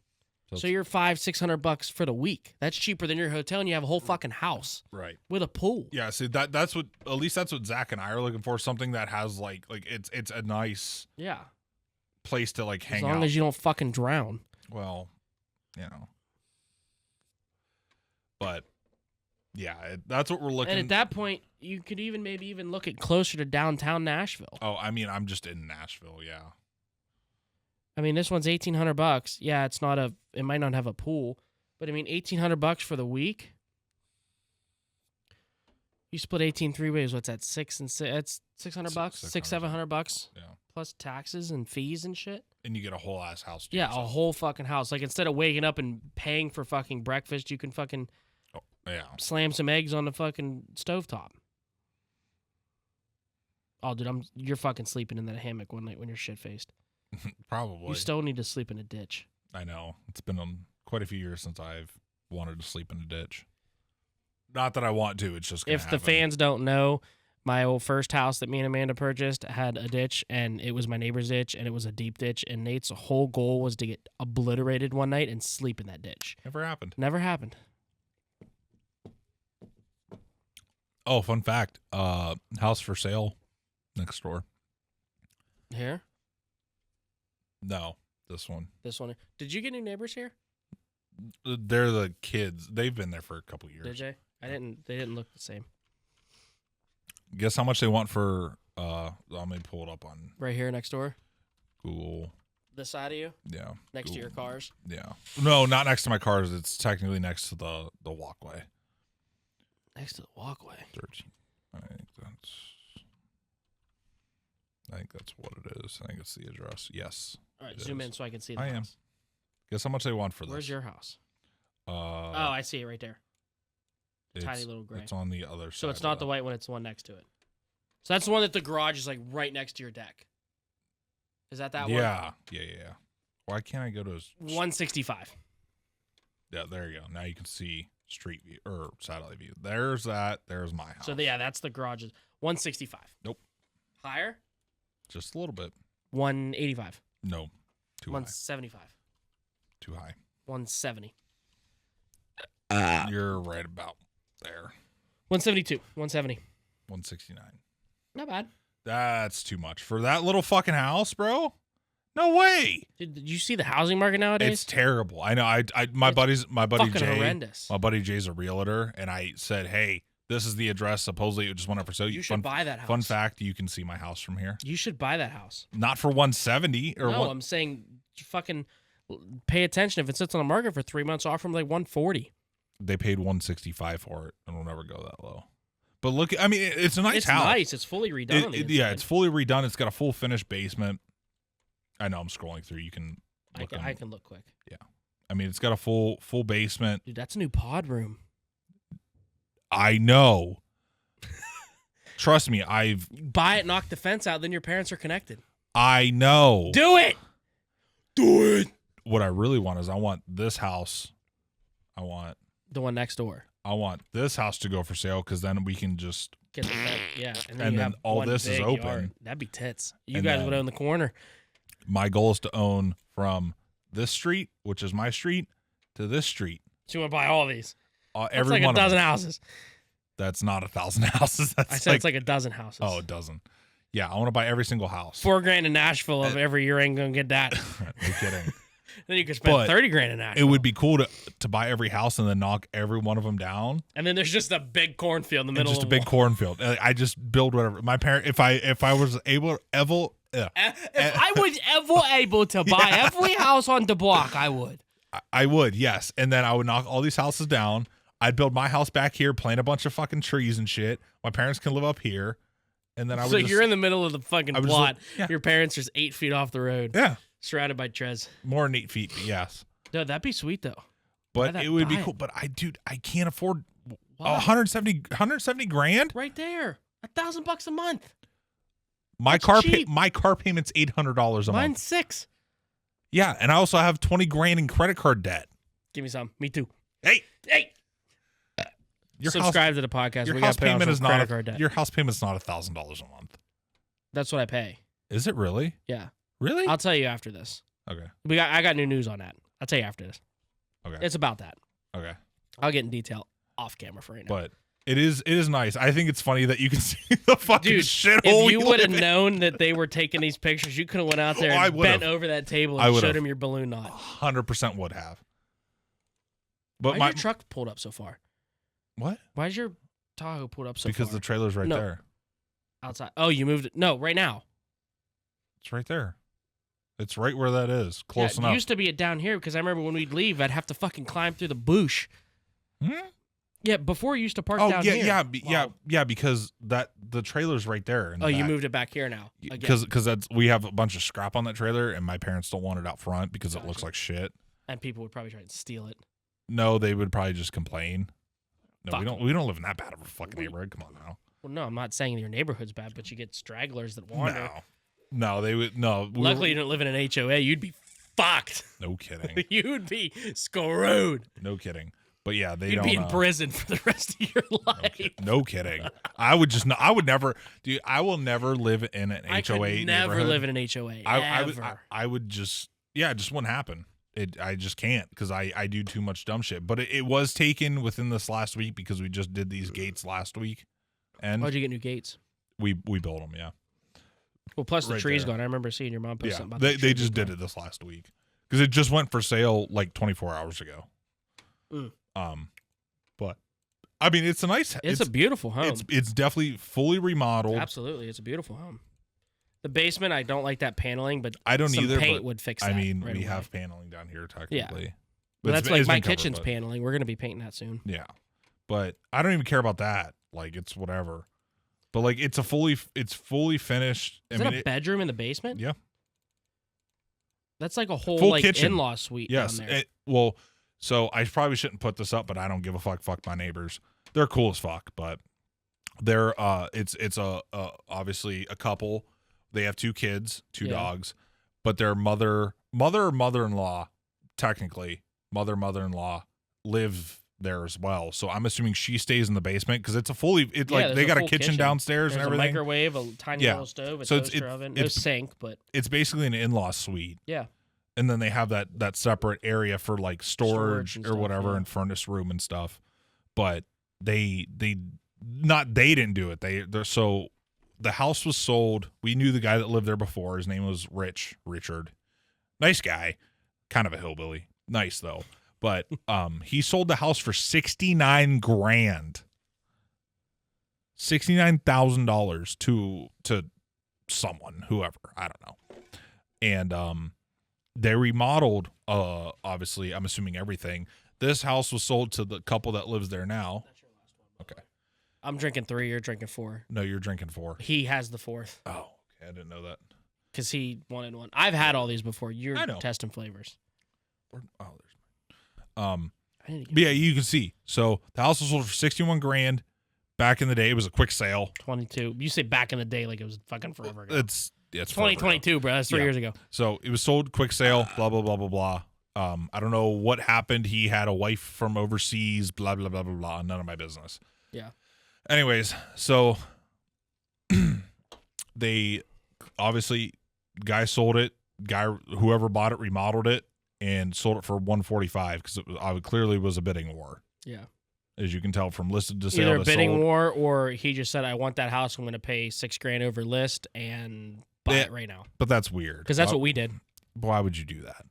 So you're $500-$600 for the week. That's cheaper than your hotel, and you have a whole fucking house right. with a pool. Yeah. See that's what, at least that's what Zach and I are looking for. Something that has like it's a nice Yeah. place to like hang As long out. as you don't fucking drown. Well, but yeah, that's what we're looking. And at that point, you could maybe even look at closer to downtown Nashville. Oh, I mean, I'm just in Nashville. Yeah. I mean, this one's $1,800. Yeah, it might not have a pool, but I mean, $1,800 for the week. You split 18 3 ways. What's that? 6 and 6. That's $600. $700 Yeah. plus taxes and fees and shit. And you get a whole ass house. To Yeah, yourself. a whole fucking house. Like instead of waking up and paying for fucking breakfast, you can fucking Yeah. slam some eggs on the fucking stovetop. Oh, dude, you're fucking sleeping in that hammock one night when you're shit faced. Probably. You still need to sleep in a ditch. I know. It's been quite a few years since I've wanted to sleep in a ditch. Not that I want to. It's just gonna If the happen. fans don't know, my old first house that me and Amanda purchased had a ditch, and it was my neighbor's ditch, and it was a deep ditch, and Nate's whole goal was to get obliterated one night and sleep in that ditch. Never happened. Never happened. Oh, fun fact. House for sale next door. Here? No, this one. This one. Did you get new neighbors here? They're the kids. They've been there for a couple years. Did they? They didn't look the same. Guess how much they want for let me pull it up on Right here next door? Google. This side of you? Yeah. Next to your Google. cars? Yeah. No, not next to my cars. It's technically next to the walkway. Next to the walkway. 13. I think that's what it is. I think it's the address. Yes. All right, it zoom is. in so I can see the I am. house. Guess how much they want for this? Where's your house? Oh, I see it right there. Tiny it's- little gray. It's on the other side. So it's not the white one, it's the one next to it. So that's the one that the garage is like right next to your deck. Is that one? Yeah. Why can't I go to his 165. Yeah, there you go. Now you can see street view or satellite view. There's that. There's my house. So yeah, that's the garage. 165. Nope. Higher? Just a little bit. 185. No. Too 175. high. Too high. 170. You're right about there. 172. 170. 169. Not bad. That's too much for that little fucking house, bro. No way. Did you see the housing market nowadays? It's terrible. I know. My It's buddy fucking Jay. horrendous. My buddy Jay's a realtor, and I said, "Hey, this is the address. Supposedly, it just went up for sale." You should buy that house. Fun fact: you can see my house from here. You should buy that house. Not for 170 or No, what? I'm saying fucking pay attention. If it sits on the market for 3 months, offer them like 140. They paid 165 for it, and we'll never go that low. But look, I mean, it's a nice It's house. nice. It's fully redone. On the Yeah, inside. it's fully redone. It's got a full finished basement. I know I'm scrolling through. You can. I can look quick. Yeah, I mean, it's got a full basement. Dude, that's a new pod room. I know. Trust me, Buy it, knock the fence out, then your parents are connected. I know. Do it. Do it. What I really want is I want this house. I want the one next door. I want this house to go for sale because then we can just get the yeah, and then, you have all one this is big open. Yard. That'd be tits. You And guys then- would own the corner. My goal is to own from this street, which is my street, to this street. So you want to buy all these? That's Every like a one of dozen them. houses. That's not 1,000 houses. That's I said it's like a dozen houses. Oh, a dozen. Yeah, I want to buy every single house. $4,000 in Nashville of every year ain't gonna get that. No kidding. Then you could spend But $30,000 in Nashville. It would be cool to buy every house and then knock every one of them down. And then there's just a big cornfield in the And middle. just a of big cornfield. I just build whatever. My parent, if I was able ever. If I was ever able to buy every house on the block, I would. I would, yes. And then I would knock all these houses down. I'd build my house back here, plant a bunch of fucking trees and shit. My parents can live up here. And then I would So just, you're in the middle of the fucking I would just plot. yeah. Your parents are 8 feet off the road. Yeah. Surrounded by trees. More than 8 feet, but yes. No, that'd be sweet though. But it would be cool. But I can't afford Why? 170 grand. Right there. $1,000 a month. My That's car cheap. my car payment's $800 a month. Mine's $600. Yeah, and I also have 20 grand in credit card debt. Give me some. Me too. Hey. Subscribe to the podcast. Your We house gotta pay off payment some is not credit card debt. your house payment's not $1,000 a month. That's what I pay. Is it really? Yeah. Really? I'll tell you after this. Okay. I got new news on that. I'll tell you after this. Okay. It's about that. Okay. I'll get in detail off camera for right now. But it is nice. I think it's funny that you can see the fucking Dude, shithole. if you we would have live in. known that they were taking these pictures, you could have went out there I and would've. bent over that table I and would've. showed him your balloon knot. 100% would have. But Why's your truck pulled up so far? what? Why's your Tahoe pulled up so Because far? the trailer's right No. there. Outside. Oh, you moved it. No, right now. It's right there. It's right where that is. Close It enough. used to be it down here because I remember when we'd leave, I'd have to fucking climb through the bush. Hmm? Yeah, before you used to park Oh down yeah, here. yeah, because the trailer's right there. In the Oh, you back. moved it back here now. Again. Because that's we have a bunch of scrap on that trailer, and my parents don't want it out front because it looks like shit. And people would probably try and steal it. No, they would probably just complain. No, Fuck. we don't live in that bad of a fucking neighborhood. Come on now. Well, no, I'm not saying your neighborhood's bad, but you get stragglers that wander. No, they would no. Luckily, you don't live in an HOA. You'd be fucked. No kidding. You'd be screwed. No kidding. But yeah, they You'd don't. be in prison for the rest of your life. No kidding. I would just. I would never. Dude, I will never live in an I HOA. could never neighborhood. live in an HOA. I would just. Yeah, it just wouldn't happen. I just can't because I do too much dumb shit. But it was taken within this last week because we just did these gates last week, and Why'd you get new gates? we built them. Yeah. Well, plus the Right tree's there. gone. I remember seeing your mom post Yeah, something about they the tree just being did gone. it this last week because it just went for sale like 24 hours ago. Mm. But I mean, it's a nice. It's a beautiful home. It's definitely fully remodeled. Absolutely, it's a beautiful home. The basement, I don't like that paneling, but I don't some either. paint but would fix I that. mean, right we away. have paneling down here technically. But that's it's- like it's my been covered, kitchen's but- paneling. We're gonna be painting that soon. Yeah, but I don't even care about that. Like it's whatever. But like it's fully finished. Is I that mean, a bedroom in the basement? Yeah. That's like a whole Full like kitchen. in-law suite Yes. down there. Well, so I probably shouldn't put this up, but I don't give a fuck. Fuck my neighbors. They're cool as fuck, but they're it's a obviously a couple. They have 2 kids, 2 Yeah. dogs, but their mother-in-law, technically mother-in-law live there as well. So I'm assuming she stays in the basement because it's a fully Yeah, like there's they a got a full kitchen downstairs There's and a everything. microwave, a tiny Yeah. little stove, a So it's- toaster oven, no it's- sink, but It's basically an in-law suite. yeah. And then they have that separate area for like storage and or stuff, whatever yeah. and furnace room and stuff. But they didn't do it. So the house was sold. We knew the guy that lived there before. His name was Richard. Nice guy. Kind of a hillbilly. Nice though. But he sold the house for $69 grand. $69,000 to someone, whoever, I don't know. And they remodeled obviously, I'm assuming everything. This house was sold to the couple that lives there now. Okay. I'm drinking 3. You're drinking 4. No, you're drinking 4. He has the 4th. Oh, okay. I didn't know that. Because he wanted one. I've had all these before. You're I know. testing flavors. Oh, there's I need to but yeah, you can see. So the house was sold for 61 grand. Back in the day, it was a quick sale. 22. You say back in the day like it was fucking forever ago. It's 2022, bro. That's 3 years ago. So it was sold quick sale. Blah blah blah blah blah. I don't know what happened. He had a wife from overseas. Blah blah blah blah blah. None of my business. Yeah. Anyways, so they obviously guy sold it. Whoever bought it remodeled it and sold it for 145 because it clearly was a bidding war. Yeah. As you can tell from listed to sale. Either to bidding sold. war or he just said, I want that house. I'm going to pay $6 grand over list and buy it right now. But that's weird. Because that's what we did. Why would you do that?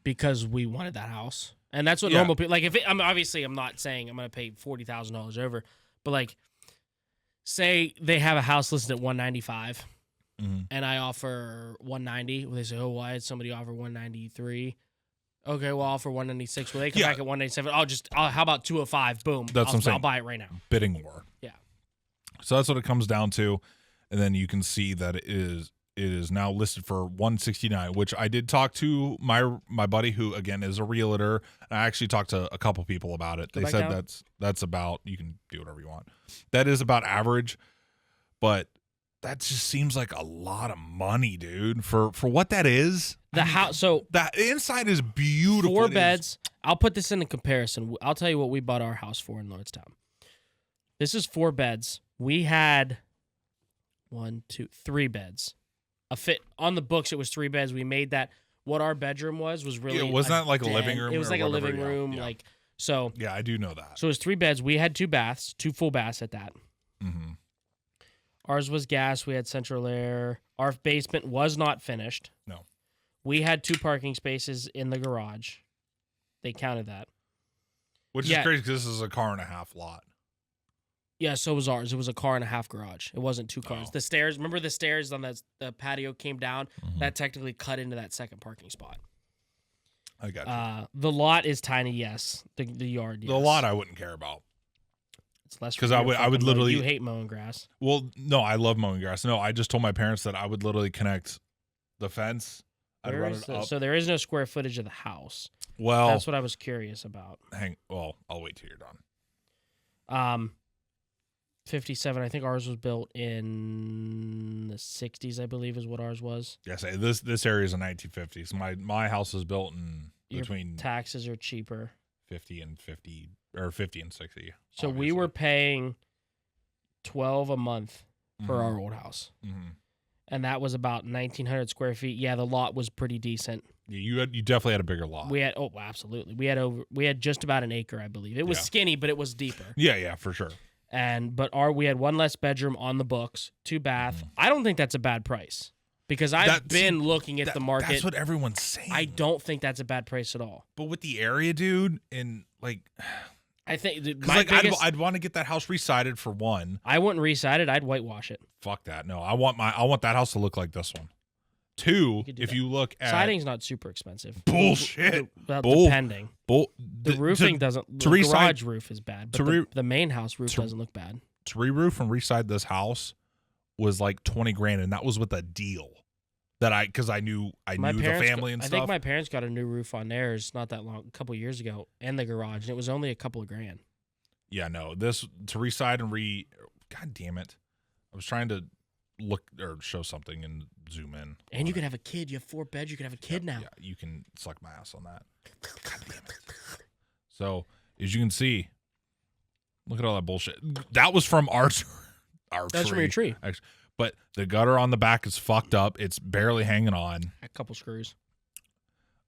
Because we wanted that house. And that's what normal people, like if I'm not saying I'm going to pay $40,000 over, but like say they have a house listed at 195 and I offer 190. Well, they say, oh, why did somebody offer 193? Okay, well, I'll offer 196. Well, they come back at 197. How about 205? Boom. That's what I'm saying. I'll buy it right now. Bidding war. Yeah. So that's what it comes down to. And then you can see that it is now listed for 169, which I did talk to my buddy who again is a realtor. I actually talked to a couple people about it. They said that's about, you can do whatever you want. That is about average, but that just seems like a lot of money, dude, for what that is. The house, so that inside is beautiful. 4 beds. I'll put this in a comparison. I'll tell you what we bought our house for in Lordstown. This is 4 beds. We had 3 beds. A fit on the books. It was 3 beds. We made that. What our bedroom was really. Yeah, wasn't that like a living room? It was or like a whatever? living room, Yeah. like so. Yeah, I do know that. So it was 3 beds. We had 2 baths, 2 full baths at that. Mm-hmm. Ours was gas. We had central air. Our basement was not finished. No. We had 2 parking spaces in the garage. They counted that. Which is crazy because this is a car and a half lot. Yeah, so was ours. It was a car and a half garage. It wasn't 2 cars. Oh. The stairs, remember the stairs on the patio came down? That technically cut into that second parking spot. I got you. The lot is tiny, yes. The yard, yes. The lot I wouldn't care about. It's less because I would literally. You hate mowing grass. Well, no, I love mowing grass. No, I just told my parents that I would literally connect the fence. I'd run it up. So there is no square footage of the house. Well, that's what I was curious about. I'll wait till you're done. 57. I think ours was built in the 60s. I believe is what ours was. Yes, this area is a 1950s. My house was built in between taxes are cheaper. 50 and 50 or 50 and 60. So we were paying $12 a month for our old house, and that was about 1,900 square feet. Yeah, the lot was pretty decent. Yeah, you definitely had a bigger lot. We had absolutely. We had just about an acre, I believe. It was skinny, but it was deeper. Yeah, for sure. We had 1 less bedroom on the books, 2 bath. I don't think that's a bad price because I've been looking at the market. That's what everyone's saying. I don't think that's a bad price at all. But with the area, dude, and like, I think I'd want to get that house resided for one. I wouldn't reside it. I'd whitewash it. Fuck that. No, I want that house to look like this one. 2, if you look at siding's not super expensive. Bullshit. Depending. The roofing doesn't. The garage roof is bad, but the main house roof doesn't look bad. To re-roof and reside this house was like 20 grand, and that was with a deal. Because I knew the family and stuff. I think my parents got a new roof on theirs not that long, a couple years ago, and the garage, and it was only a couple of grand. Yeah, no, this to reside and God damn it! I was trying to look or show something and zoom in. And you could have a kid. You have 4 beds. You could have a kid now. Yeah, you can suck my ass on that. God damn it! So as you can see, look at all that bullshit. That was from our That's tree. from your tree. But the gutter on the back is fucked up. It's barely hanging on. A couple screws.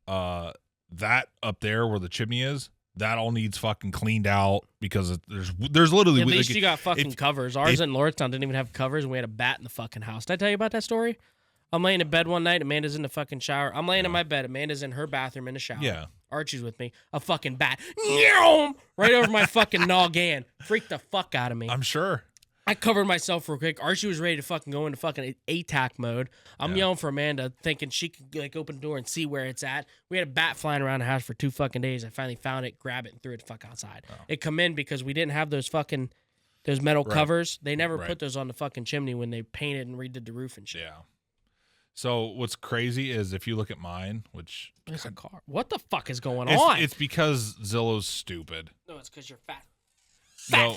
That up there where the chimney is, that all needs fucking cleaned out because there's literally. At least you got fucking covers. Ours in Lordstown didn't even have covers, and we had a bat in the fucking house. Did I tell you about that story? I'm laying in bed one night. Amanda's in the fucking shower. I'm laying in my bed. Amanda's in her bathroom in the shower. Yeah. Archie's with me. A fucking bat. Right over my fucking noggin. Freaked the fuck out of me. I'm sure. I covered myself real quick. Archie was ready to fucking go into fucking ATAC mode. I'm yelling for Amanda, thinking she could like open the door and see where it's at. We had a bat flying around the house for 2 fucking days. I finally found it, grabbed it, and threw it the fuck outside. Oh. It come in because we didn't have those fucking Those metal Right. covers, they never Right. put those on the fucking chimney when they painted and redid the roof and shit. Yeah. So what's crazy is if you look at mine, which There's a car. What the fuck is going it's, on? it's because Zillow's stupid. No, it's because you're fat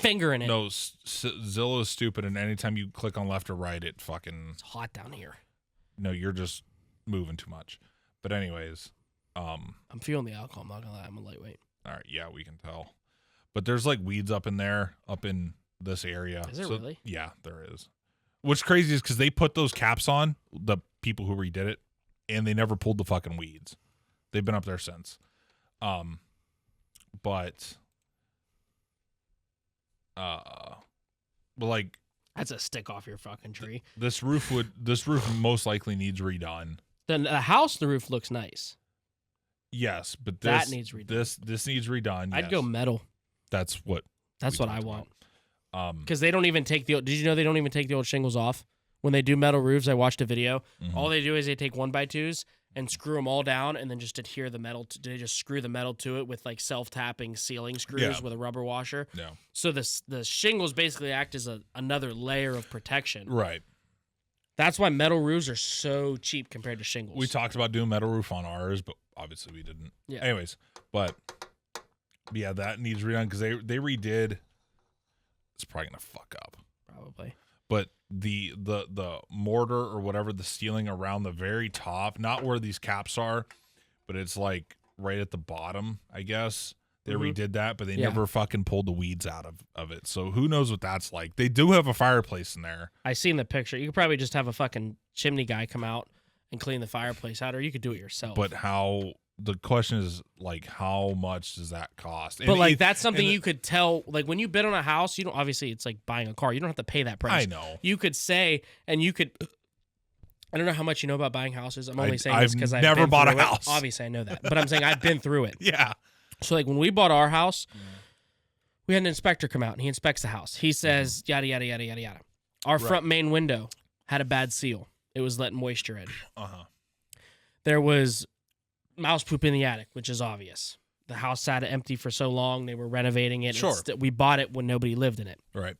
finger in it. No, Zillow's stupid, and anytime you click on left or right, it fucking. It's hot down here. No, you're just moving too much. But anyways, I'm feeling the alcohol. I'm not gonna lie. I'm a lightweight. all right, yeah, we can tell. But there's like weeds up in there, up in this area. Is there really? Yeah, there is. What's crazy is because they put those caps on, the people who redid it, and they never pulled the fucking weeds. They've been up there since. But like That's a stick off your fucking tree. this roof most likely needs redone. Then the house, the roof looks nice. Yes, but That this needs redone. This needs redone. I'd yes. go metal. That's what That's we what I talked want. about. Because they don't even take the. Did you know they don't even take the old shingles off when they do metal roofs? I watched a video. Mhm. All they do is they take 1x2s and screw them all down, and then just adhere the metal. They just screw the metal to it with like self-tapping sealing screws Yeah. with a rubber washer. Yeah. So the shingles basically act as another layer of protection. Right. That's why metal roofs are so cheap compared to shingles. We talked about doing metal roof on ours, but obviously we didn't. Yeah. Anyways, but yeah, that needs redone because they redid. It's probably gonna fuck up. Probably. But the mortar or whatever, the ceiling around the very top, not where these caps are, but it's like right at the bottom, I guess. They redid that, but they never fucking pulled the weeds out of it. So who knows what that's like. They do have a fireplace in there. I seen the picture. You could probably just have a fucking chimney guy come out and clean the fireplace out, or you could do it yourself. But the question is, like, how much does that cost? But like that's something you could tell. Like when you bid on a house, you don't obviously it's like buying a car. You don't have to pay that price. I know. You could say, and you could. I don't know how much you know about buying houses. I'm only saying I've this because I've never been bought a through it. house. Obviously, I know that, but I'm saying I've been through it. Yeah. So like when we bought our house, we had an inspector come out and he inspects the house. He says yada yada yada yada yada. Our front main window had a bad seal. It was letting moisture in. There was mouse poop in the attic, which is obvious. The house sat empty for so long. They were renovating it. Sure. We bought it when nobody lived in it. Right.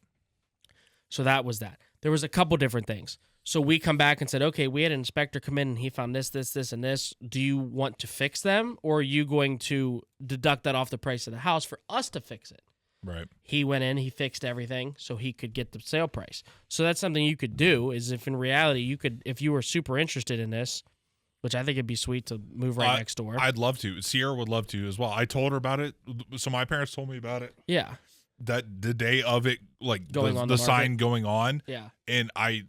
So that was that. There was a couple different things. So we come back and said, okay, we had an inspector come in and he found this, this, this, and this. Do you want to fix them, or are you going to deduct that off the price of the house for us to fix it? Right. He went in, he fixed everything so he could get the sale price. So that's something you could do, is if in reality you could, if you were super interested in this, which I think it'd be sweet to move right next door. I'd love to. Sierra would love to as well. I told her about it. So my parents told me about it. Yeah. That the day of it, like Going the on the sign going on. Yeah. And I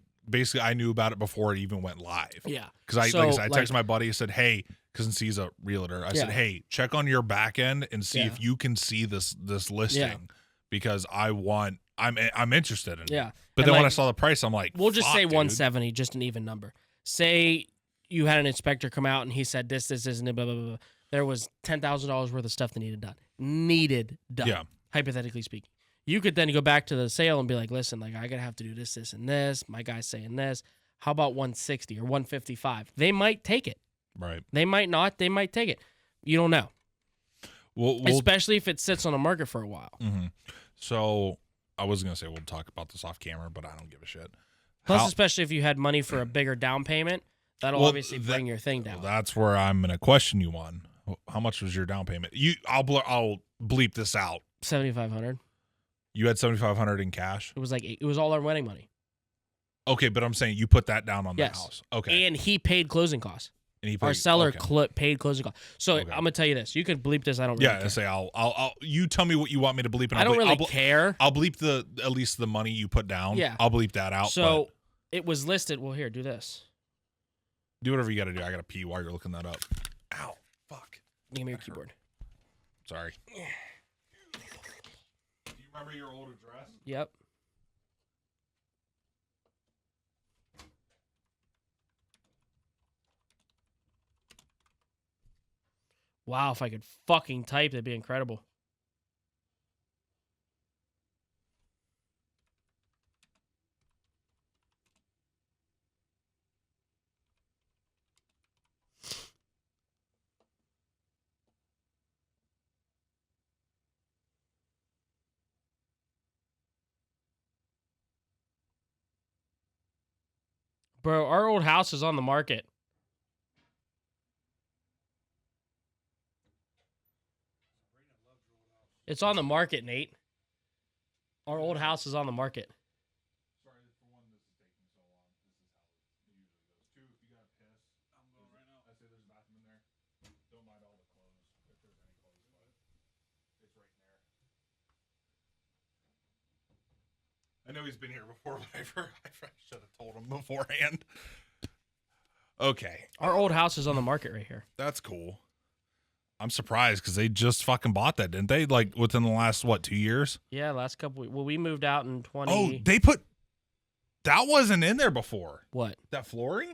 knew about it before it even went live. Yeah. Because I So, texted my buddy. I said, hey, because he's a realtor. I said, Yeah. hey, check on your back end and see Yeah. if you can see this listing because I'm interested in it. Yeah. But And, then when I like, saw the price, I'm like, we'll just fuck, say dude. 170, just an even number. Say you had an inspector come out and he said this, and blah, blah, blah, blah. There was $10,000 worth of stuff that needed done. Yeah. Hypothetically speaking. You could then go back to the sale and be like, listen, like I gotta have to do this, this, and this. My guy's saying this. How about 160 or 155? They might take it. Right. They might not. They might take it. You don't know. We'll Especially if it sits on the market for a while. mm-hmm. So I was going to say we'll talk about this off camera, but I don't give a shit. Plus, especially if you had money for a bigger down payment, that'll obviously bring your thing down. That's where I'm going to question you on. How much was your down payment? I'll bleep this out. 7,500. You had 7,500 in cash. It was like it was all our wedding money. Okay, but I'm saying you put that down on the Yes. house. Okay, And he paid closing costs. and he Our paid- seller okay. paid closing costs. So Okay. I'm gonna tell you this. You can bleep this. I don't. Really Yeah, care. and say I'll you tell me what you want me to bleep. And I don't I'll really bleep, care. I'll bleep at least the money you put down. Yeah. I'll bleep that out. So but it was listed. Well, here, do this. do whatever you got to do. I got to pee while you're looking that up. Ow, fuck. Give me your keyboard. Sorry. Do you remember your old address? Yep. Wow, if I could fucking type, that'd be incredible. Bro, our old house is on the market. It's on the market, Nate. Our old house is on the market. Sorry for one, this is taking so long. This is how it usually goes. Two, if you got a piss, I'm going right now. I say there's a bathroom in there. Don't mind all the clothes, if there's any clothes, but it's right in there. I know he's been here before, but I should have told him beforehand. Okay. Our old house is on the market right here. That's cool. I'm surprised because they just fucking bought that, didn't they? Like within the last, 2 years? Yeah, last couple weeks. Well, we moved out in 20. Oh, they put, that wasn't in there before. What? That flooring?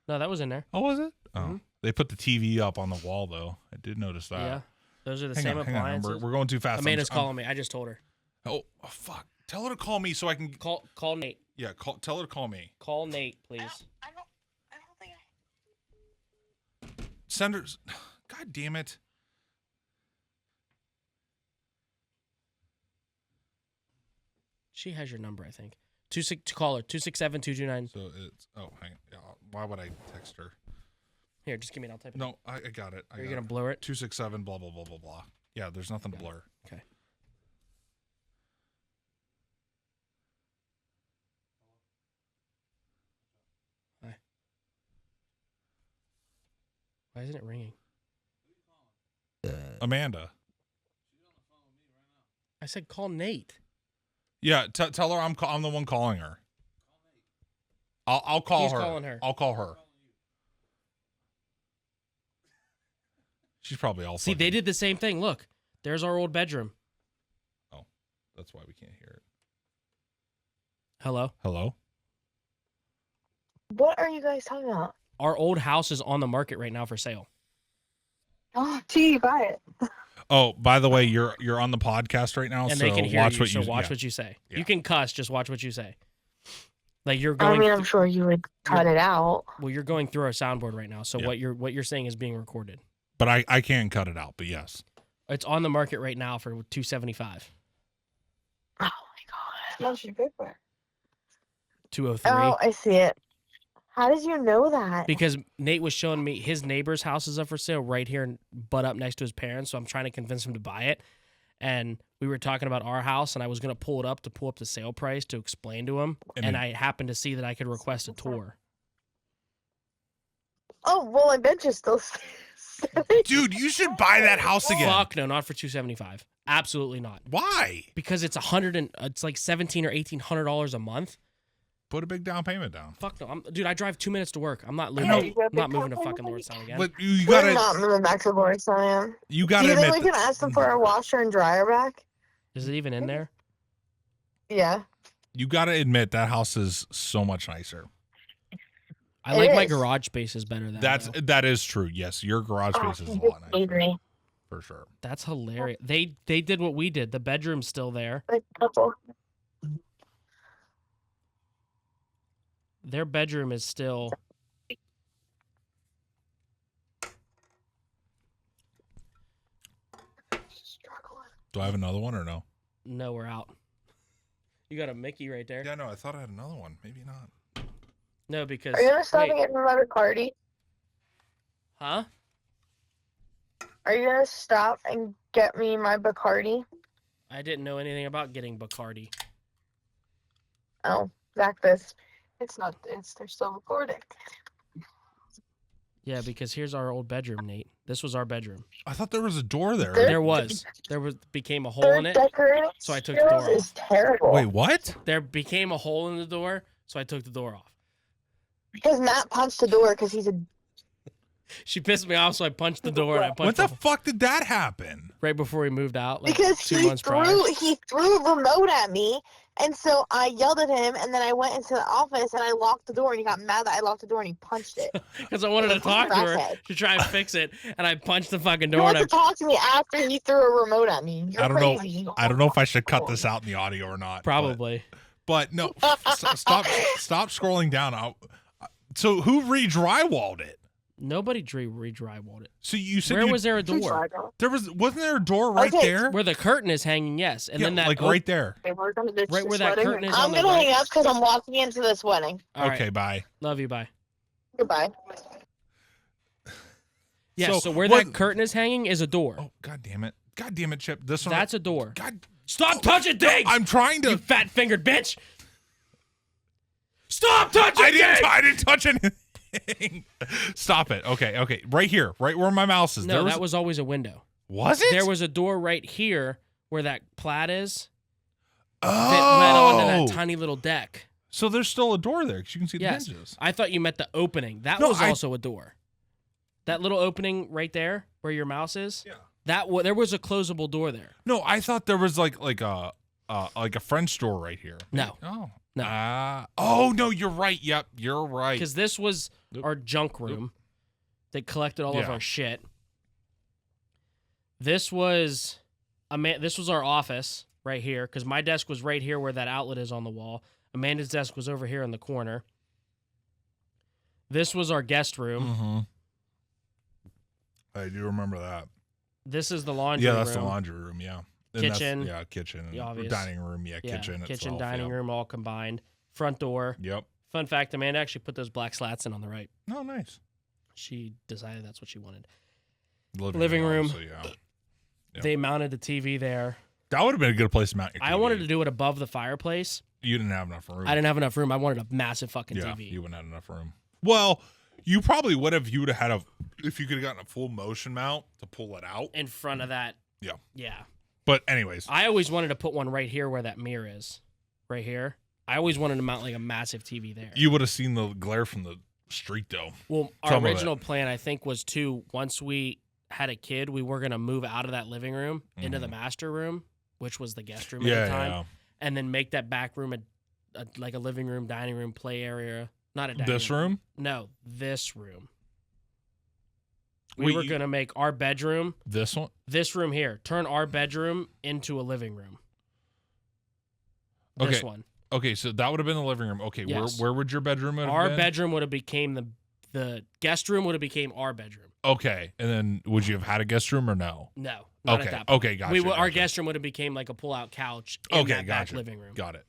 No, that was in there. Oh, was it? Oh. Mhm. They put the TV up on the wall, though. I did notice that. Yeah. Those are the Hang same on, appliances. We're going too fast. Amanda's calling me. I just told her. Oh, fuck. Tell her to call me so I can. Call Nate. Yeah, tell her to call me. Call Nate, please. I don't think Send her. God damn it. She has your number, I think. Call her. 267-229. So it's. Oh, hang on. Yeah, why would I text her? Here, just give me it. I'll type it. No, I got it. Are you going to blur it? 267, blah, blah, blah, blah, blah. Yeah, there's nothing to blur. Okay. Hi. Why isn't it ringing? Amanda. I said call Nate. Yeah, tell her I'm the one calling her. I'll call He's her. calling her. I'll call her. She's probably all. See, they did the same thing. Look, there's our old bedroom. Oh, that's why we can't hear it. Hello? Hello? What are you guys talking about? Our old house is on the market right now for sale. Oh, gee, buy it. Oh, by the way, you're on the podcast right now, And so they can hear watch you, what so you watch yeah. what you say. Yeah. You can cuss, just watch what you say. Like you're I going mean, I'm sure you would cut it out. well, you're going through our soundboard right now, so Yeah. what you're saying is being recorded. But I can cut it out, but yes. It's on the market right now for $275. Oh my god. How's your paper? $203. Oh, I see it. How did you know that? Because Nate was showing me his neighbor's house is up for sale right here and butt up next to his parents, so I'm trying to convince him to buy it. And we were talking about our house, and I was going to pull it up to pull up the sale price to explain to him, and I happened to see that I could request a tour. Oh, well, I bet you still. Dude, you should buy that house again. Fuck no, not for $275. Absolutely not. Why? Because it's it's like $1,700 or $1,800 a month. Put a big down payment down. Fuck no, dude. I drive 2 minutes to work. I'm not know. moving. I'm not moving to fucking Lordstown again. But you We're not gotta moving back to Lordstown. you Do gotta you think admit we can ask them for a washer and dryer back? Is it even in there? Yeah. you gotta admit that house is so much nicer. I It like my is. garage space is better than That is true. Yes, your garage space is a lot nicer. Angry. For sure. That's hilarious. They did what we did. The bedroom's still there. Like couple. Their bedroom is still. Do I have another one or no? No, we're out. You got a Mickey right there. Yeah, no, I thought I had another one. Maybe not. No, because Are you gonna stop wait, and get me my Bacardi? huh? Are you gonna stop and get me my Bacardi? I didn't know anything about getting Bacardi. Oh, Zach, this. It's not. They're still recording. Yeah, because here's our old bedroom, Nate. This was our bedroom. I thought there was a door there. There became a hole Their in it, decorating so I took the door skills is off. terrible. Wait, what? There became a hole in the door, so I took the door off. Because Matt punched the door because he's a. She pissed me off, so I punched the door and I What punched the the fuck did that happen? right before we moved out, like Because 2 months prior. he threw a remote at me, and so I yelled at him, and then I went into the office and I locked the door, and he got mad that I locked the door and he punched it. Because I wanted to talk to her Crackhead. to try and fix it, and I punched the fucking He door. wants And to talk to me after he threw a remote at me. You're I don't know. crazy. I don't know if I should cut this out in the audio or not. Probably. But no, stop scrolling down. So who re-drywalled it? Nobody re-drywalled it. So you said Where was there a door? Wasn't there a door right there? Where the curtain is hanging, yes. And then that like right there. right where that curtain is I'm on the gonna right. hang up because I'm walking into this wedding. All right. Okay, bye. Love you, bye. Goodbye. Yeah, so where that curtain is hanging is a door. Oh, God damn it, Chip. This one. That's a door. God, stop touching things. I'm trying to. You fat fingered bitch. Stop touching things. I didn't touch anything. Stop it. Okay. Right here, right where my mouse is. No, that was always a window. Was it? There was a door right here where that plaid is. That led onto that tiny little deck. So there's still a door there because you can see the hinges. I thought you meant the opening. That was also a door. That little opening right there where your mouse is. Yeah. There was a closable door there. No, I thought there was like a French door right here. No. Oh. No. Oh no, you're right. Yep, you're right. Because this was our junk room. They collected all of our shit. This was our office right here because my desk was right here where that outlet is on the wall. Amanda's desk was over here in the corner. This was our guest room. Mm-hmm. I do remember that. This is the laundry room. Yeah, that's the laundry room, yeah. Kitchen. Kitchen. Obvious. Dining room, kitchen itself, dining room, all combined. Front door. Yep. Fun fact, Amanda actually put those black slats in on the right. Oh, nice. She decided that's what she wanted. Living room. Also, They mounted the TV there. That would have been a good place to mount your TV. I wanted to do it above the fireplace. You didn't have enough room. I didn't have enough room. I wanted a massive fucking TV. You wouldn't have enough room. Well, you probably would have. You would have had if you could have gotten a full motion mount to pull it out. In front of that. Yeah. Yeah. But anyways. I always wanted to put one right here where that mirror is. Right here. I always wanted to mount like a massive TV there. You would have seen the glare from the street though. Well, our original plan I think was once we had a kid, we were going to move out of that living room into the master room, which was the guest room at the time, and then make that back room like a living room, dining room, play area. Not a dining room? No, this room. We were going to make our bedroom. This one? This room here. Turn our bedroom into a living room. This one. Okay, so that would have been the living room. Okay, yes. where would your bedroom have been? Our bedroom would have became the guest room would have became our bedroom. Okay, and then would you have had a guest room or no? No, not at that point. Okay, gotcha. Our guest room would have became like a pull-out couch in that back living room. Got it.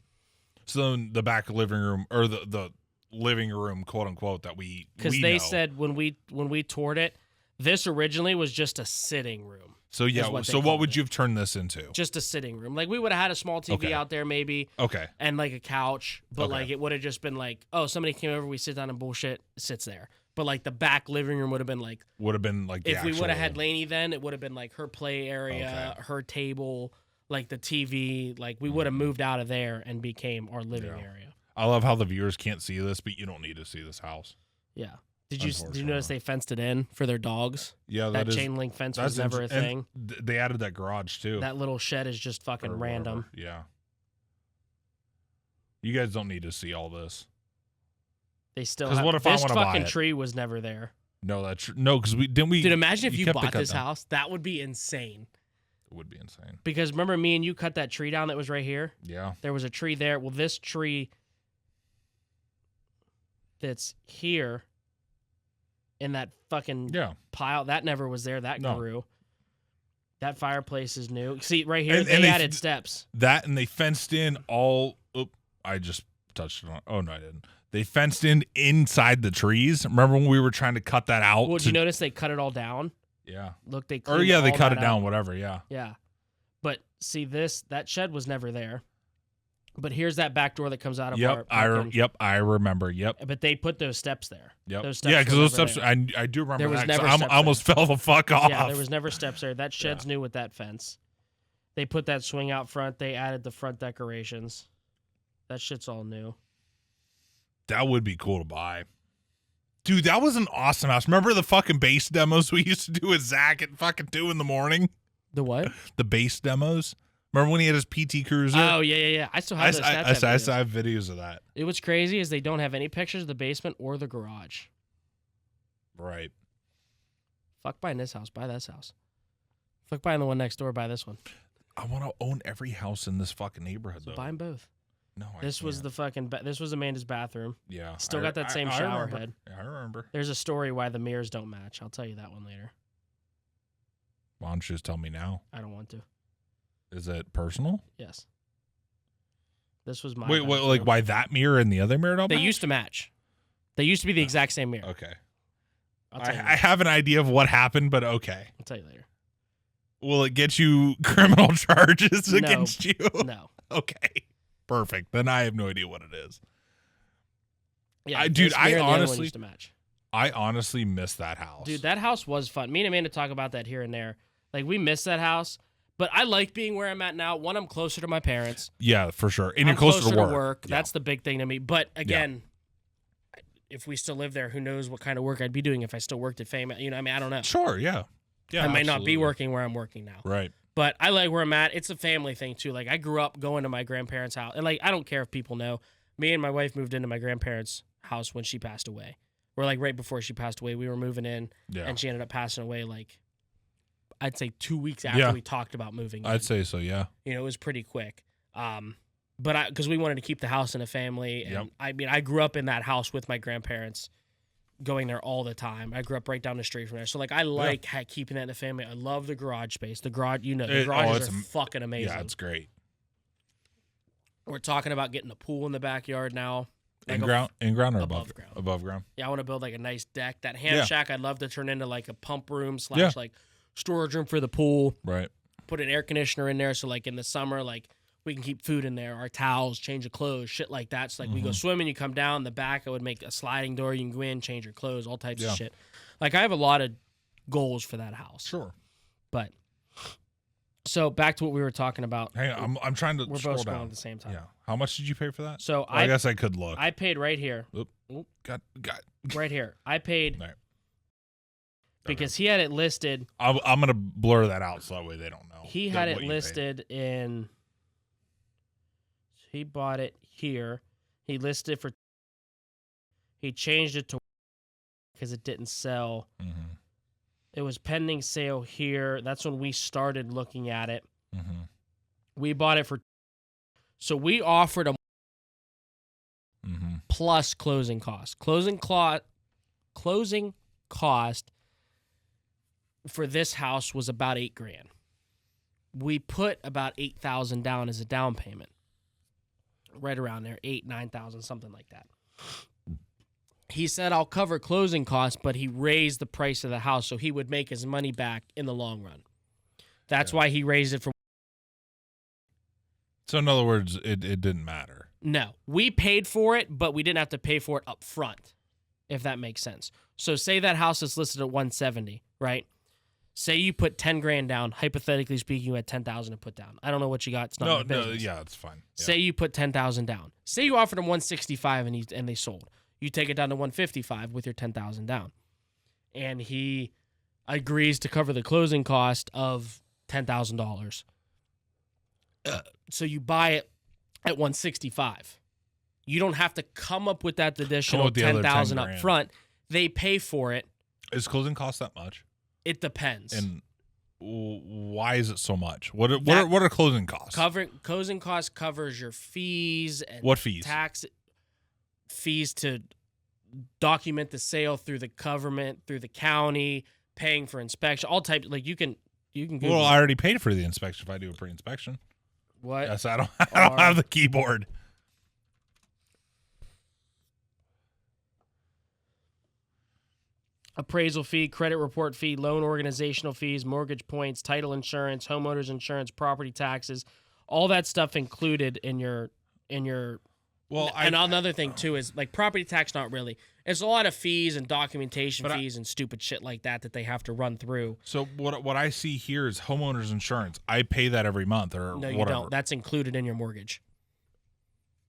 So then the back living room, or the living room, quote unquote, that we they said when we toured it, this originally was just a sitting room. So yeah, so what would you have turned this into? Just a sitting room. Like we would have had a small TV out there maybe. Okay. And like a couch, but like it would have just been like, oh, somebody came over, we sit down and bullshit, sits there. But like the back living room would have been like if we would have had Lainey then, it would have been like her play area, her table, like the TV, like we would have moved out of there and became our living area. I love how the viewers can't see this, but you don't need to see this house. Yeah. Did you notice they fenced it in for their dogs? Yeah, that chain link fence was never a thing. They added that garage too. That little shed is just fucking random. Yeah. You guys don't need to see all this. They still have, what if this I want to buy fucking it? tree was never there. No, because we didn't. Dude, imagine if you bought this house. That would be insane. It would be insane. Because remember me and you cut that tree down that was right here? Yeah. There was a tree there. Well, this tree that's here in that fucking pile, that never was there. That grew. That fireplace is new. See, right here, they added steps. That, and they fenced in all... I just touched it on. Oh, no, I didn't. They fenced in inside the trees. Remember when we were trying to cut that out? Well, did you notice they cut it all down? Yeah. Look, they they cut it down, whatever, yeah. Yeah. But see, that shed was never there. But here's that back door that comes out of our I remember. Yep. But they put those steps there. Yep. Those steps because those steps, I do remember there was that. Never I almost fell the fuck off. Yeah, there was never steps there. That shed's new with that fence. They put that swing out front. They added the front decorations. That shit's all new. That would be cool to buy. Dude, that was an awesome house. Remember the fucking bass demos we used to do with Zach at fucking 2 a.m? The what? The bass demos. Remember when he had his PT Cruiser? Oh, yeah. I still have those Snapchat I still have videos of that. What's crazy is they don't have any pictures of the basement or the garage. Right. Fuck buying this house. Buy this house. Fuck buying the one next door. Buy this one. I want to own every house in this fucking neighborhood, though. Buy them both. No, This was the fucking. This was Amanda's bathroom. Yeah. Still got that same I shower remember. head. Yeah, I remember. There's a story why the mirrors don't match. I'll tell you that one later. Why don't you just tell me now? I don't want to. Is it personal? Yes. This was my. Wait, like why that mirror and the other mirror don't They match? used to match. They used to be the exact same mirror. Okay. I'll tell you I have an idea of what happened, but okay. I'll tell you later. Will it get you criminal charges No. against you? No. Okay. Perfect. Then I have no idea what it is. Yeah, Dude, this mirror and the other one honestly- used to match. I honestly miss that house. Dude, that house was fun. Me and Amanda talk about that here and there. Like, we miss that house, but I like being where I'm at now. One, I'm closer to my parents. Yeah, for sure. And I'm you're closer to work. Yeah. That's the big thing to me. But again, if we still live there, who knows what kind of work I'd be doing if I still worked at Fame. You know, I mean, I don't know. Sure, yeah. Yeah, I might not be absolutely. working where I'm working now. Right. But I like where I'm at. It's a family thing, too. Like, I grew up going to my grandparents' house. And, like, I don't care if people know. Me and my wife moved into my grandparents' house when she passed away. We're, like, right before she passed away. We were moving in, Yeah. and she ended up passing away, like, I'd say 2 weeks after we talked about moving in. I'd say so, yeah. You know, it was pretty quick. But because we wanted to keep the house in a family. And, Yep. I mean, I grew up in that house with my grandparents, going there all the time. I grew up right down the street from there. So, like, I like keeping that in the family. I love the garage space. The garage, the garages are fucking amazing. Yeah, it's great. We're talking about getting a pool in the backyard now. Like In ground or above above ground. Above ground. Yeah, I want to build like a nice deck. That ham shack, I'd love to turn into like a pump room / Yeah. like storage room for the pool. Right. Put an air conditioner in there, so like in the summer, like we can keep food in there, our towels, change of clothes, shit like that. So like we go swimming, you come down the back, I would make a sliding door. You can go in, change your clothes, all types of shit. Like I have a lot of goals for that house. Sure. But so back to what we were talking about. Hey, I'm trying to We're scroll both scrolling down at the same time. Yeah. How much did you pay for that? So Well, I guess I could look. I paid right here. Oop. Got. Right here. I paid Right. because he had it listed. I'm gonna blur that out so that way they don't know. He had it listed in. He bought it here. He listed it for. He changed it to because it didn't sell. Mm-hmm. It was pending sale here. That's when we started looking at it. Mm-hmm. We bought it for. So we offered a plus closing cost. Closing cost for this house was about $8,000. We put about $8,000 down as a down payment. Right around there, 8,000, 9,000, something like that. He said, I'll cover closing costs, but he raised the price of the house so he would make his money back in the long run. That's why he raised it from. So in other words, it didn't matter. No, we paid for it, but we didn't have to pay for it up front, if that makes sense. So say that house is listed at 170, right? Say you put $10,000 down. Hypothetically speaking, you had $10,000 to put down. I don't know what you got. It's not my business. Yeah, it's fine. Yeah. Say you put $10,000 down. Say you offered them 165 and they sold. You take it down to 155 with your $10,000 down, and he agrees to cover the closing cost of $10,000. So you buy it at 165. You don't have to come up with that additional $10,000 up front. They pay for it. Is closing cost that much? It depends. And why is it so much? What are closing costs? Closing costs covers your fees and what fees? Tax fees to document the sale through the government, through the county, paying for inspection, all types. Like you can. Google Well, I already paid for the inspection if I do a pre-inspection. What? Yes, I don't have the keyboard. Appraisal fee, credit report fee, loan organizational fees, mortgage points, title insurance, homeowners insurance, property taxes, all that stuff included in your. Well, and another thing too is like property tax. Not really. It's a lot of fees and documentation fees and stupid shit like that they have to run through. So what I see here is homeowners insurance. I pay that every month or no, you whatever. don't. That's included in your mortgage.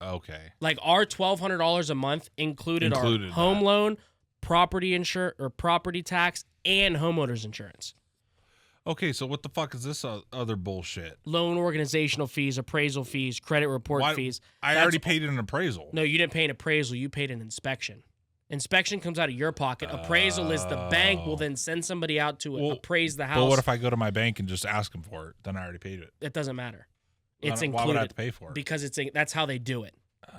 Okay. Like our $1,200 a month included our home loan, property insurance or property tax, and homeowners insurance. Okay, so what the fuck is this other bullshit? Loan organizational fees, appraisal fees, credit report fees. I already paid an appraisal. No, you didn't pay an appraisal. You paid an inspection. Inspection comes out of your pocket. Appraisal is the bank will then send somebody out to appraise the house. But what if I go to my bank and just ask them for it? Then I already paid it. It doesn't matter. It's Why included. would I have to pay for it? Because that's how they do it. Oh.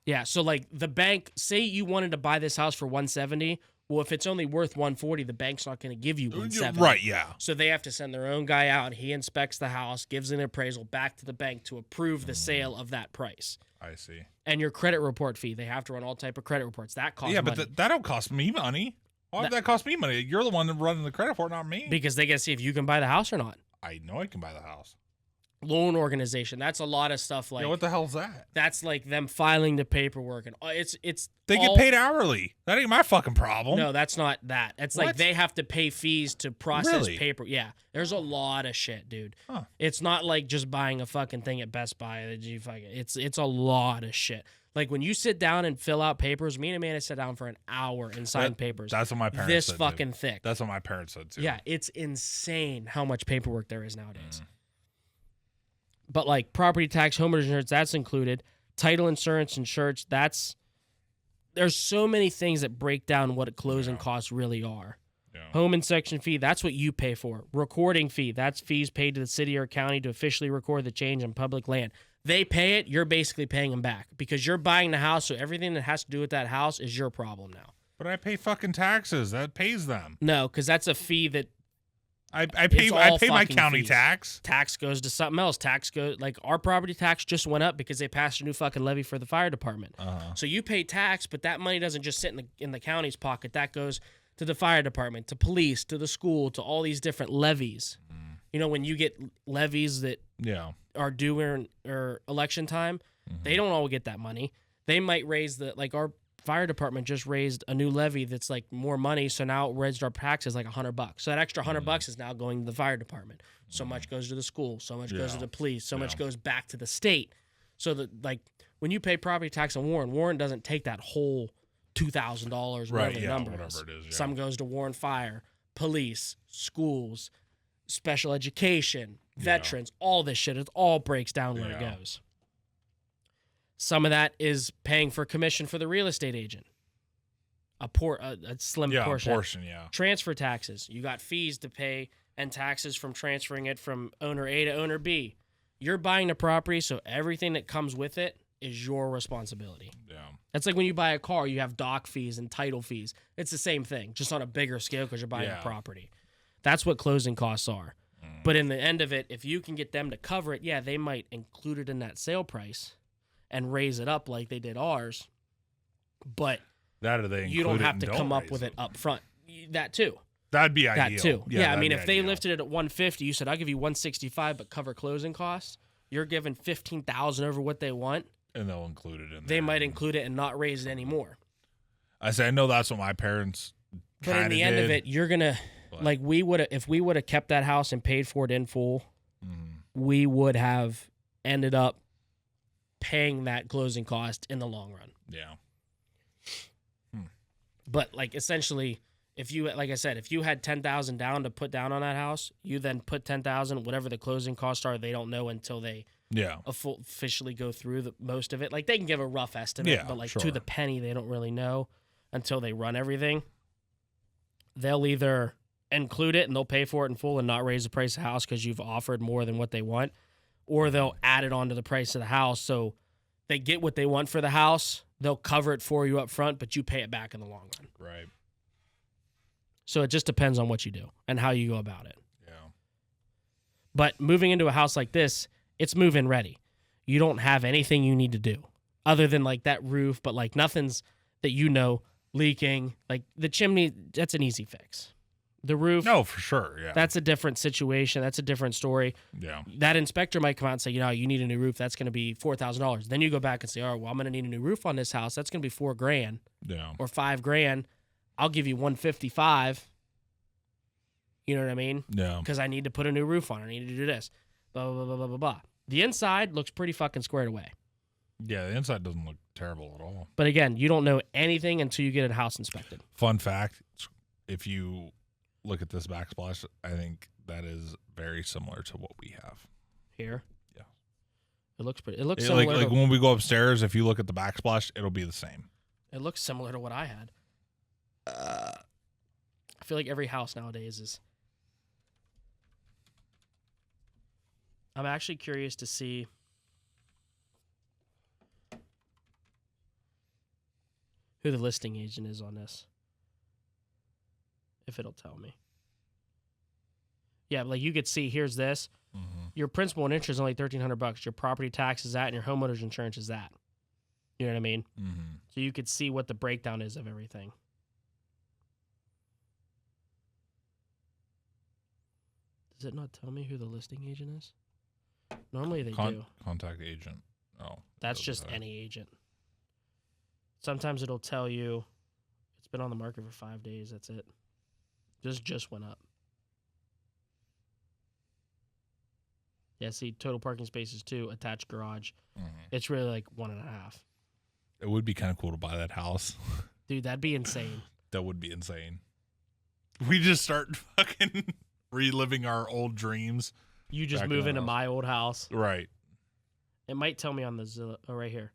Yeah, so like the bank, say you wanted to buy this house for 170. Well, if it's only worth 140, the bank's not going to give you 170. Right, yeah. So they have to send their own guy out. He inspects the house, gives an appraisal back to the bank to approve the sale of that price. I see. And your credit report fee, they have to run all type of credit reports. That costs money. Yeah, but that don't cost me money. Why would that cost me money? You're the one that running the credit report, not me. Because they got to see if you can buy the house or not. I know I can buy the house. Loan organization. That's a lot of stuff like. Yeah, what the hell's that? That's like them filing the paperwork and it's. They get paid hourly. That ain't my fucking problem. No, that's not that. It's like they have to pay fees to process paper. Yeah, there's a lot of shit, dude. Huh. It's not like just buying a fucking thing at Best Buy that you fucking. It's a lot of shit. Like when you sit down and fill out papers, me and Amanda sat down for an hour and signed papers. That's what my parents this said. Fucking thick. That's what my parents said too. Yeah, it's insane how much paperwork there is nowadays. But like property tax, homeowners insurance, that's included. Title insurance, there's so many things that break down what closing costs really are. Yeah. Home inspection fee, that's what you pay for. Recording fee, that's fees paid to the city or county to officially record the change on public land. They pay it, you're basically paying them back because you're buying the house, so everything that has to do with that house is your problem now. But I pay fucking taxes. That pays them. No, because that's a fee that I pay my county tax. Tax goes to something else. Tax goes like our property tax just went up because they passed a new fucking levy for the fire department. So you pay tax, but that money doesn't just sit in the county's pocket. That goes to the fire department, to police, to the school, to all these different levies. You know, when you get levies that are due or election time, they don't all get that money. They might raise our fire department just raised a new levy that's like more money, so now it raised our taxes like $100. So that extra $100 is now going to the fire department. So much goes to the school, so much goes to the police, so much goes back to the state. So that like when you pay property tax on Warren doesn't take that whole $2,000 whatever the number is. It is. Yeah. Some goes to Warren Fire, police, schools, special education, veterans, all this shit. It all breaks down where it goes. Some of that is paying for commission for the real estate agent. A slim portion. Transfer taxes. You got fees to pay and taxes from transferring it from owner A to owner B. You're buying the property, so everything that comes with it is your responsibility. Yeah. That's like when you buy a car, you have dock fees and title fees. It's the same thing, just on a bigger scale because you're buying a property. That's what closing costs are. But in the end of it, if you can get them to cover it, they might include it in that sale price and raise it up like they did ours, but you don't have to come up with it up front. That too. That'd be ideal. That too. Yeah, I mean, if they ideal. lifted it at 150, you said I'll give you 165, but cover closing costs. You're giving 15,000 over what they want, and they'll include it in. They might include it and not raise it anymore. I know that's what my parents. But in the end of it, you're gonna like if we would have kept that house and paid for it in full, we would have ended up paying that closing cost in the long run. Yeah. But like essentially, if you had 10,000 down to put down on that house, you then put 10,000, whatever the closing costs are, they don't know until they officially go through most of it. Like they can give a rough estimate, but like to the penny, they don't really know until they run everything. They'll either include it and they'll pay for it in full and not raise the price of the house because you've offered more than what they want, or they'll add it onto the price of the house so they get what they want for the house. They'll cover it for you up front, but you pay it back in the long run. Right. So it just depends on what you do and how you go about it. Yeah. But moving into a house like this, it's move-in ready. You don't have anything you need to do other than like that roof, but like nothing's that leaking. Like the chimney, that's an easy fix. The roof. No, for sure. Yeah. That's a different situation. That's a different story. Yeah. That inspector might come out and say, you need a new roof. That's going to be $4,000. Then you go back and say, all right, well, I'm going to need a new roof on this house. That's going to be $4,000. Yeah. Or $5,000. I'll give you $155,000. You know what I mean? Yeah. Because I need to put a new roof on. I need to do this. Blah, blah, blah, blah, blah, blah, blah. The inside looks pretty fucking squared away. Yeah, the inside doesn't look terrible at all. But again, you don't know anything until you get a house inspected. Fun fact, if you look at this backsplash, I think that is very similar to what we have here. Yeah. It looks pretty. It looks similar. Like when we go upstairs, if you look at the backsplash, it'll be the same. It looks similar to what I had. I feel like every house nowadays is. I'm actually curious to see who the listing agent is on this. If it'll tell me. Yeah, like you could see, here's this. Mm-hmm. Your principal and interest is only $1,300. Your property tax is that, and your homeowner's insurance is that. You know what I mean? Mm-hmm. So you could see what the breakdown is of everything. Does it not tell me who the listing agent is? Normally they do. Contact agent. Oh. That's just any agent. Sometimes it'll tell you it's been on the market for 5 days. That's it. Just went up. Yeah, see, total parking spaces 2, attached garage. Mm-hmm. It's really like 1.5. It would be kind of cool to buy that house. Dude, that'd be insane. That would be insane. We just start fucking reliving our old dreams. You just move into my old house. Right. It might tell me on the Zillow. Oh, right here.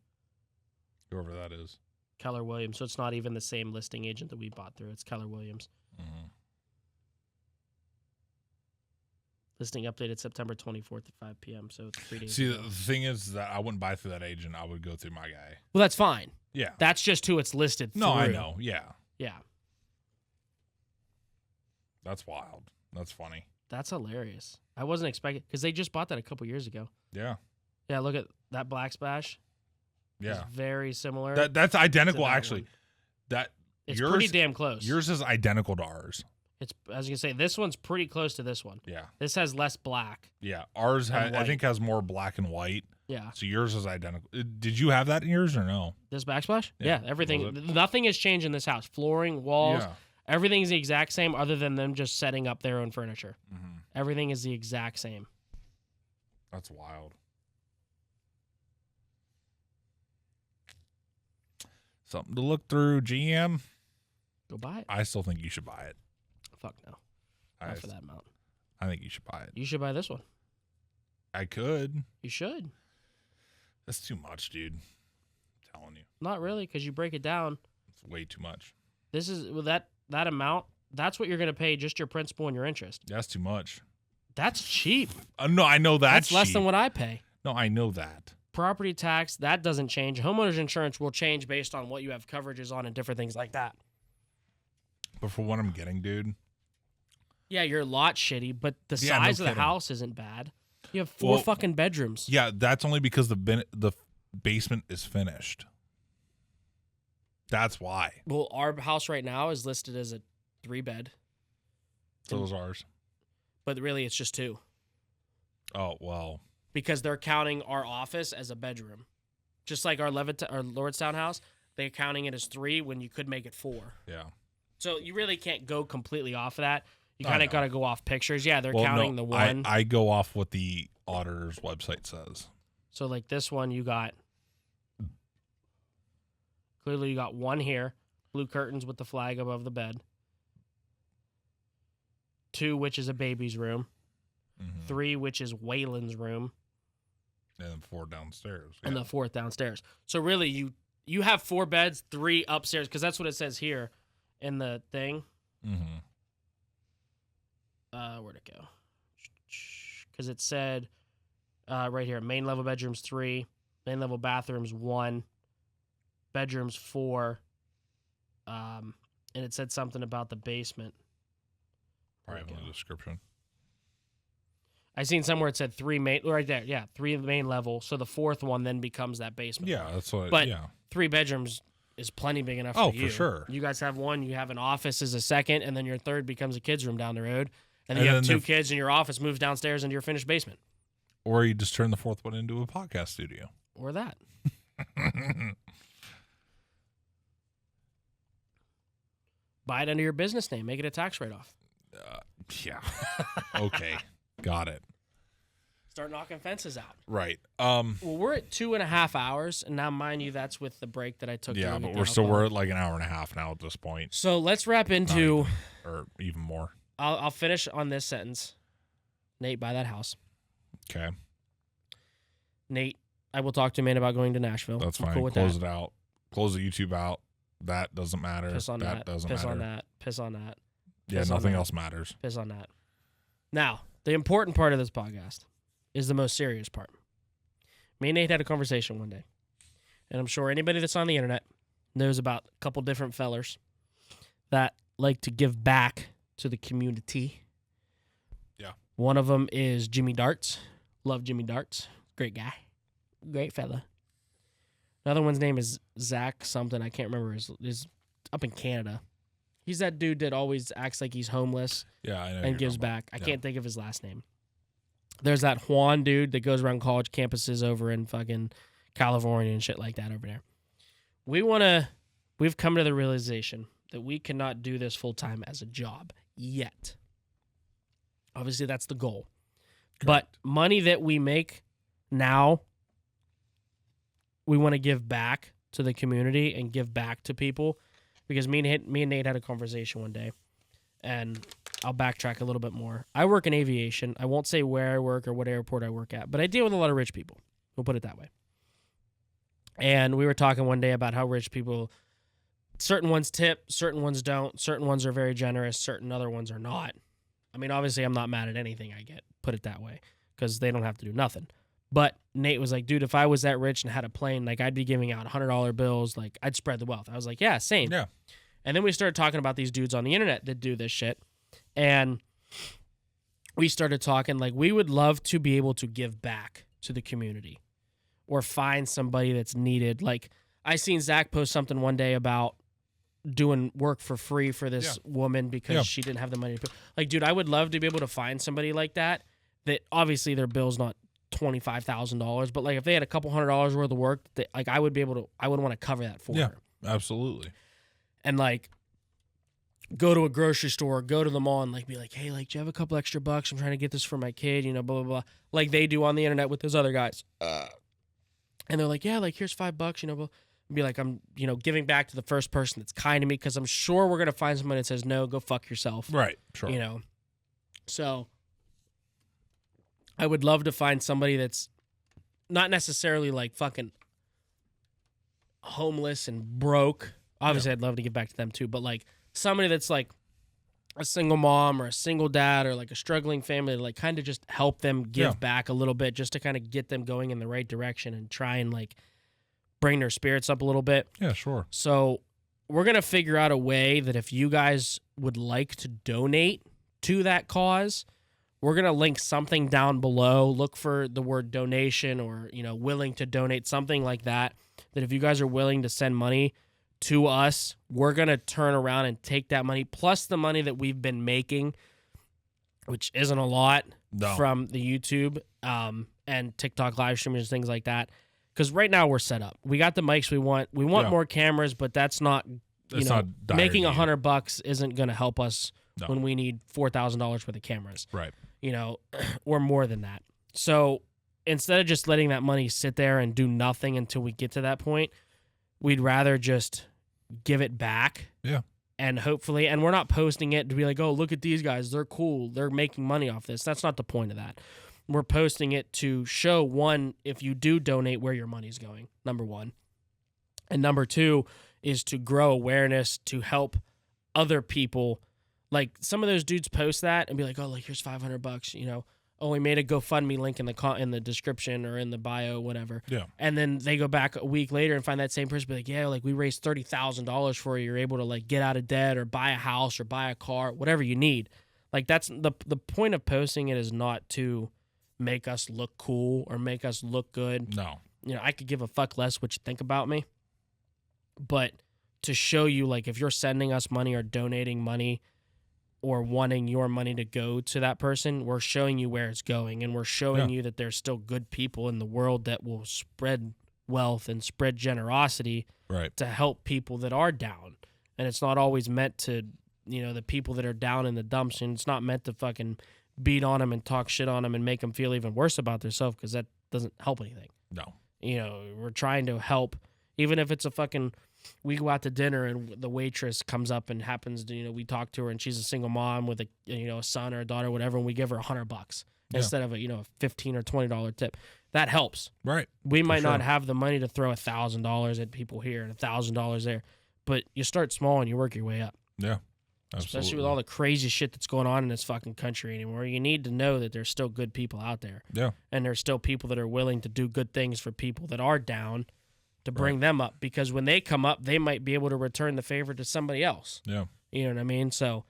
Whoever that is. Keller Williams. So it's not even the same listing agent that we bought through. It's Keller Williams. Mm-hmm. Listing updated September 24th at 5 p.m. So it's 3 days See, ago. the thing is that I wouldn't buy through that agent. I would go through my guy. Well, that's fine. Yeah. That's just who it's listed through. No, I know. Yeah. Yeah. That's wild. That's funny. That's hilarious. I wasn't expecting, because they just bought that a couple years ago. Yeah. Yeah, look at that Black Splash. Yeah. It's very similar. That's identical, to that actually. one. That It's yours, pretty damn close. Yours is identical to ours. It's, as you can say, this one's pretty close to this one. Yeah. This has less black. Yeah. Ours, And I think, has more black and white. Yeah. So yours is identical. Did you have that in yours or no? This backsplash? Yeah. Yeah, everything. Was it? Nothing has changed in this house. Flooring, walls, Yeah. everything's the exact same other than them just setting up their own furniture. Mm-hmm. Everything is the exact same. That's wild. Something to look through, GM. Go buy it. I still think you should buy it. Fuck no. Not for that amount. I think you should buy it. You should buy this one. I could. You should. That's too much, dude. I'm telling you. Not really, because you break it down. It's way too much. This is with that amount. That's what you're going to pay just your principal and your interest. That's too much. That's cheap. No, I know That's less cheap. than what I pay. No, I know that. Property tax, that doesn't change. Homeowner's insurance will change based on what you have coverages on and different things like that. But for what I'm getting, dude. Yeah, your lot's shitty, but the Yeah, no size of the kidding. house isn't bad. You have 4 fucking bedrooms. Yeah, that's only because the basement is finished. That's why. Well, our house right now is listed as a 3-bed, So is ours. but really it's just 2 Oh, well. because they're counting our office as a bedroom. Just like our Lordstown house, they're counting it as 3 when you could make it 4. Yeah. So you really can't go completely off of that. You I kind of know. got to go off pictures. Yeah, they're Well, counting no, the one. I go off what the auditor's website says. So like this one, you got clearly you got 1 here, blue curtains with the flag above the bed. 2, which is a baby's room. Mm-hmm. 3, which is Waylon's room, And then 4 downstairs. and Yeah. the 4th downstairs. So really, you have 4 beds, 3 upstairs, because that's what it says here in the thing. Mm-hmm. Where'd it go? Because it said right here, main level bedrooms 3, main level bathrooms 1, bedrooms 4, and it said something about the basement. Probably in the description. I seen somewhere it said 3 main, right there, yeah, 3 main level. So the 4th one then becomes that basement. Yeah, that's what. But yeah. 3 bedrooms is plenty big enough Oh, for you. for sure. You guys have 1, you have an office as a 2nd, and then your 3rd becomes a kid's room down the road. And then you have 2 kids, and your office moves downstairs into your finished basement. Or you just turn the 4th one into a podcast studio. Or that. Buy it under your business name. Make it a tax write-off. Yeah. Okay. Got it. Start knocking fences out. Right. Well, we're at 2.5 hours, and now, mind you, that's with the break that I took. Yeah, to but get we're alcohol. we're at like an hour and a half now at this point. So let's wrap into. Or even more. I'll finish on this sentence. Nate, buy that house. Okay. Nate, I will talk to a man about going to Nashville. That's I'm fine. cool with Close that. it out. Close the YouTube out. That doesn't matter. Piss on that. doesn't Piss matter. on that. Piss on that. Yeah, Piss on nothing that. else matters. Piss on that. Now, the important part of this podcast. is the most serious part. Me and Nate had a conversation one day, and I'm sure anybody that's on the internet knows about a couple different fellers that like to give back to the community. Yeah. One of them is Jimmy Darts. Love Jimmy Darts. Great guy. Great fella. Another one's name is Zach something. I can't remember. Is up in Canada. He's that dude that always acts like he's homeless Yeah, I know. and gives back. I can't think of his last name. There's that Juan dude that goes around college campuses over in fucking California and shit like that over there. We've come to the realization that we cannot do this full time as a job yet. Obviously, that's the goal. Correct. But money that we make now, we want to give back to the community and give back to people. Because me and Nate had a conversation one day, and I'll backtrack a little bit more. I work in aviation. I won't say where I work or what airport I work at, but I deal with a lot of rich people. We'll put it that way. And we were talking one day about how rich people, certain ones tip, certain ones don't, certain ones are very generous, certain other ones are not. I mean, obviously, I'm not mad at anything I get, put it that way, because they don't have to do nothing. But Nate was like, dude, if I was that rich and had a plane, like, I'd be giving out $100 bills. Like, I'd spread the wealth. I was like, yeah, same. Yeah. And then we started talking about these dudes on the internet that do this shit. And we started talking, like, we would love to be able to give back to the community or find somebody that's needed. Like, I seen Zach post something one day about doing work for free for this woman because she didn't have the money to pay. Like, dude, I would love to be able to find somebody like that obviously their bill's not $25,000, but like if they had a couple $100 worth of work, like I would want to cover that for her. Absolutely. And like go to a grocery store, go to the mall and like be like, hey, like, do you have a couple extra bucks? I'm trying to get this for my kid, blah, blah, blah. Like they do on the internet with those other guys. And they're like, yeah, like here's $5, blah. Be like, I'm, giving back to the first person that's kind to me because I'm sure we're going to find somebody that says, no, go fuck yourself. Right. Sure. So I would love to find somebody that's not necessarily like fucking homeless and broke. Obviously, I'd love to give back to them too, but like somebody that's like a single mom or a single dad or like a struggling family to like kind of just help them give back a little bit just to kind of get them going in the right direction and try and like bring their spirits up a little bit. Yeah, sure. So we're going to figure out a way that if you guys would like to donate to that cause, we're going to link something down below. Look for the word donation or, willing to donate, something like that. That if you guys are willing to send money to us, we're going to turn around and take that money plus the money that we've been making, which isn't a lot from the YouTube and TikTok live streamers, things like that. Because right now we're set up. We got the mics we want. We want more cameras, but that's not, not making $100 isn't going to help us when we need $4,000 worth of cameras. Right. Or more than that. So instead of just letting that money sit there and do nothing until we get to that point, we'd rather just give it back. Yeah. And hopefully, and we're not posting it to be like, oh, look at these guys. They're cool. They're making money off this. That's not the point of that. We're posting it to show, one, if you do donate, where your money's going, number one. And number two is to grow awareness to help other people. Like some of those dudes post that and be like, oh, like here's $500, Oh, we made a GoFundMe link in the description or in the bio, whatever. Yeah. And then they go back a week later and find that same person be like, yeah, like we raised $30,000 for you. You're able to like get out of debt or buy a house or buy a car, whatever you need. Like that's the point of posting it is not to make us look cool or make us look good. No. I could give a fuck less what you think about me. But to show you, like, if you're sending us money or donating money or wanting your money to go to that person, we're showing you where it's going. And we're showing you that there's still good people in the world that will spread wealth and spread generosity to help people that are down. And it's not always meant to, the people that are down in the dumps. And it's not meant to fucking beat on them and talk shit on them and make them feel even worse about themselves because that doesn't help anything. No. We're trying to help, even if it's a fucking, we go out to dinner and the waitress comes up and happens to, we talk to her and she's a single mom with a, a son or a daughter or whatever, and we give her $100 instead of a, a $15 or $20 tip. That helps. Right. We might not have the money to throw $1,000 at people here and $1,000 there, but you start small and you work your way up. Yeah. especially with all the crazy shit that's going on in this fucking country anymore. You need to know that there's still good people out there. Yeah. And there's still people that are willing to do good things for people that are down to bring them up, because when they come up, they might be able to return the favor to somebody else. Yeah. You know what I mean? So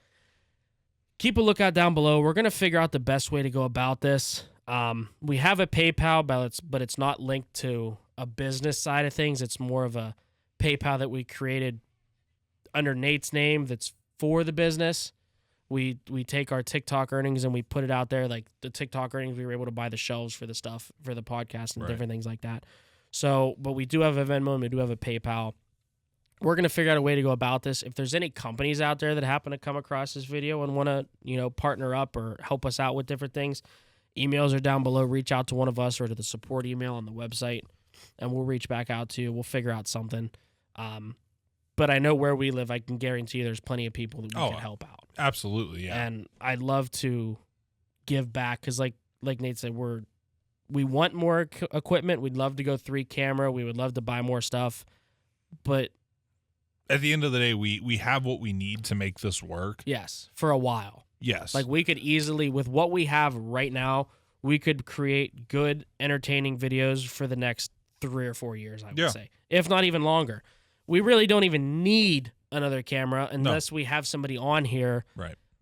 keep a lookout down below. We're going to figure out the best way to go about this. We have a PayPal, but it's not linked to a business side of things. It's more of a PayPal that we created under Nate's name that's for the business. We take our TikTok earnings and we put it out there. Like the TikTok earnings, we were able to buy the shelves for the stuff for the podcast and different things like that. So, but we do have a Venmo and we do have a PayPal. We're going to figure out a way to go about this. If there's any companies out there that happen to come across this video and want to, partner up or help us out with different things, emails are down below. Reach out to one of us or to the support email on the website, and we'll reach back out to you. We'll figure out something. But I know where we live, I can guarantee you there's plenty of people that we can help out. Absolutely, yeah. And I'd love to give back because, like Nate said, we want more equipment. We'd love to go 3 camera. We would love to buy more stuff. But at the end of the day, we have what we need to make this work. Yes, for a while. Yes. Like we could easily, with what we have right now, we could create good, entertaining videos for the next 3 or 4 years, I would say. If not even longer. We really don't even need another camera unless we have somebody on here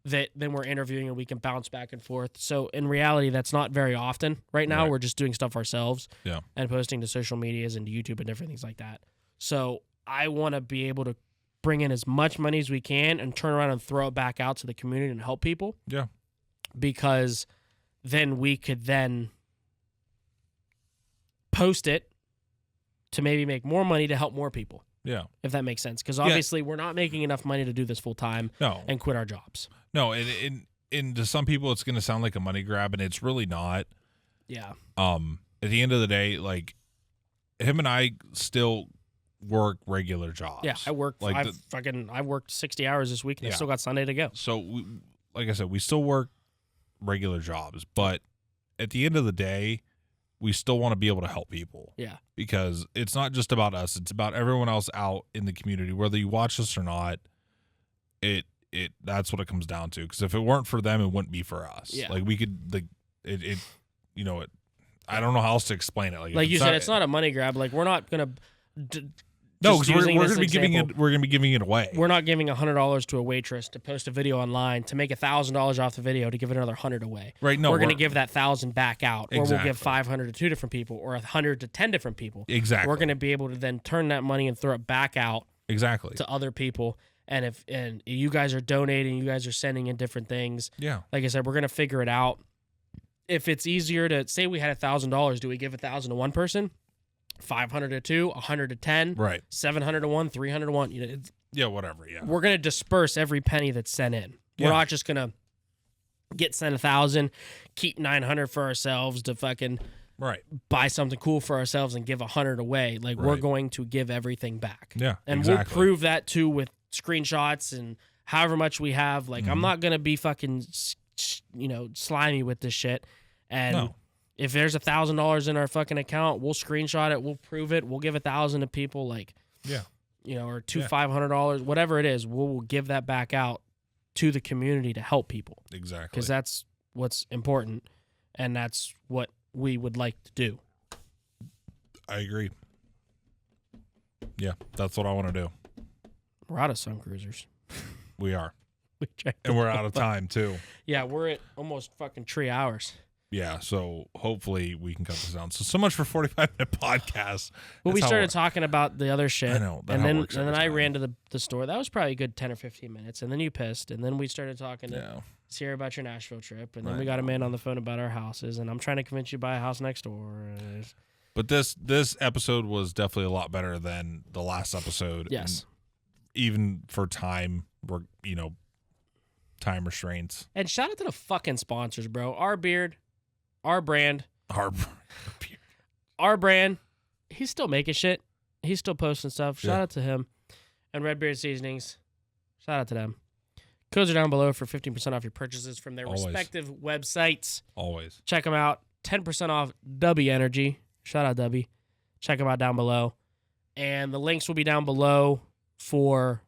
that then we're interviewing and we can bounce back and forth. So in reality, that's not very often. Right now, we're just doing stuff ourselves and posting to social medias and to YouTube and different things like that. So I want to be able to bring in as much money as we can and turn around and throw it back out to the community and help people. Yeah. Because then we could then post it to maybe make more money to help more people. Yeah. If that makes sense. Because obviously we're not making enough money to do this full time and quit our jobs. No, and to some people it's going to sound like a money grab, and it's really not. Yeah. At the end of the day, like, him and I still work regular jobs. Yeah, I work. Like I worked 60 hours this week, and I still got Sunday to go. So, like I said, we still work regular jobs, but at the end of the day, we still want to be able to help people. Yeah. Because it's not just about us; it's about everyone else out in the community, whether you watch us or not. That's what it comes down to. Because if it weren't for them, it wouldn't be for us. Yeah. Like we could, I don't know how else to explain it. Like you said, it's not a money grab. Like we're not gonna. No, because we're going to be giving it. We're going to be giving it away. We're not giving $100 to a waitress to post a video online to make $1,000 off the video to give another $100 away. Right? No, we're going to give that $1,000 back out, or Exactly. we'll give $500 to 2 different people, or $100 to 10 different people. Exactly. We're going to be able to then turn that money and throw it back out. Exactly. To other people, and if you guys are donating, you guys are sending in different things. Yeah. Like I said, we're going to figure it out. If it's easier to say we had $1,000, do we give $1,000 to one person? 500 to 2, 100 to 10, right? 700 to 1, 300 to 1. Whatever. Yeah, we're gonna disperse every penny that's sent in. We're not just gonna get sent 1,000, keep 900 for ourselves to fucking buy something cool for ourselves and give 100 away. Like we're going to give everything back. Yeah, and we'll prove that too with screenshots and however much we have. Like I'm not gonna be fucking slimy with this shit. And if there's $1,000 in our fucking account, we'll screenshot it. We'll prove it. We'll give 1,000 to people, like, or $500, whatever it is. We'll give that back out to the community to help people. Exactly. Because that's what's important, and that's what we would like to do. I agree. Yeah, that's what I want to do. We're out of Suncruisers. We are. And we're out of time, too. Yeah, we're at almost fucking 3 hours. Yeah, so hopefully we can cut this down. So much for 45-minute podcast. Well, we started talking about the other shit. I know. And then I ran to the store. That was probably a good 10 or 15 minutes. And then you pissed. And then we started talking to Sierra about your Nashville trip. And then we got a man on the phone about our houses. And I'm trying to convince you to buy a house next door. But this episode was definitely a lot better than the last episode. Yes. And even for time, time restraints. And shout out to the fucking sponsors, bro. Our Beard. Our brand. Our brand. He's still making shit. He's still posting stuff. Shout out to him. And Redbeard Seasonings. Shout out to them. Codes are down below for 15% off your purchases from their respective websites. Always. Check them out. 10% off Dubby Energy. Shout out Dubby. Check them out down below. And the links will be down below for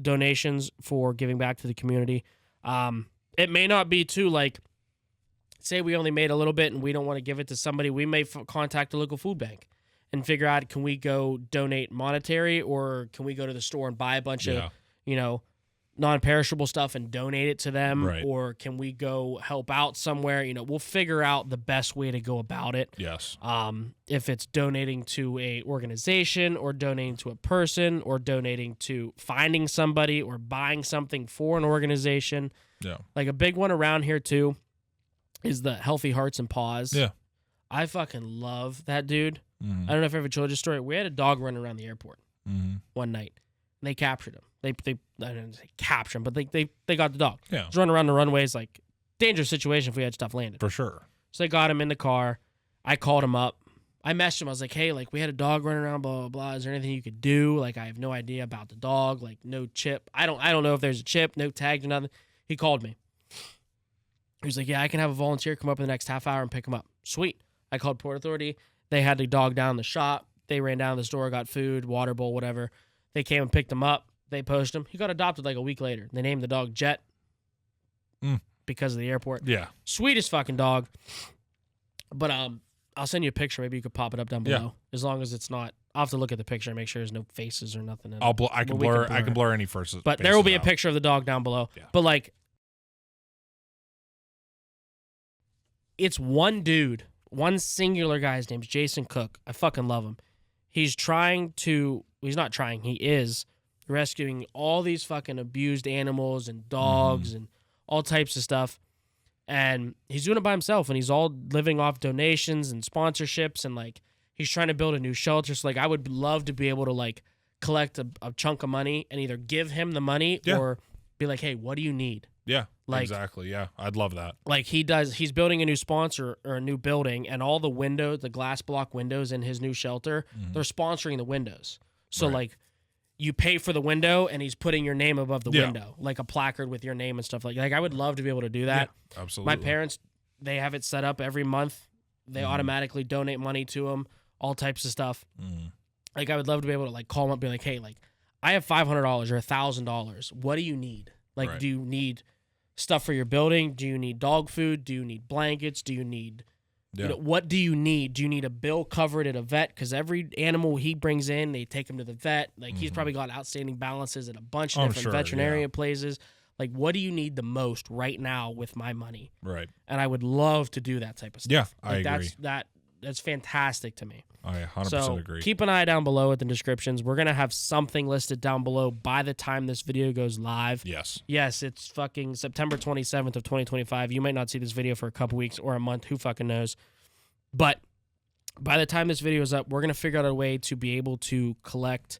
donations for giving back to the community. It may not be too, like, say we only made a little bit and we don't want to give it to somebody. We may contact a local food bank and figure out, can we go donate monetary, or can we go to the store and buy a bunch of, non-perishable stuff and donate it to them, Right. or can we go help out somewhere? We'll figure out the best way to go about it. Yes. If it's donating to a organization, or donating to a person, or donating to finding somebody, or buying something for an organization. Yeah. Like a big one around here too is the Healthy Hearts and Paws. Yeah. I fucking love that dude. Mm-hmm. I don't know if I ever told you a story. We had a dog running around the airport one night, and they captured him. They I didn't say capture him, but they got the dog. Yeah. He was running around the runways, like, dangerous situation if we had stuff landed. For sure. So they got him in the car. I called him up. I messaged him. I was like, hey, like, we had a dog running around, blah, blah, blah. Is there anything you could do? Like, I have no idea about the dog. Like, no chip. I don't know if there's a chip, no tag or nothing. He called me. He was like, yeah, I can have a volunteer come up in the next half hour and pick him up. Sweet. I called Port Authority. They had the dog down in the shop. They ran down to the store, got food, water bowl, whatever. They came and picked him up. They posted him. He got adopted like a week later. They named the dog Jet because of the airport. Yeah. Sweetest fucking dog. But I'll send you a picture. Maybe you could pop it up down below. Yeah. As long as it's not. I'll have to look at the picture and make sure there's no faces or nothing in it. I can blur any first. But there will be a picture of the dog down below. Yeah. But like, it's one dude, one singular guy. His name's Jason Cook. I fucking love him. He's not trying. He is rescuing all these fucking abused animals and dogs and all types of stuff. And he's doing it by himself, and he's all living off donations and sponsorships, and like, he's trying to build a new shelter. So like, I would love to be able to like collect a chunk of money and either give him the money or be like, hey, what do you need? Yeah, like, exactly. Yeah, I'd love that. Like he's building a new sponsor or a new building, and all the windows, the glass block windows in his new shelter, they're sponsoring the windows. So like, you pay for the window, and he's putting your name above the window, like a placard with your name and stuff like that. Like, I would love to be able to do that. Yeah, absolutely. My parents, they have it set up every month. They automatically donate money to them, all types of stuff. Like, I would love to be able to like call them up and be like, hey, like, I have $500 or $1,000. What do you need? Like, do you need stuff for your building? Do you need dog food? Do you need blankets? Do you need... what do you need? Do you need a bill covered at a vet? Because every animal he brings in, they take him to the vet. Like, he's probably got outstanding balances at a bunch of different veterinarian places. Like, what do you need the most right now with my money? Right. And I would love to do that type of stuff. Yeah, I agree. That's fantastic to me. I 100% so agree. Keep an eye down below at the descriptions. We're going to have something listed down below by the time this video goes live. Yes. Yes, it's fucking September 27th of 2025. You might not see this video for a couple weeks or a month. Who fucking knows? But by the time this video is up, we're going to figure out a way to be able to collect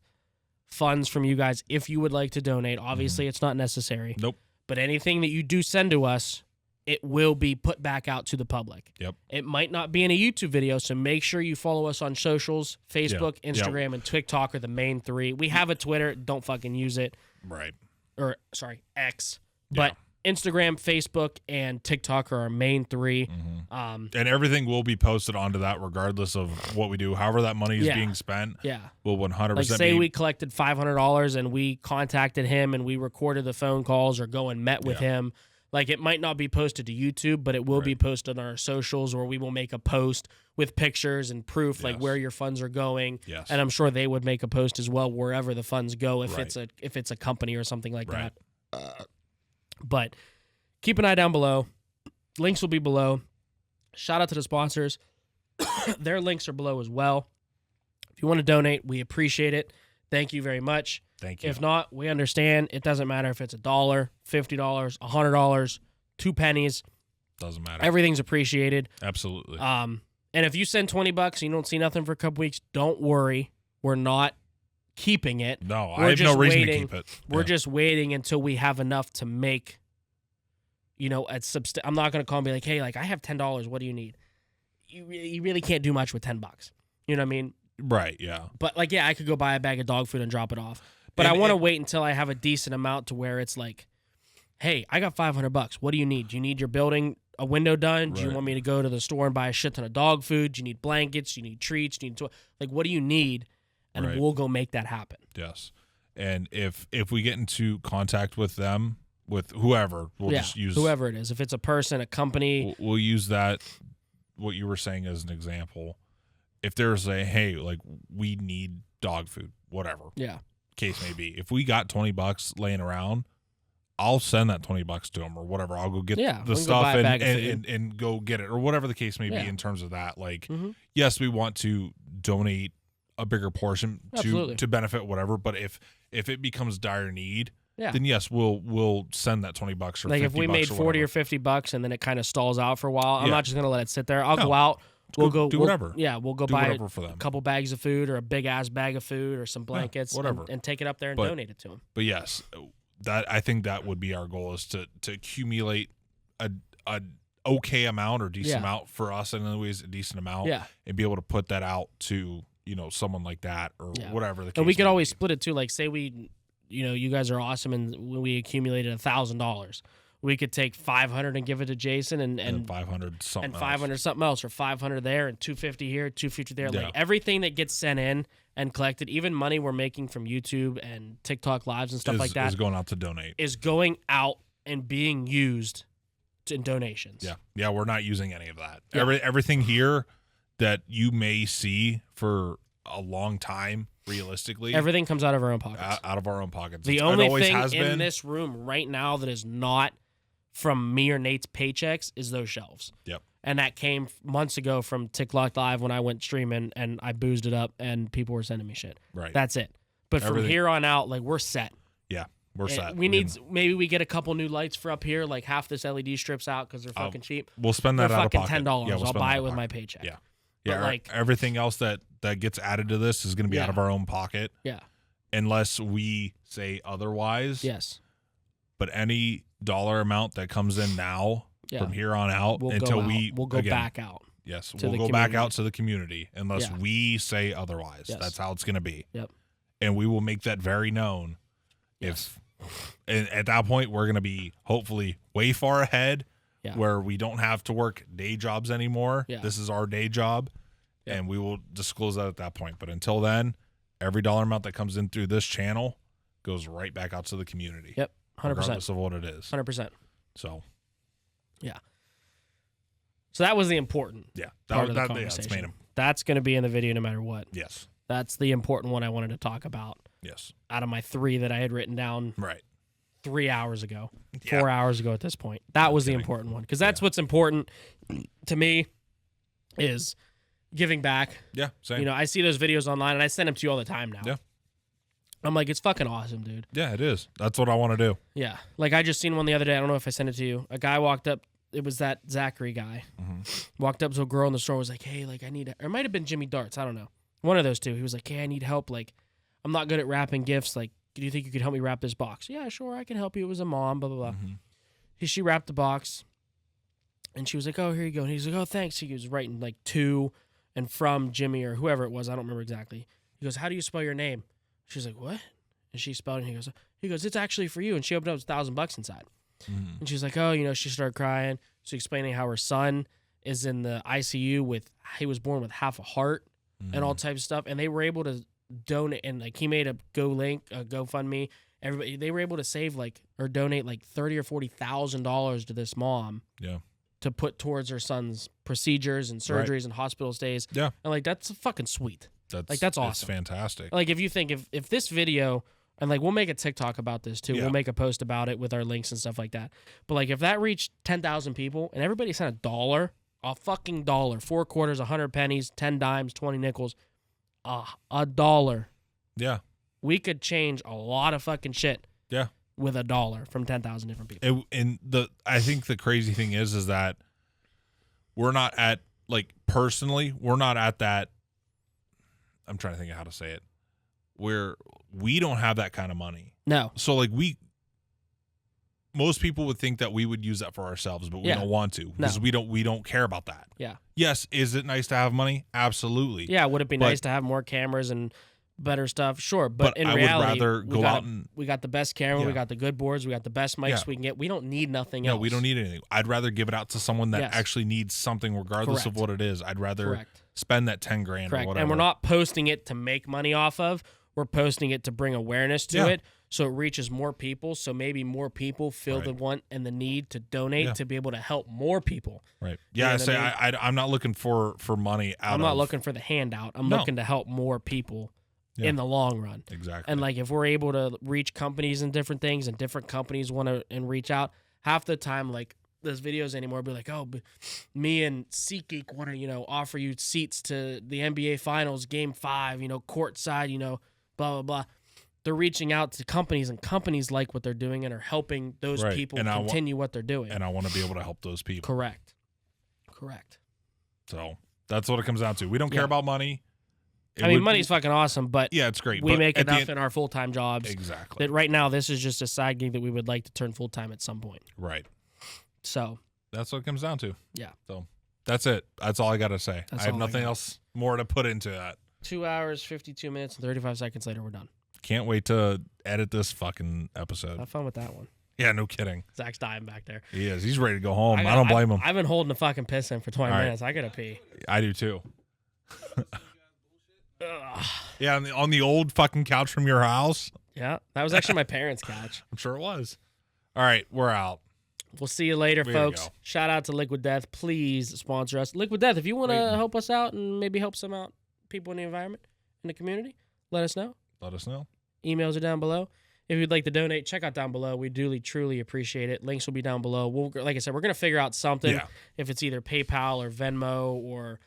funds from you guys if you would like to donate. Obviously, it's not necessary. Nope. But anything that you do send to us, it will be put back out to the public. Yep. It might not be in a YouTube video, so make sure you follow us on socials. Facebook, Instagram, and TikTok are the main three. We have a Twitter. Don't fucking use it. Right. Or, sorry, X. But Instagram, Facebook, and TikTok are our main three. And everything will be posted onto that regardless of what we do. However that money is being spent, will 100% like, say we collected $500 and we contacted him and we recorded the phone calls or go and met with him. Like, it might not be posted to YouTube, but it will be posted on our socials, or we will make a post with pictures and proof, like where your funds are going. Yes. And I'm sure they would make a post as well wherever the funds go if it's a company or something like that. But keep an eye down below. Links will be below. Shout out to the sponsors. Their links are below as well. If you want to donate, we appreciate it. Thank you very much. Thank you. If not, we understand. It doesn't matter if it's $1, $50, $100, 2 pennies. Doesn't matter. Everything's appreciated. Absolutely. And if you send $20 and you don't see nothing for a couple weeks, don't worry. We're not keeping it. No, I have no reason to keep it. We're just waiting until we have enough to make, I'm not going to call and be like, hey, like, I have $10. What do you need? You really can't do much with $10. You know what I mean? Right, yeah. But, like, I could go buy a bag of dog food and drop it off. But I want to wait until I have a decent amount to where it's like, hey, I got $500. What do you need? Do you need your building a window done? Do you want me to go to the store and buy a shit ton of dog food? Do you need blankets? Do you need treats? Do you need like, what do you need? And we'll go make that happen. Yes. And if we get into contact with them, with whoever, we'll just use whoever it is. If it's a person, a company, we'll use that, what you were saying as an example. If there's a, hey, like we need dog food, whatever. Yeah. Case may be. If we got $20 laying around, I'll send that $20 to them or whatever. I'll go get the stuff and go get it or whatever the case may be in terms of that. Like, yes, we want to donate a bigger portion to benefit whatever, but if it becomes dire need, then yes, we'll send that $20 or like $50 if we made 40 or $50 and then it kind of stalls out for a while, I'm not just gonna let it sit there. I'll go out. We'll go do whatever. We'll go buy a couple bags of food or a big ass bag of food or some blankets, whatever, and take it up there and donate it to them. But yes, that I think that would be our goal, is to accumulate a okay amount or decent amount for us, and anyways a decent amount, and be able to put that out to someone like that or whatever the case. And we could always split it too. Like say we, you guys are awesome, and when we accumulated $1,000. We could take 500 and give it to Jason, and 500 something and 500 something else, or 500 there and 250 here, 250 there. Like everything that gets sent in and collected, even money we're making from YouTube and TikTok lives and stuff like that, is going out to donate. Is going out and being used in donations. Yeah, we're not using any of that. Everything here that you may see for a long time, realistically, everything comes out of our own pockets. Out of our own pockets. The only thing in this room right now that is not from me or Nate's paychecks is those shelves. Yep. And that came months ago from TikTok Live when I went streaming and I boozed it up and people were sending me shit. Right. That's it. But from here on out, like we're set. Yeah, we're set. Maybe we get a couple new lights for up here, like half this LED strips out because they're fucking cheap. We'll spend that out of pocket. $10. Yeah, we'll I'll buy it with my paycheck. Yeah. Yeah. Like everything else that gets added to this is going to be out of our own pocket. Yeah. Unless we say otherwise. Yes. But any dollar amount that comes in now from here on out we'll go back out. Yes, we'll go back out to the community unless we say otherwise. Yes. That's how it's going to be. Yep. And we will make that very known. Yes. And at that point, we're going to be hopefully way far ahead where we don't have to work day jobs anymore. Yeah. This is our day job, and we will disclose that at that point. But until then, every dollar amount that comes in through this channel goes right back out to the community. Yep. 100%. Regardless of what it is. 100%. So. Yeah. So that was the important part of the conversation. That's going to be in the video no matter what. Yes. That's the important one I wanted to talk about. Yes. Out of my 3 that I had written down 3 hours ago, 4 hours ago at this point. That was the important one. Because that's what's important to me is giving back. Yeah, same. I see those videos online, and I send them to you all the time now. Yeah. I'm like, it's fucking awesome, dude. Yeah, it is. That's what I want to do. Yeah. Like, I just seen one the other day. I don't know if I sent it to you. A guy walked up. It was that Zachary guy. Mm-hmm. Walked up to a girl in the store, was like, hey, like, I need or it might have been Jimmy Darts. I don't know. One of those two. He was like, hey, I need help. Like, I'm not good at wrapping gifts. Like, do you think you could help me wrap this box? Yeah, sure, I can help you. It was a mom, blah, blah, blah. Mm-hmm. She wrapped the box, and she was like, oh, here you go. And he's like, oh, thanks. He was writing, like, to and from Jimmy or whoever it was. I don't remember exactly. He goes, how do you spell your name? She's like, what? And she spelled it, and he goes, it's actually for you. And she opened up, it was $1,000 inside. Mm-hmm. And she's like, oh, she started crying. So explaining how her son is in the ICU he was born with half a heart and all types of stuff. And they were able to donate, and like he made a GoFundMe. Everybody, they were able to save or donate like $30,000 or $40,000 to this mom. Yeah. To put towards her son's procedures and surgeries and hospital stays. Yeah. And like, that's fucking sweet. That's awesome. That's fantastic. Like if you think if this video, and like we'll make a TikTok about this too. Yeah. We'll make a post about it with our links and stuff like that. But like if that reached 10,000 people and everybody sent a fucking dollar, 4 quarters, 100 pennies, 10 dimes, 20 nickels, $1. Yeah. We could change a lot of fucking shit. Yeah. With $1 from 10,000 different people. I think the crazy thing is that we're not at personally, we're not at that. I'm trying to think of how to say it. Where we don't have that kind of money. No. So most people would think that we would use that for ourselves, but we don't want to because we don't care about that. Yeah. Yes, is it nice to have money? Absolutely. Yeah, would it be nice to have more cameras and better stuff? Sure, but in reality, I would rather go out and we got the best camera, we got the good boards, we got the best mics we can get. We don't need nothing else. No, we don't need anything. I'd rather give it out to someone that actually needs something, regardless of what it is. I'd rather spend that $10,000 or whatever. And we're not posting it to make money off of. we're posting it to bring awareness to Yeah. it, so it reaches more people. So maybe more people feel the want and the need to donate to be able to help more people. Right. You Yeah. know I what say I mean? I'm not looking for money out. I'm not looking for the handout. I'm looking to help more people in the long run. Exactly. And like if we're able to reach companies and different things, and different companies want to and reach out, half the time like those videos anymore be like, oh, me and SeatGeek want to offer you seats to the NBA Finals Game 5, courtside, blah blah blah. They're reaching out to companies, and companies like what they're doing and are helping those people And continue what they're doing. And I want to be able to help those people. Correct. So that's what it comes down to. We don't care about money. Money's fucking awesome, but yeah, it's great. We but make at the enough end- in our full-time jobs. Exactly. That right now this is just a side gig that we would like to turn full-time at some point. Right. So that's what it comes down to. Yeah. So that's it. That's all I got to say. That's I have all I nothing got. else more to put into that. 2 hours, 52 minutes, and 35 seconds later, we're done. Can't wait to edit this fucking episode. Have fun with that one. Yeah, no kidding. Zach's dying back there. He is. He's ready to go home. I don't blame him. I've been holding the fucking piss in for 20 All right. minutes. I gotta pee. I do too. Yeah, on the old fucking couch from your house. Yeah, that was actually my parents' couch. I'm sure it was. All right, we're out. We'll see you later, Way to folks. go. Shout out to Liquid Death. Please sponsor us. Liquid Death, if you want to help us out and maybe help some out people in the environment, in the community, let us know. Let us know. Emails are down below. If you'd like to donate, check out down below. We duly, truly appreciate it. Links will be down below. Like I said, we're going to figure out something. Yeah. If it's either PayPal or Venmo, or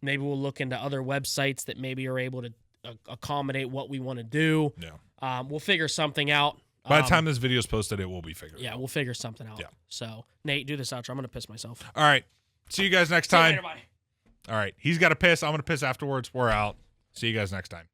maybe we'll look into other websites that maybe are able to accommodate what we want to do. Yeah. We'll figure something out. By the time this video is posted, it will be figured out. Yeah, we'll figure something out. Yeah. So, Nate, do this outro. I'm going to piss myself. All right. See you guys next See you time. later, bye. All right. He's got to piss. I'm going to piss afterwards. We're out. See you guys next time.